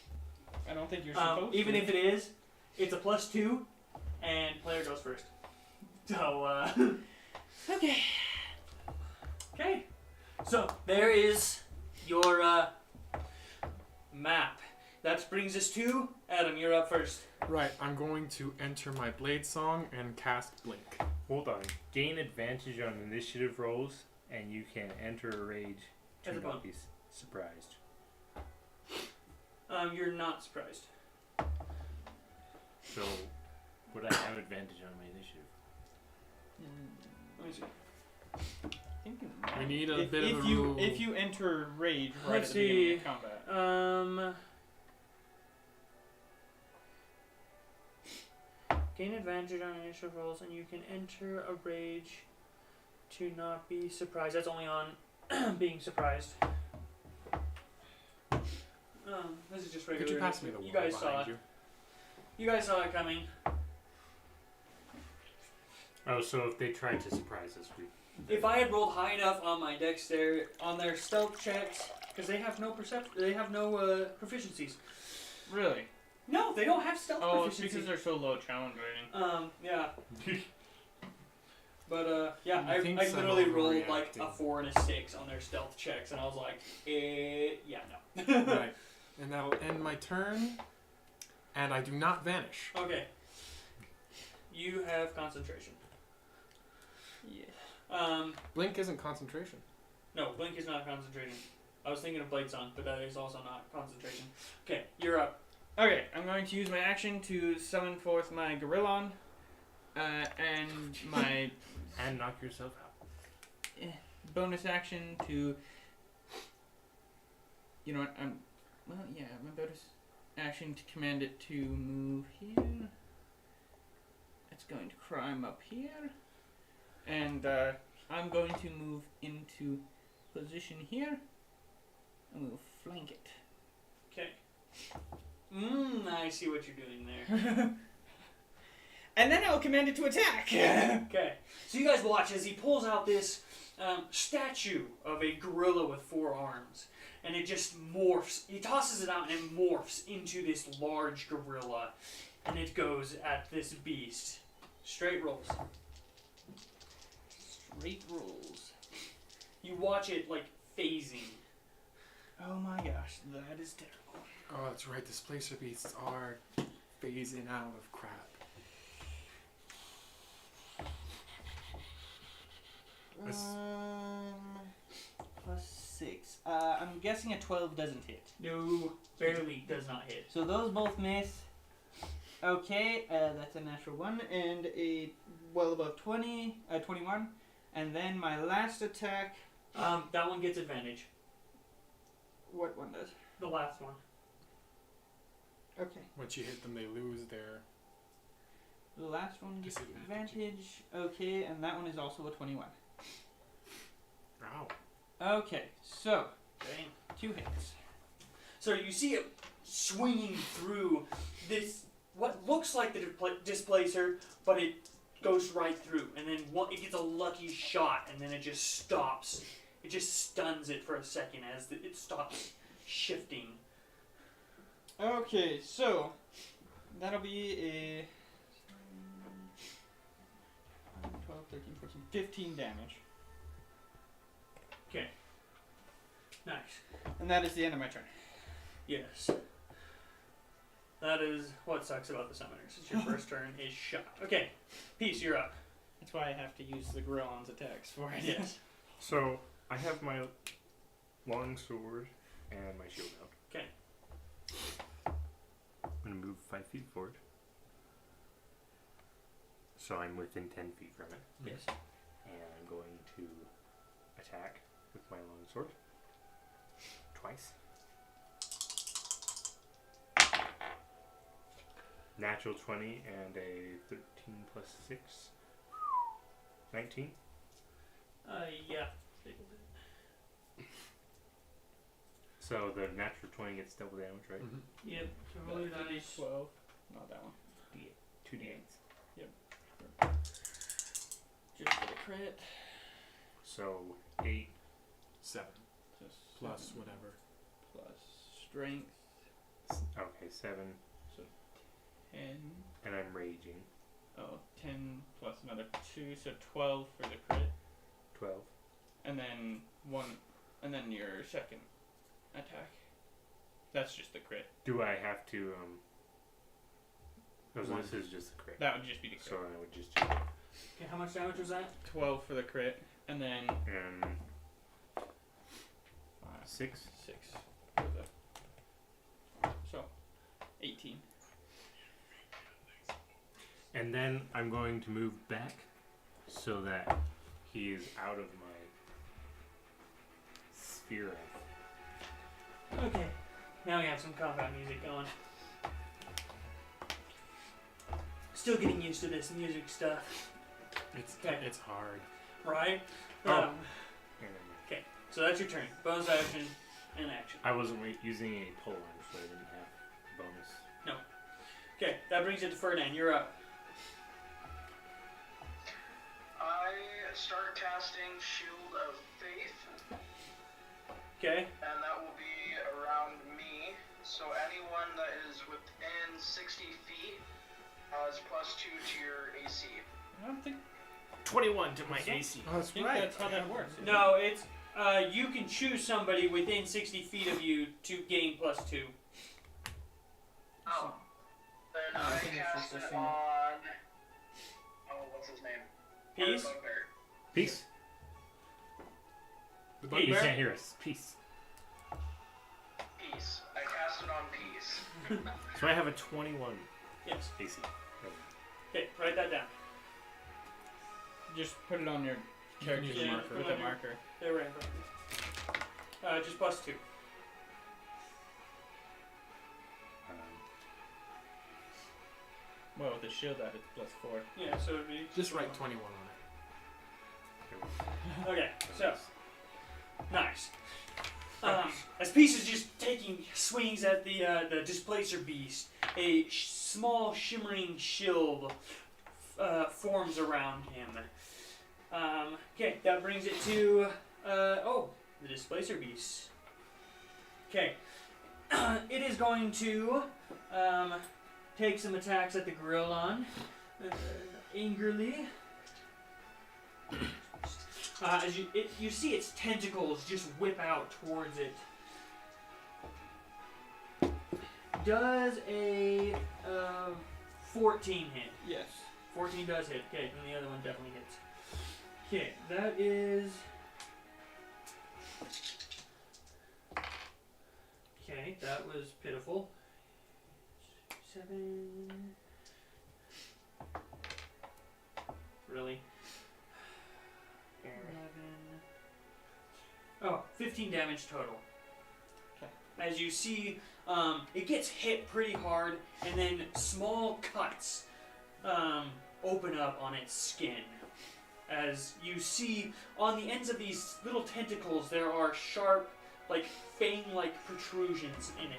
I don't think you're supposed Even to. if it is, it's a +2, and player goes first. So, Okay. okay. So, there is your, map. That brings us to Adam. You're up first. Right, I'm going to enter my blade song and cast blink. Hold on. Gain advantage on initiative rolls, and you can enter a rage to As a not bonus. be surprised. You're not surprised. So, would I have advantage on my initiative? Let me see. I think you might. We need a if, bit if of a you rule. if you enter rage right Let's at the beginning see. of combat. Gain advantage on initiative rolls, and you can enter a rage to not be surprised. That's only on being surprised. This is just regular. Could you pass me the initiative. water You guys saw behind it. you? You guys saw it coming. Oh, so if they tried to surprise us, we. If I had rolled high enough on my dexterity, on their stealth checks, because they have no proficiencies. Really? No, they don't have stealth Oh, it's proficiency. because they're so low challenge rating. Yeah. But yeah, I I think literally some rolled like a overreacting. 4 and a 6 on their stealth checks, and I was like, yeah, no. Right. And that'll end my turn. And I do not vanish. Okay. You have concentration. Yeah. Blink isn't concentration. No, blink is not concentration. I was thinking of blade song, but that is also not concentration. Okay, you're up. Okay, I'm going to use my action to summon forth my Gorillon, and my And knock yourself out. bonus action to. You know what? My bonus action to command it to move here. It's going to climb up here, and I'm going to move into position here, and we'll flank it. Okay. I see what you're doing there. And then I'll command it to attack. Okay. So you guys watch as he pulls out this statue of a gorilla with 4 arms. And it just morphs. He tosses it out and it morphs into this large gorilla. And it goes at this beast. Straight rolls. Straight rolls. You watch it like phasing. Oh my gosh, that is terrible. Oh, that's right. Displacer beasts are phasing out of crap. Plus 6. I'm guessing a 12 doesn't hit. No, barely does not hit. So those both miss. Okay, that's a natural 1 and a well above 20, 21. And then my last attack. That one gets advantage. What one does? The last one. Okay. Once you hit them, they lose their... The last one gets Disadvantage. advantage. Okay, and that one is also a 21. Ow. Okay, so Okay. 2 hits. So you see it swinging through this, what looks like the displacer, but it goes right through. And then it gets a lucky shot, and then it just stops. It just stuns it for a second as it stops shifting. Okay, so that'll be a 12, 13, 14, 15 damage. Okay. Nice. And that is the end of my turn. Yes. That is what sucks about the summoners. It's your first turn is shot. Okay. Peace, you're up. That's why I have to use the Gorillon's attacks for it. Yes. So I have my long sword and my shield out. Okay. I'm gonna move 5 feet forward. So I'm within 10 feet from it. Yes. And I'm going to attack with my long sword. Twice. Natural 20 and a 13 plus 6. 19. Yeah. So the natural 20 gets double damage, right? Mm-hmm. Yep. So roll your dice. 12. Not that one. 2 d8s. Just for the crit. So 8. 7. So Plus 7 whatever. plus strength. Okay, 7. 10. And I'm raging. Oh, 10 plus another 2, so 12 for the crit. 12. And then 1, and then your second attack. That's just the crit. Do I have to, Oh, so One. this is just the crit. That would just be the crit. So I would just do Okay, how much damage was that? 12 for the crit, and then and 6. 6 for the. So, 18. And then I'm going to move back so that he is out of my sphere of... Okay. Now we have some combat music going. Still getting used to this music stuff, Okay. It's hard. right? Oh. Um, And then so that's your turn. Bonus action and action. I wasn't using a pull arm, so I didn't have bonus. Okay, that brings it to Ferdinand. You're up. I start casting Shield of Faith, Okay. and that will be around me. So anyone that is within 60 feet has +2 to your AC. I don't think 21 to my AC. Oh, that's think right. that's how that works. No, it's you can choose somebody within 60 feet of you to gain +2. Oh. Then I I think it's cast just a it single. on. Oh, what's his name? Peace. Bugbear. Peace. The Hey, You bugbear? can't hear us. Peace. Peace. I cast it on Peace. So I have a 21 Yes. AC. Okay, write that down. Just put it on your character's use a sheet marker. with a marker. There, right. Just +2. Well, with the shield added, +4. Yeah, so it'd be. Just write 21 on it. Okay, so nice. As Peace is just taking swings at the displacer beast, a small shimmering shield forms around him. Okay, that brings it to the displacer beast. Okay, it is going to take some attacks at the Gorillon angrily. As you see its tentacles just whip out towards it. Does a 14 hit? Yes. 14 does hit. Okay, and the other one definitely hits. Okay, that is... Okay, that was pitiful. 7... Really? 11... Oh, 15 damage total. Okay. As you see, it gets hit pretty hard, and then small cuts open up on its skin. As you see, on the ends of these little tentacles, there are sharp, like fang-like protrusions in it.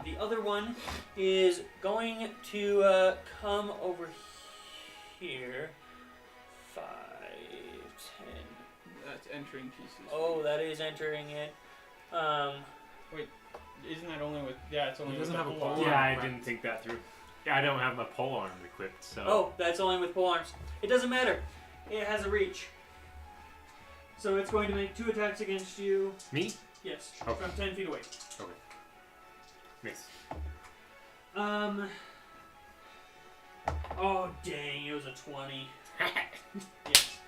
The other one is going to come over here. 5, 10. That's entering pieces. Oh, that is entering it. Isn't that only with... Yeah, it's only It with doesn't the have a whole pole arm. Yeah, I right. didn't think that through. Yeah, I don't have my pole arm equipped, so. Oh, that's only with pole arms. It doesn't matter. It has a reach. So it's going to make 2 attacks against you. Me? Yes, Okay. from 10 feet away. Miss. Oh, dang, it was a 20. Yes.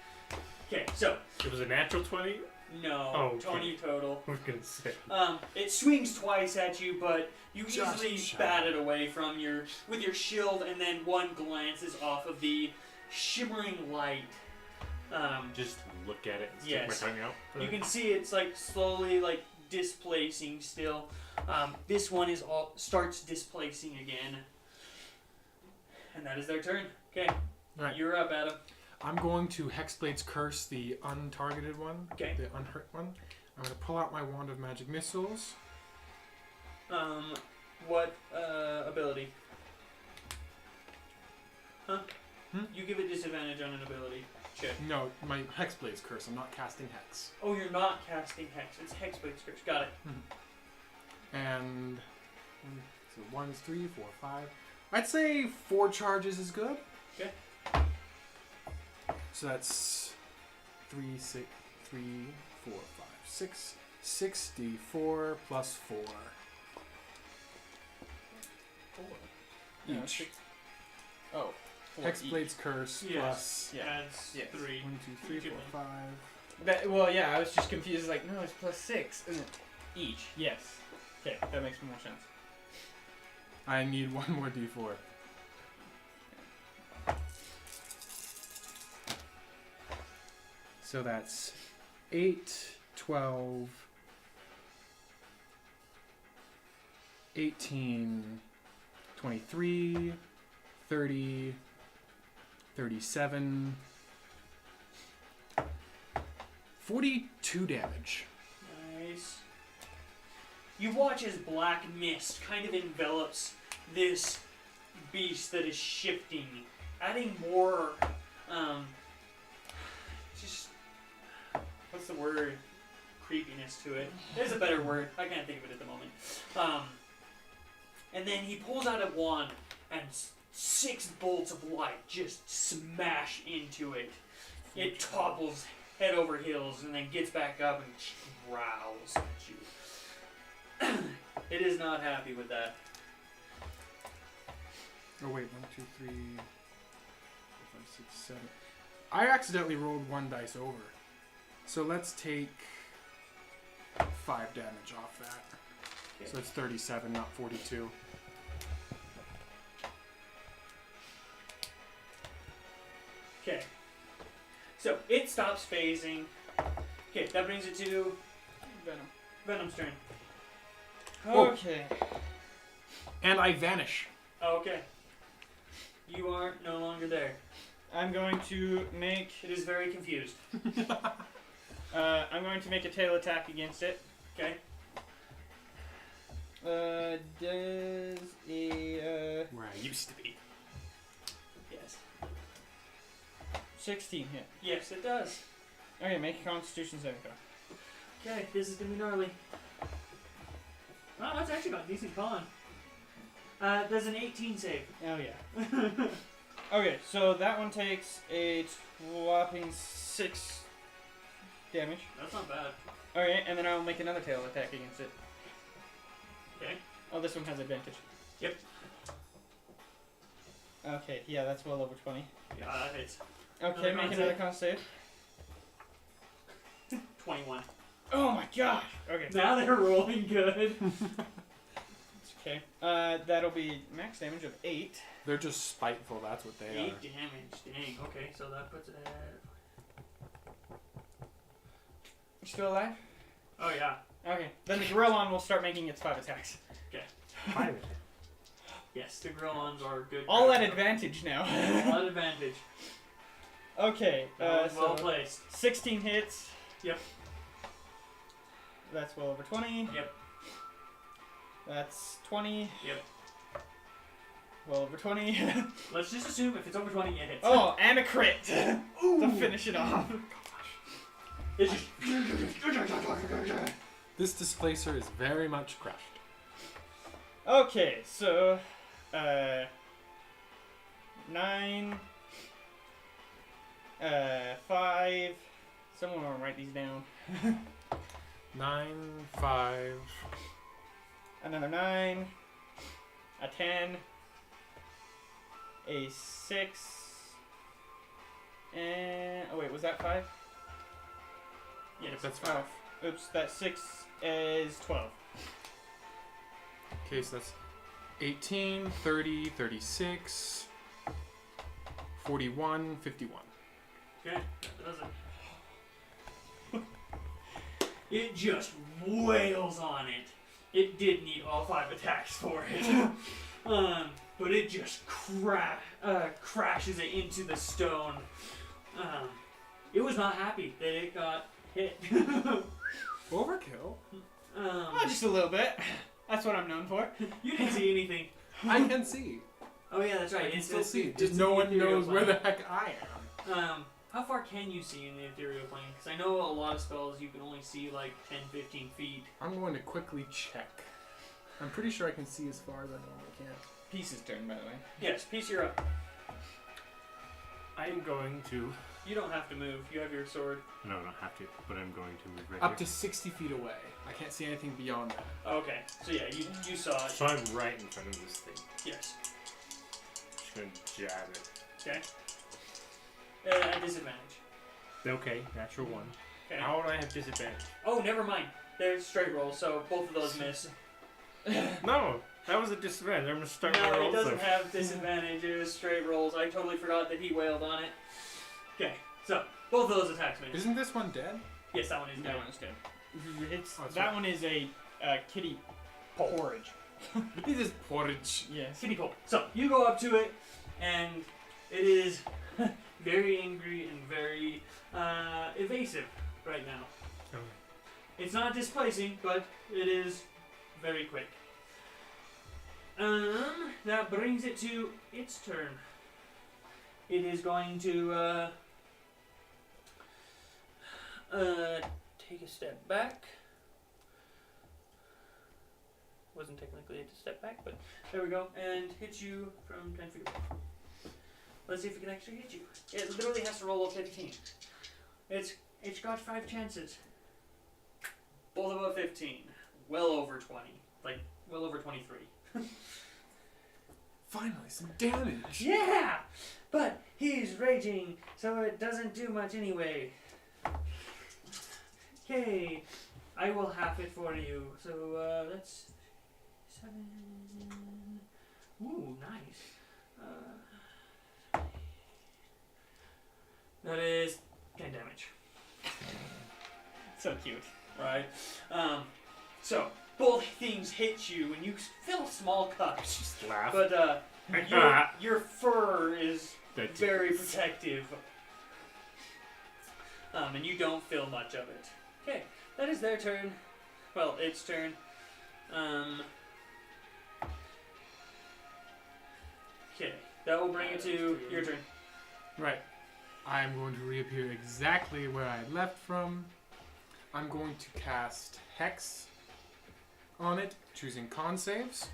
Okay, so, It was a natural 20? no, Oh, okay. 20 total. I was gonna say. It swings twice at you, but you Just easily shy. bat it away from with your shield, and then one glances off of the shimmering light. Just look at it and stick Yes. my tongue out. You can see it's like slowly like displacing still. This one starts displacing again. And that is their turn. Okay. Right. You're up, Adam. I'm going to Hexblade's Curse, the untargeted one, Okay. the unhurt one. I'm going to pull out my Wand of Magic Missiles. What ability? Huh? You give it disadvantage on an ability check. No, my Hexblade's Curse. I'm not casting Hex. Oh, you're not casting Hex. It's Hexblade's Curse. Got it. And so 1 is 3, 4, 5. I'd say 4 charges is good. Okay. So that's 3, 6, 3, 4, 5, 6, 64 plus 4 No, each. 6. Oh. 4 Hexblade's Curse Yes. plus Yeah. Adds Yes. 3. 1, 2, 3, 4, 5. Well, yeah, I was just confused. Like, no, it's +6, isn't it? Each. Yes. Okay, that makes more sense. I need 1 more d4. So that's 8, 12, 18, 23, 30, 37, 42 damage. Nice. You watch as black mist kind of envelops this beast that is shifting, adding more just what's the word? Creepiness to it. There's a better word. I can't think of it at the moment. And then he pulls out a wand and 6 bolts of light just smash into it. It topples head over heels and then gets back up and growls at you. It is not happy with that. Oh wait, 1, 2, 3, 4, 5, 6, 7. I accidentally rolled 1 dice over. So let's take 5 damage off that. Okay. So it's 37, not 42. Okay. So it stops phasing. Okay, that brings it to Venom's turn. Oh. Okay. And I vanish. Oh, okay. You are no longer there. I'm going to make. It is very confused. I'm going to make a tail attack against it. Okay. Does a Where I used to be. Yes. 16 hit? Yes, it does. Okay, make a Constitution saving throw. Okay, this is gonna be gnarly. Wow, that's actually got a decent con. Does an 18 save. Oh yeah. Okay, so that one takes a whopping 6 damage. That's not bad. Okay, and then I'll make another tail attack against it. Okay. Oh, this one has advantage. Yep. Okay, yeah, that's well over 20. Yeah, that hits. Okay, Another make con another save. con save. 21. Oh my gosh! Okay. Now they're rolling good. Okay. That'll be max damage of 8. They're just spiteful, that's what they 8 are. damage. Dang. Okay, so that puts it at. You still alive? Oh yeah. Okay. Then the Gorillon will start making its 5 attacks. 5. Yes, the Grillons are good. All at craftsmen. advantage now. All at advantage. Okay. That was well So placed. 16 hits. Yep. That's well over 20. Yep. That's 20. Yep. Well over 20. Let's just assume if it's over 20, it hits. Oh, and a crit to Ooh. finish it off. It's just. This displacer is very much crushed. Okay, so 9, 5. Someone will write these down. 9, 5. Another 9, a 10, a 6, and oh wait, was that 5? Yes. That's 5. Oops, that 6 is 12. Okay, so that's 18, 30, 36, 41, 51. Okay, that does it. It just wails on it. It did need all 5 attacks for it. But it just crashes it into the stone. It was not happy that it got hit. Overkill? Oh, just a little bit. That's what I'm known for. You didn't see anything. I can see. Oh yeah, that's right. I can It's still see. it's Just in no the one ethereal knows where plane. the heck I am. How far can you see in the ethereal plane? Because I know a lot of spells you can only see like 10, 15 feet. I'm going to quickly check. I'm pretty sure I can see as far as I normally can. Piece's turn, by the way. Yes, Peace, you're up. I am going to. You don't have to move. You have your sword. No, I don't have to, but I'm going to move right Up here. to 60 feet away. I can't see anything beyond that. Okay, so yeah, you saw it. So I'm right in front of this thing. Yes. Just gonna jab it. Okay. At disadvantage. Okay, natural 1. Okay. How would I have disadvantage? Oh, never mind. They're straight rolls, so both of those miss. No, that was a disadvantage. I'm gonna start my No, it rolls doesn't over. have disadvantage. It was straight rolls. I totally forgot that he wailed on it. Okay, so both of those attacks miss. Isn't this one dead? Yes, that one is That dead. one's dead. It's, Oh, it's that right. one is a kitty porridge. It is porridge. Yes. Kitty pole. So you go up to it, and it is very angry and very evasive right now. Okay. It's not displacing, but it is very quick. That brings it to its turn. it is going to take a step back. Wasn't technically a step back, but there we go, and hit you from 10 feet away. Let's see if it can actually hit you. It literally has to roll a 15. It's got 5 chances. Both above 15. Well over 20. Like, well over 23. Finally, some damage. Yeah! But he's raging, so it doesn't do much anyway. Okay, I will half it for you. So that's 7. Ooh, nice. That is 10 damage. So cute. Right? So both things hit you, and you feel small cuts. Just laugh. But your fur is very protective. And you don't feel much of it. Okay, that is their turn. Well, its turn. Okay, that will bring it to your turn. Right. I'm going to reappear exactly where I left from. I'm going to cast Hex on it, choosing con saves.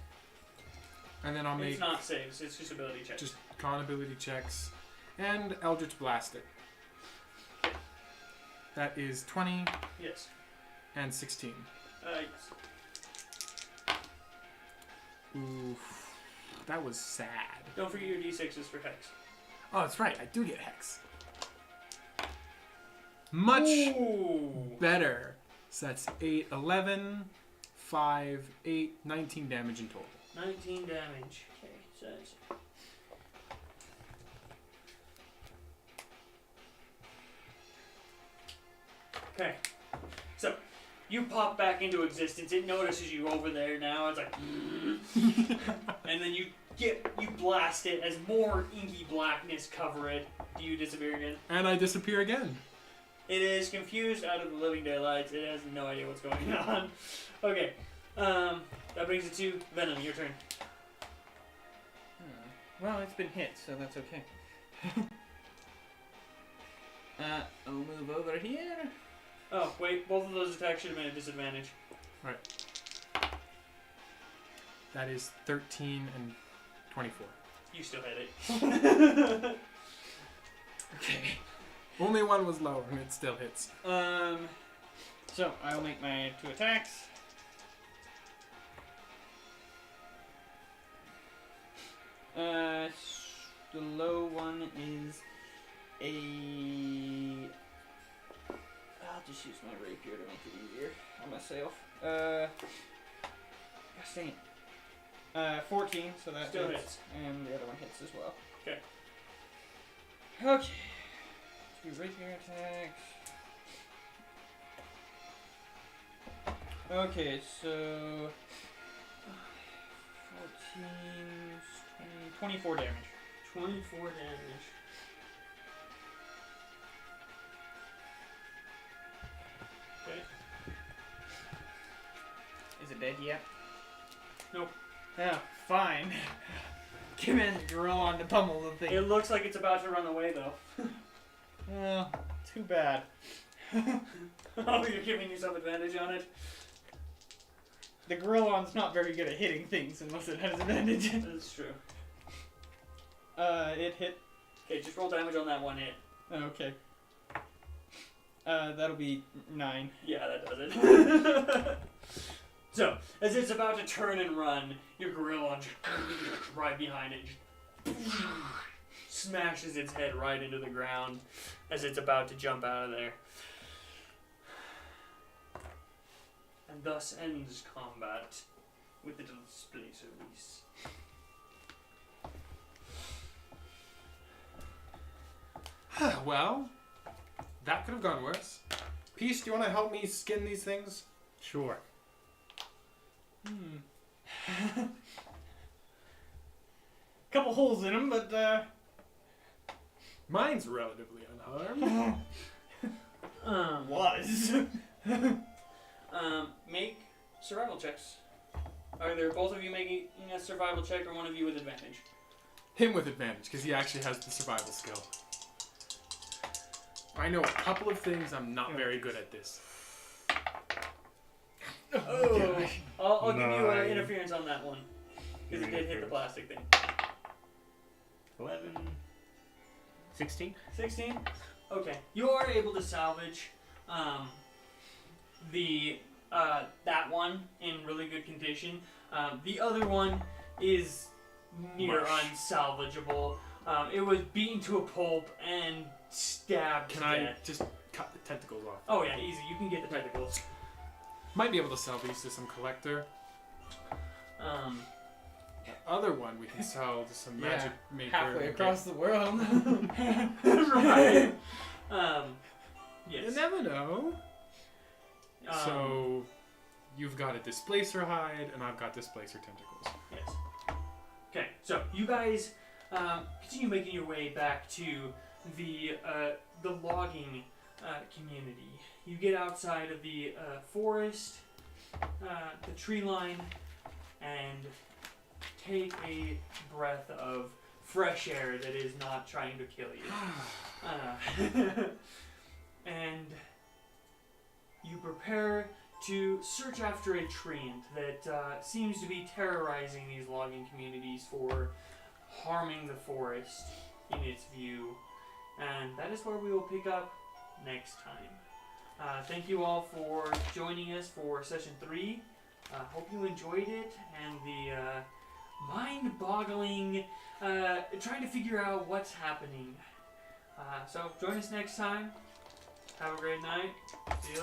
And then I'll make It's not saves, it's just ability checks. just con ability checks. And Eldritch Blast it. That is 20 Yes. and 16. Yes. Oof. That was sad. Don't forget your d6s for hex. Oh, that's right. I do get Hex. Much Ooh. better. So that's 8, 11, 5, 8, 19 damage in total. 19 damage. Okay, so that's... Okay. So, you pop back into existence. It notices you over there now. It's like... and then you blast it as more inky blackness cover it. Do you disappear again? And I disappear again. It is confused out of the living daylights. It has no idea what's going on. Okay. That brings it to Venom. Your turn. Well, it's been hit, so that's okay. I'll move over here. Oh, wait. Both of those attacks should have been a disadvantage. That is 13 and 24. You still hit it. Okay. Only one was lower, and it still hits. So I'll make my 2 attacks. The low one is a... I'll just use my rapier to make it easier on myself. Gosh dang it. 14, so that Still hits. hits. And the other one hits as well. Okay. Okay. 2 rapier attacks. Okay, so 14, 20, 24 damage. 24 damage. Okay. Is it dead yet? Nope. Yeah, fine. Command drill on to pummel the thing. It looks like it's about to run away, though. Well, too bad. Oh, you're giving yourself advantage on it? The Gorillon's not very good at hitting things unless it has advantage. That's true. It hit. Okay, just roll damage on that one hit. Okay. That'll be 9. Yeah, that does it. So, as it's about to turn and run, your gorilla right behind it smashes its head right into the ground as it's about to jump out of there. And thus ends combat with the display service. Well, that could have gone worse. Peace, do you want to help me skin these things? Sure. Couple holes in them, but Mine's relatively unharmed. was. Make survival checks. Either both of you making a survival check or one of you with advantage. Him with advantage, because he actually has the survival skill. I know a couple of things. I'm not very good at this. Oh, I'll give you Nine. interference on that one. Because it did hit the plastic thing. 11. 16? 16? Okay. You are able to salvage that one in really good condition. The other one is near Mush. unsalvageable. It was beaten to a pulp and stabbed Can to I death. just cut the tentacles off? Oh yeah, easy. You can get the tentacles. Might be able to sell these to some collector. The other one we can sell to some Yeah, magic maker. Halfway and across the world. Right. get- Yes. You never know. Um, So, you've got a displacer hide, and I've got displacer tentacles. Yes. Okay, so you guys continue making your way back to the logging community. You get outside of the forest, the tree line, and take a breath of fresh air that is not trying to kill you. And you prepare to search after a treant that seems to be terrorizing these logging communities for harming the forest in its view. And that is where we will pick up next time. Thank you all for joining us for session 3. Hope you enjoyed it and the mind-boggling trying to figure out what's happening. So join us next time. Have a great night. See you later.